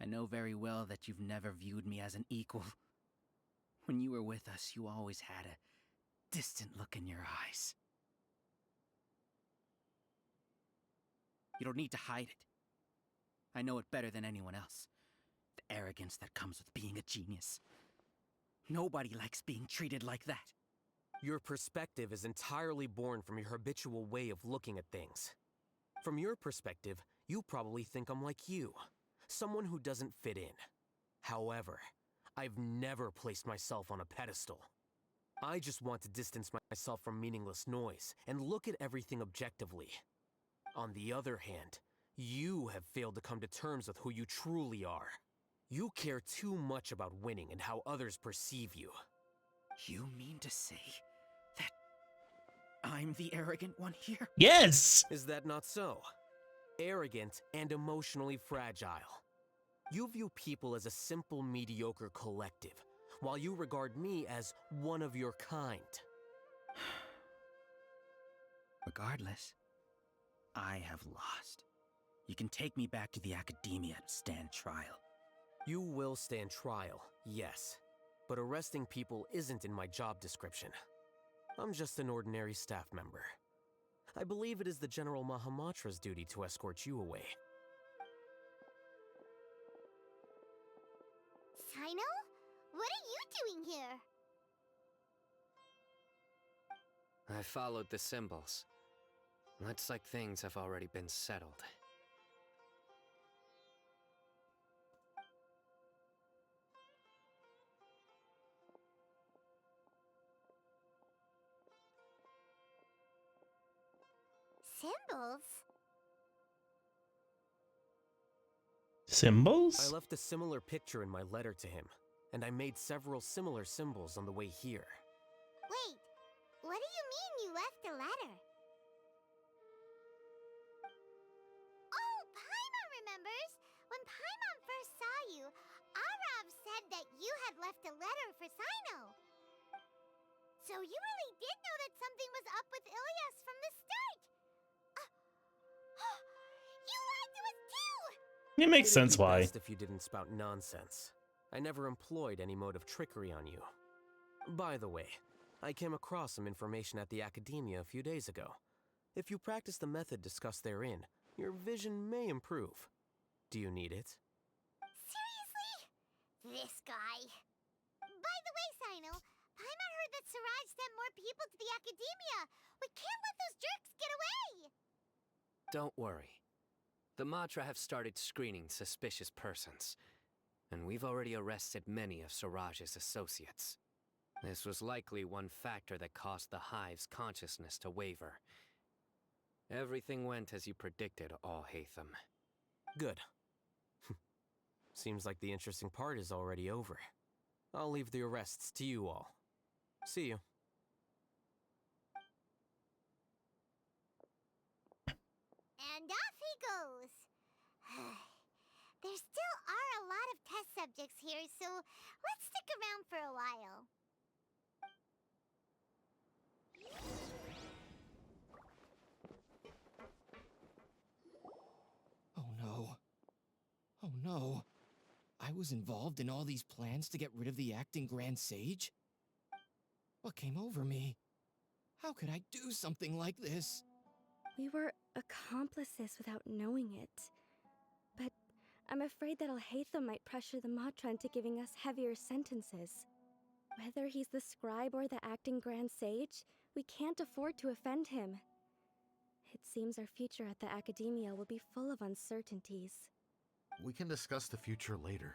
I know very well that you've never viewed me as an equal. When you were with us, you always had a distant look in your eyes. You don't need to hide it. I know it better than anyone else. The arrogance that comes with being a genius. Nobody likes being treated like that. Your perspective is entirely born from your habitual way of looking at things. From your perspective, you probably think I'm like you, someone who doesn't fit in. However, I've never placed myself on a pedestal. I just want to distance myself from meaningless noise and look at everything objectively. On the other hand, you have failed to come to terms with who you truly are. You care too much about winning and how others perceive you. You mean to say that I'm the arrogant one here? Yes! Is that not so? Arrogant and emotionally fragile. You view people as a simple, mediocre collective, while you regard me as one of your kind. Regardless, I have lost. You can take me back to the academia and stand trial. You will stand trial, yes. But arresting people isn't in my job description. I'm just an ordinary staff member. I believe it is the General Mahamatra's duty to escort you away. Sino? What are you doing here? I followed the symbols. Looks like things have already been settled. Symbols? Symbols? I left a similar picture in my letter to him, and I made several similar symbols on the way here. Wait, what do you mean you left a letter? Oh, Paimon remembers! When Paimon first saw you, Arav said that you had left a letter for Sino. So you really did know that something was up with Ilias from the start! You lied to us too! It makes sense It'd be why. best if you didn't spout nonsense. I never employed any mode of trickery on you. By the way, I came across some information at the Academia a few days ago. If you practice the method discussed therein, your vision may improve. Do you need it? Seriously? This guy. By the way, Sino, Paimon heard that Siraj sent more people to the Academia. We can't let those jerks get away! Don't worry. The Matra have started screening suspicious persons, and we've already arrested many of Siraj's associates. This was likely one factor that caused the Hive's consciousness to waver. Everything went as you predicted, Alhaitham. Good. Seems like the interesting part is already over. I'll leave the arrests to you all. See you. And off he goes. There still are a lot of test subjects here, so let's stick around for a while. Oh no. Oh no. I was involved in all these plans to get rid of the acting Grand Sage? What came over me? How could I do something like this? We were accomplices without knowing it. But I'm afraid that Alhaitham might pressure the Matra into giving us heavier sentences. Whether he's the scribe or the acting Grand Sage, we can't afford to offend him. It seems our future at the Academia will be full of uncertainties. We can discuss the future later.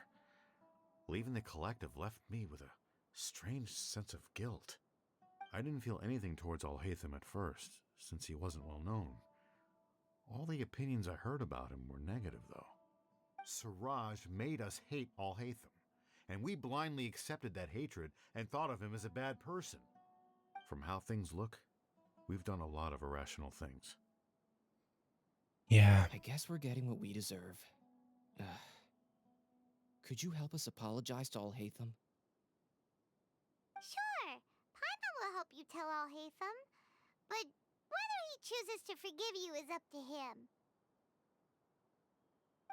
Leaving the collective left me with a strange sense of guilt. I didn't feel anything towards Alhaitham at first, since he wasn't well known. All the opinions I heard about him were negative, though. Siraj made us hate Alhaitham, and we blindly accepted that hatred and thought of him as a bad person. From how things look, we've done a lot of irrational things. Yeah. I guess we're getting what we deserve. Could you help us apologize to Alhaitham? Sure, Paimon will help you tell Alhaitham. But whether he chooses to forgive you is up to him.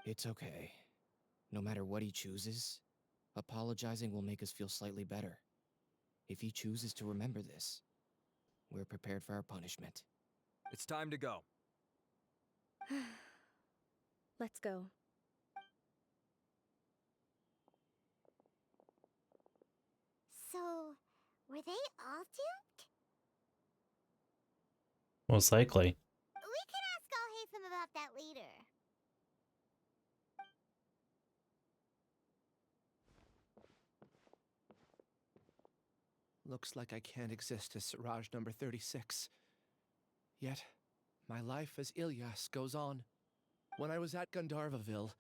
It's okay. No matter what he chooses, apologizing will make us feel slightly better. If he chooses to remember this, we're prepared for our punishment. It's time to go. Let's go. So, were they all duped? Most likely. We can ask Alhaitham about that later. Looks like I can't exist as Siraj number 36. Yet, my life as Ilyas goes on. When I was at Gandharvaville,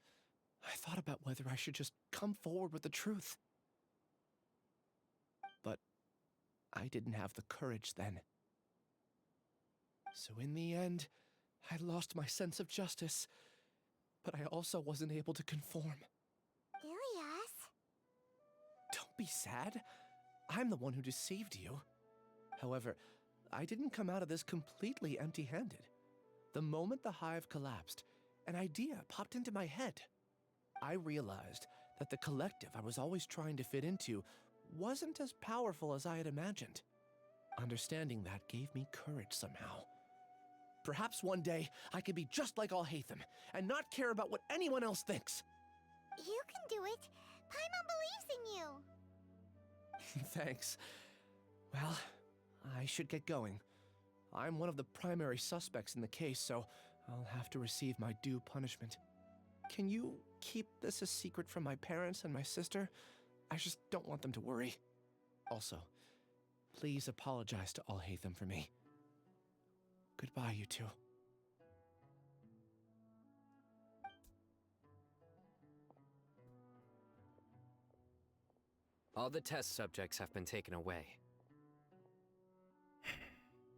I thought about whether I should just come forward with the truth. But I didn't have the courage then. So in the end, I lost my sense of justice, but I also wasn't able to conform. Ilyas? Don't be sad. I'm the one who deceived you. However, I didn't come out of this completely empty-handed. The moment the hive collapsed, an idea popped into my head. I realized that the collective I was always trying to fit into wasn't as powerful as I had imagined. Understanding that gave me courage somehow. Perhaps one day I could be just like Alhaitham and not care about what anyone else thinks. You can do it. Paimon believes in you. Thanks. Well, I should get going. I'm one of the primary suspects in the case, so I'll have to receive my due punishment. Can you keep this a secret from my parents and my sister? I just don't want them to worry. Also, please apologize to Alhaitham for me. Goodbye, you two. All the test subjects have been taken away.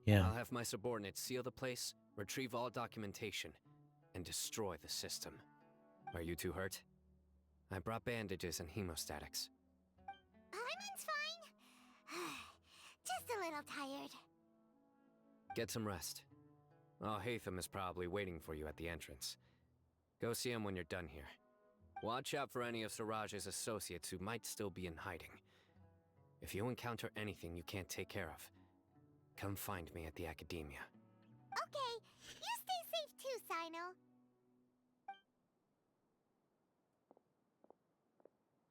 Yeah. I'll have my subordinates seal the place, retrieve all documentation, and destroy the system. Are you two hurt? I brought bandages and hemostatics. Paimon's fine. Just a little tired. Get some rest. Alhaitham is probably waiting for you at the entrance. Go see him when you're done here. Watch out for any of Siraj's associates who might still be in hiding. If you encounter anything you can't take care of, come find me at the Academia. Okay, you stay safe too, Sino.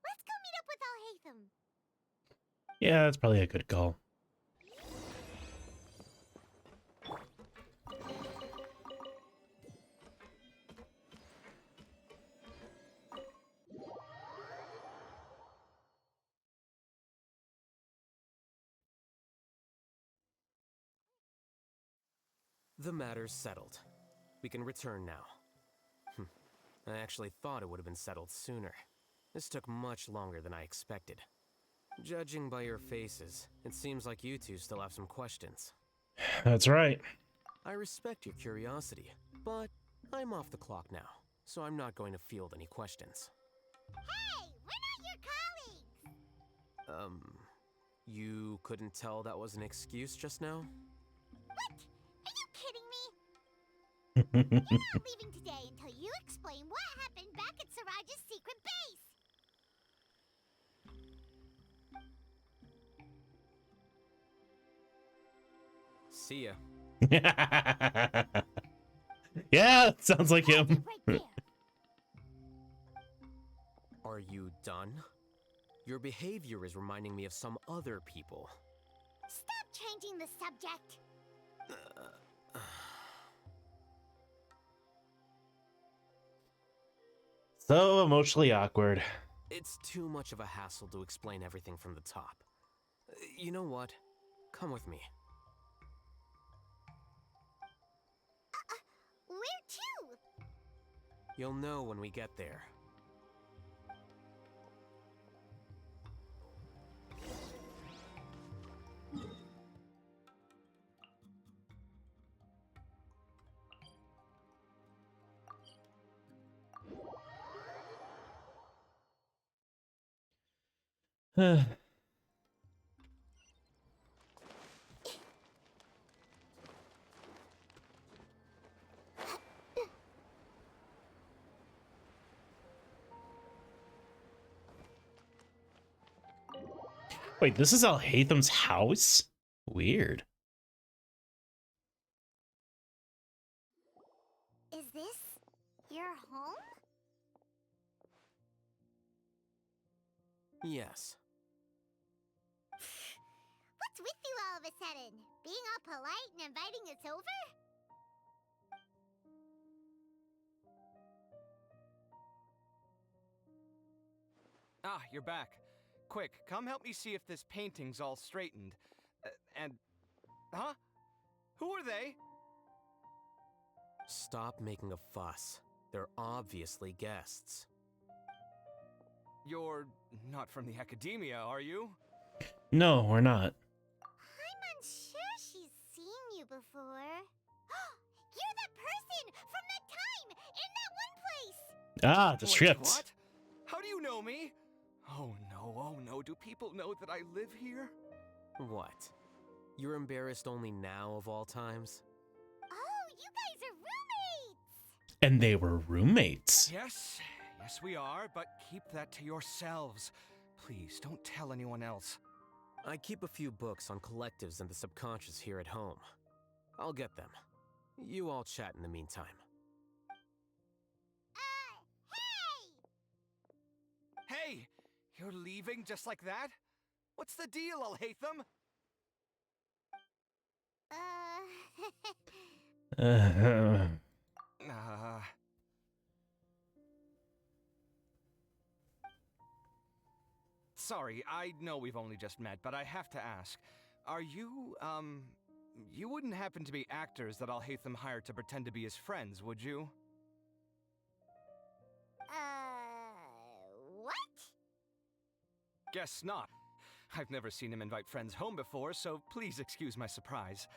Let's go meet up Hatham. Yeah, that's probably a good call. The matter's settled. We can return now. I actually thought it would have been settled sooner. This took much longer than I expected. Judging by your faces, it seems like you two still have some questions. That's right. I respect your curiosity, but I'm off the clock now, so I'm not going to field any questions. Hey, we're not your colleagues! You couldn't tell that was an excuse just now? What? Are you kidding me? You're not leaving today until you explain what happened back at Siraj's secret base! See ya. Yeah, sounds like him. Are you done? Your behavior is reminding me of some other people. Stop changing the subject! So emotionally awkward. It's too much of a hassle to explain everything from the top. You know what? Come with me. Where to? You'll know when we get there. Wait, this is Alhaitham's house? Weird. Is this your home? Yes. What's with you all of a sudden? Being all polite and inviting us over? Ah, you're back. Quick, come help me see if this painting's all straightened. Huh? Who are they? Stop making a fuss. They're obviously guests. You're not from the Academia, are you? No, we're not. I'm unsure she's seen you before. You're that person from that time in that one place! Ah, the Wait, script. What? How do you know me? Oh no, do people know that I live here? What? You're embarrassed only now of all times? Oh, you guys are roommates! And they were roommates. Yes, we are, but keep that to yourselves. Please, don't tell anyone else. I keep a few books on collectives and the subconscious here at home. I'll get them. You all chat in the meantime. Hey! You're leaving just like that? What's the deal, Alhaitham? Sorry, I know we've only just met, but I have to ask. Are you, you wouldn't happen to be actors that Alhaitham hired to pretend to be his friends, would you? What? Guess not. I've never seen him invite friends home before, so please excuse my surprise.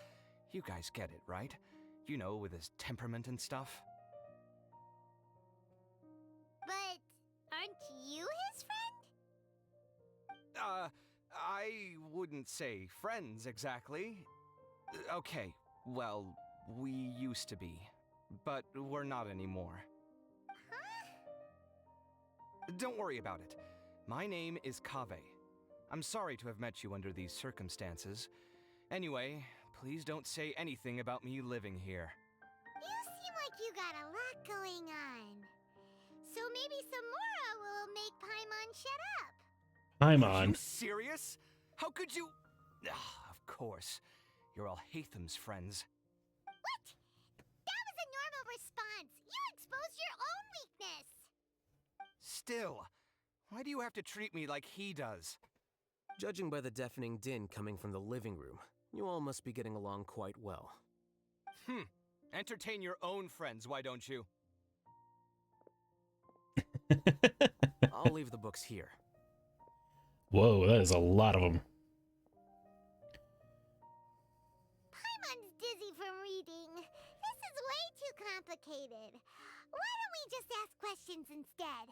You guys get it, right? You know, with his temperament and stuff. But aren't you his friend? I wouldn't say friends exactly. Okay, well, we used to be, but we're not anymore. Huh? Don't worry about it. My name is Kaveh. I'm sorry to have met you under these circumstances. Anyway, please don't say anything about me living here. You seem like you got a lot going on. So maybe Samora will make Paimon shut up. Are you Paimon. serious? How could you? Ah, of course. You're all Hatham's friends. What? That was a normal response. You exposed your own weakness. Still, why do you have to treat me like he does? Judging by the deafening din coming from the living room, you all must be getting along quite well. Entertain your own friends, why don't you? I'll leave the books here. Whoa, that is a lot of them. Paimon's dizzy from reading. This is way too complicated. Why don't we just ask questions instead?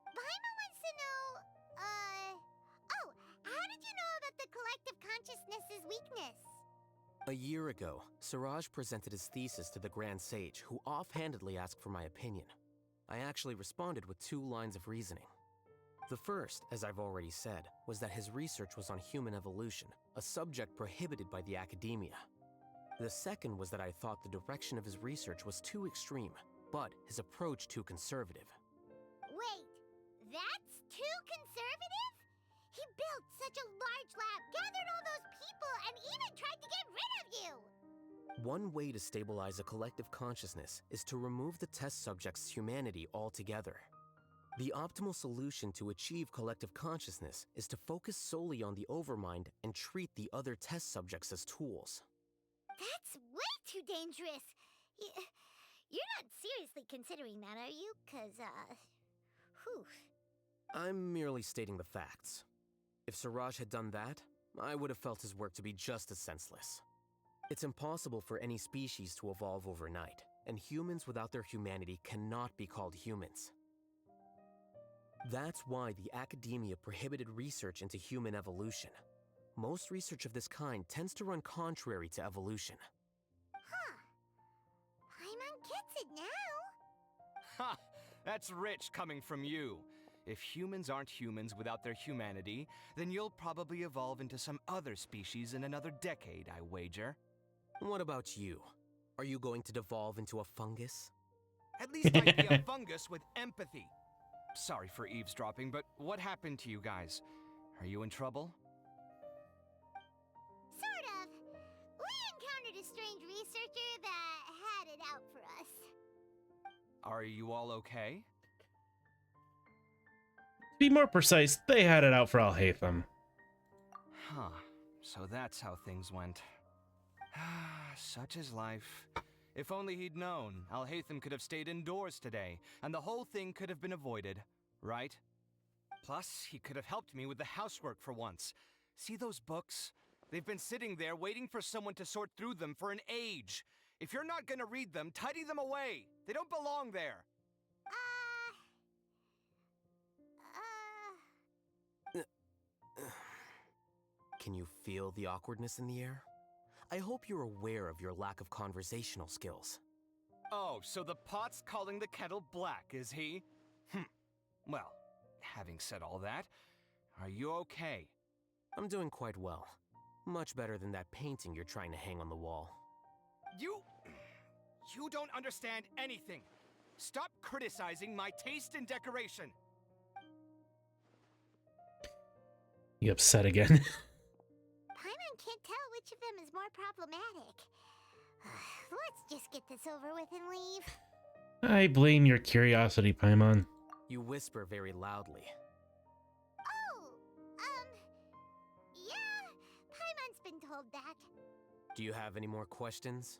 Paimon wants to know, oh, how did you know about the collective consciousness's weakness? A year ago, Siraj presented his thesis to the Grand Sage, who offhandedly asked for my opinion. I actually responded with 2 lines of reasoning. The first, as I've already said, was that his research was on human evolution, a subject prohibited by the academia. The second was that I thought the direction of his research was too extreme, but his approach too conservative. Wait, that's too conservative? He built such a large lab, gathered all those people, and even tried to get rid of you! One way to stabilize a collective consciousness is to remove the test subject's humanity altogether. The optimal solution to achieve collective consciousness is to focus solely on the overmind and treat the other test subjects as tools. That's way too dangerous. You're not seriously considering that, are you? 'Cause, whew. I'm merely stating the facts. If Siraj had done that, I would have felt his work to be just as senseless. It's impossible for any species to evolve overnight, and humans without their humanity cannot be called humans. That's why the academia prohibited research into human evolution. Most research of this kind tends to run contrary to evolution. Huh. Paimon gets it now. Ha! That's rich coming from you. If humans aren't humans without their humanity, then you'll probably evolve into some other species in another decade, I wager. What about you? Are you going to devolve into a fungus? At least I'd be a fungus with empathy. Sorry for eavesdropping, but what happened to you guys? Are you in trouble? Sort of. We encountered a strange researcher that had it out for us. Are you all okay? To be more precise, they had it out for Alhaitham. Huh. So that's how things went. Such is life. If only he'd known, Alhaitham could have stayed indoors today, and the whole thing could have been avoided, right? Plus, he could have helped me with the housework for once. See those books? They've been sitting there waiting for someone to sort through them for an age. If you're not gonna read them, tidy them away. They don't belong there. Can you feel the awkwardness in the air? I hope you're aware of your lack of conversational skills. Oh, so the pot's calling the kettle black, is he? Well, having said all that, are you okay? I'm doing quite well. Much better than that painting you're trying to hang on the wall. You don't understand anything. Stop criticizing my taste in decoration. You upset again? Paimon can't tell which of them is more problematic. Let's just get this over with and leave. I blame your curiosity, Paimon. You whisper very loudly. Oh, yeah, Paimon's been told that. Do you have any more questions?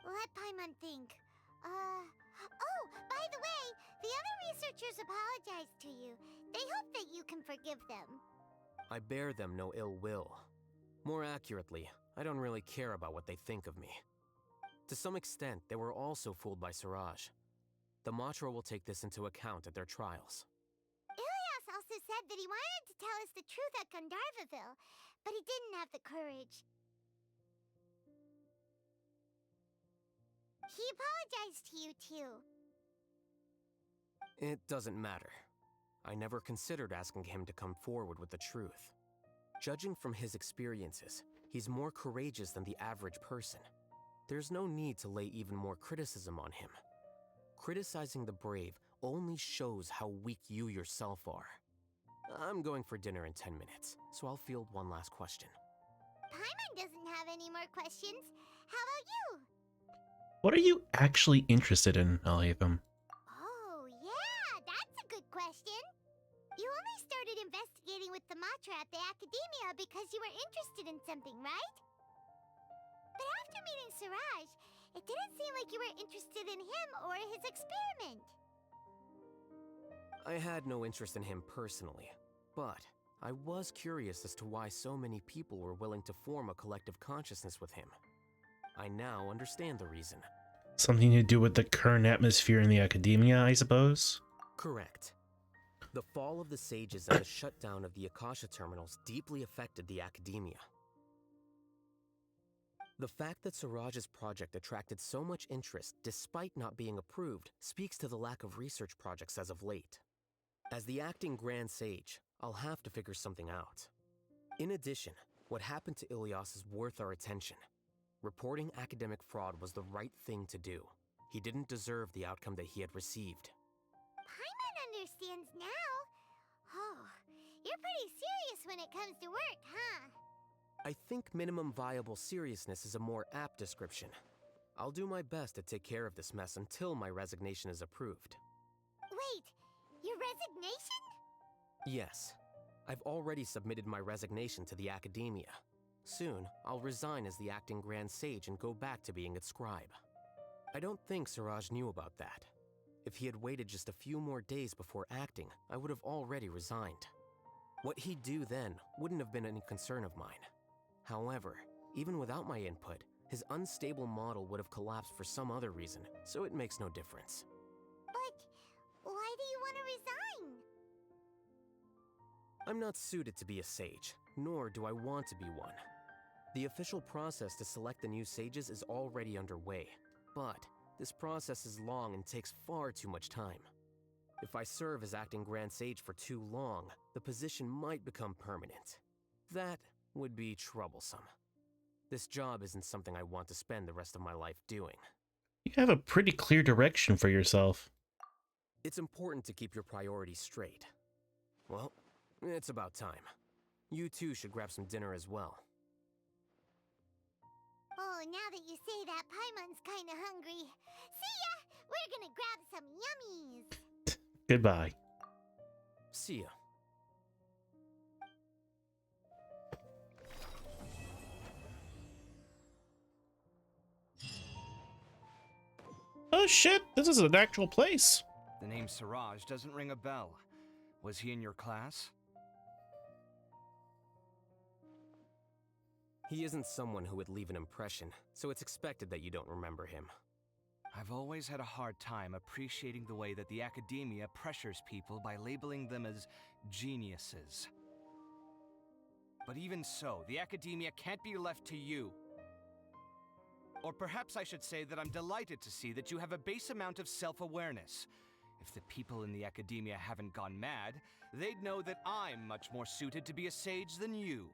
Let Paimon think. Oh, by the way, the other researchers apologized to you. They hope that you can forgive them. I bear them no ill will. More accurately, I don't really care about what they think of me. To some extent, they were also fooled by Siraj. The Matra will take this into account at their trials. Ilias also said that he wanted to tell us the truth at Gandharvaville, but he didn't have the courage. He apologized to you, too. It doesn't matter. I never considered asking him to come forward with the truth. Judging from his experiences, he's more courageous than the average person. There's no need to lay even more criticism on him. Criticizing the brave only shows how weak you yourself are. I'm going for dinner in 10 minutes, so I'll field one last question. Paimon doesn't have any more questions. How about you? What are you actually interested in, Alhaitham? Oh, yeah, that's a good question. You only started investigating with the Matra at the Academia because you were interested in something, right? But after meeting Siraj, it didn't seem like you were interested in him or his experiment. I had no interest in him personally, but I was curious as to why so many people were willing to form a collective consciousness with him. I now understand the reason. Something to do with the current atmosphere in the Academia, I suppose? Correct. The fall of the Sages and the shutdown of the Akasha terminals deeply affected the Academia. The fact that Siraj's project attracted so much interest despite not being approved speaks to the lack of research projects as of late. As the acting Grand Sage, I'll have to figure something out. In addition, what happened to Ilias is worth our attention. Reporting academic fraud was the right thing to do. He didn't deserve the outcome that he had received. Paimon understands now. Oh, you're pretty serious when it comes to work, huh? I think minimum viable seriousness is a more apt description. I'll do my best to take care of this mess until my resignation is approved. Wait, your resignation? Yes. I've already submitted my resignation to the Academia. Soon, I'll resign as the acting Grand Sage and go back to being its scribe. I don't think Siraj knew about that. If he had waited just a few more days before acting, I would have already resigned. What he'd do then wouldn't have been any concern of mine. However, even without my input, his unstable model would have collapsed for some other reason, so it makes no difference. But why do you want to resign? I'm not suited to be a sage, nor do I want to be one. The official process to select the new sages is already underway, but this process is long and takes far too much time. If I serve as acting Grand Sage for too long, the position might become permanent. That would be troublesome. This job isn't something I want to spend the rest of my life doing. You have a pretty clear direction for yourself. It's important to keep your priorities straight. Well, it's about time. You two should grab some dinner as well. Oh, now that you say that, Paimon's kinda hungry. See ya! We're gonna grab some yummies! Goodbye. See ya. Oh shit, this is an actual place. The name Siraj doesn't ring a bell. Was he in your class? He isn't someone who would leave an impression, so it's expected that you don't remember him. I've always had a hard time appreciating the way that the Academia pressures people by labeling them as geniuses. But even so, the Academia can't be left to you. Or perhaps I should say that I'm delighted to see that you have a base amount of self-awareness. If the people in the Academia haven't gone mad, they'd know that I'm much more suited to be a sage than you.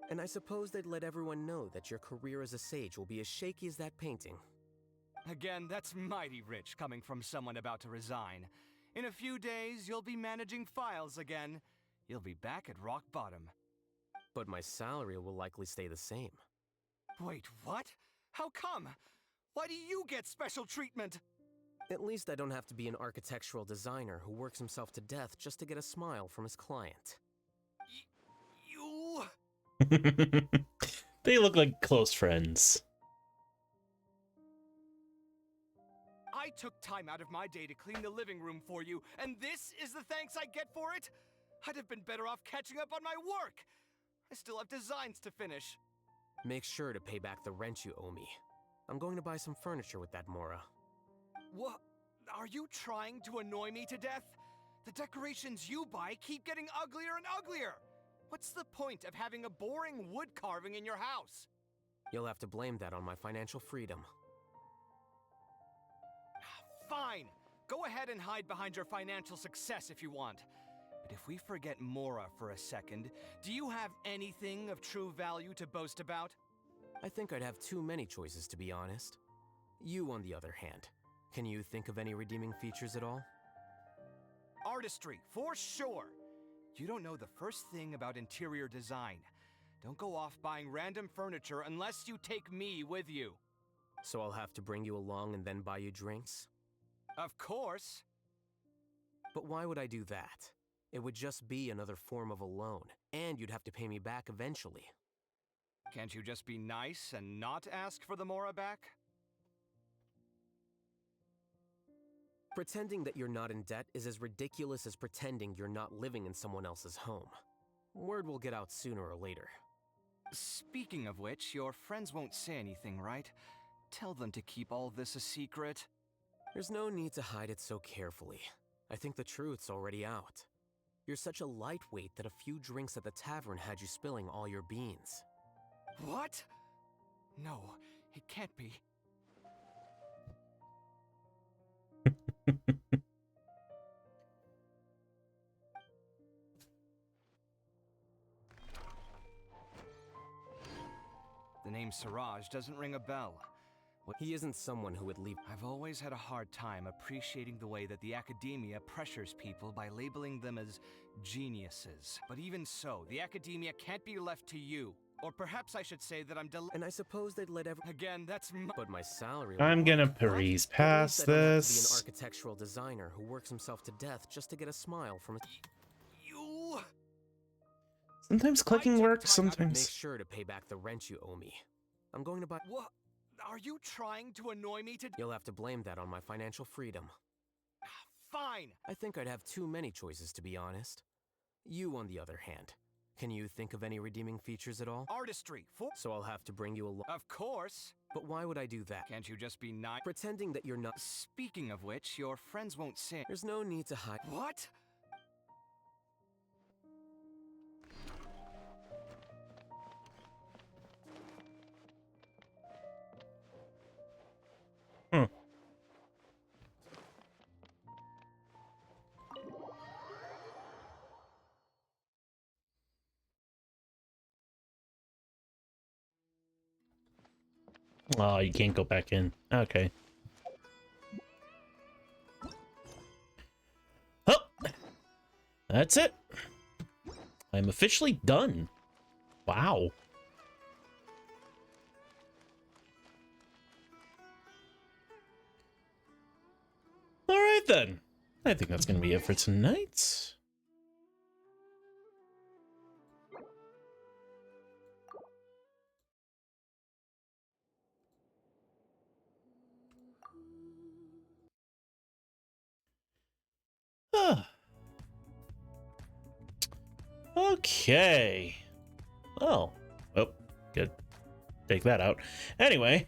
And I suppose they'd let everyone know that your career as a sage will be as shaky as that painting. Again, that's mighty rich coming from someone about to resign. In a few days, you'll be managing files again. You'll be back at rock bottom. But my salary will likely stay the same. Wait, what? How come? Why do you get special treatment? At least I don't have to be an architectural designer who works himself to death just to get a smile from his client. You... They look like close friends. I took time out of my day to clean the living room for you, and this is the thanks I get for it? I'd have been better off catching up on my work. I still have designs to finish. Make sure to pay back the rent you owe me. I'm going to buy some furniture with that, Mora. What? Are you trying to annoy me to death? The decorations you buy keep getting uglier and uglier. What's the point of having a boring wood carving in your house? You'll have to blame that on my financial freedom. Fine. Go ahead and hide behind your financial success if you want. But if we forget Mora for a second, do you have anything of true value to boast about? I think I'd have too many choices, to be honest. You, on the other hand, can you think of any redeeming features at all? Artistry, for sure. You don't know the first thing about interior design. Don't go off buying random furniture unless you take me with you. So I'll have to bring you along and then buy you drinks? Of course. But why would I do that? It would just be another form of a loan, and you'd have to pay me back eventually. Can't you just be nice and not ask for the Mora back? Pretending that you're not in debt is as ridiculous as pretending you're not living in someone else's home. Word will get out sooner or later. Speaking of which, your friends won't say anything, right? Tell them to keep all this a secret. There's no need to hide it so carefully. I think the truth's already out. You're such a lightweight that a few drinks at the tavern had you spilling all your beans. What? No, it can't be. The name Siraj doesn't ring a bell. He isn't someone who would leave. I've always had a hard time appreciating the way that the academia pressures people by labeling them as geniuses. But even so, the academia can't be left to you. Or perhaps I should say that I'm And I suppose they'd let Again, that's But my salary... I'm gonna breeze past Be an this. architectural designer who works himself to death just to get a smile from You... Sometimes clicking works, Make sometimes... sure to pay back the rent you owe me. I'm going to buy... What? Are you trying to annoy me to... You'll have to blame that on my financial freedom. Fine! I think I'd have too many choices, to be honest. You, on the other hand. Can you think of any redeeming features at all? Artistry, So I'll have to bring you along. Of course. But why would I do that? Can't you just be nice? Pretending that you're not... Speaking of which, your friends won't say... There's no need to hide... What? Oh, you can't go back in. Okay. Oh, that's it. I'm officially done. Wow. All right, then. I think that's going to be it for tonight. Okay. Oh, good. Take that out. Anyway.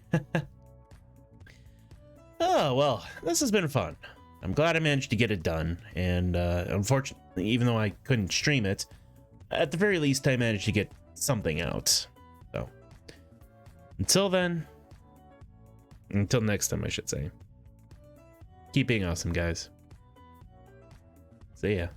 Oh, well, this has been fun. I'm glad I managed to get it done. And unfortunately, even though I couldn't stream it, at the very least, I managed to get something out. So, until then, until next time, I should say. Keep being awesome, guys. See ya.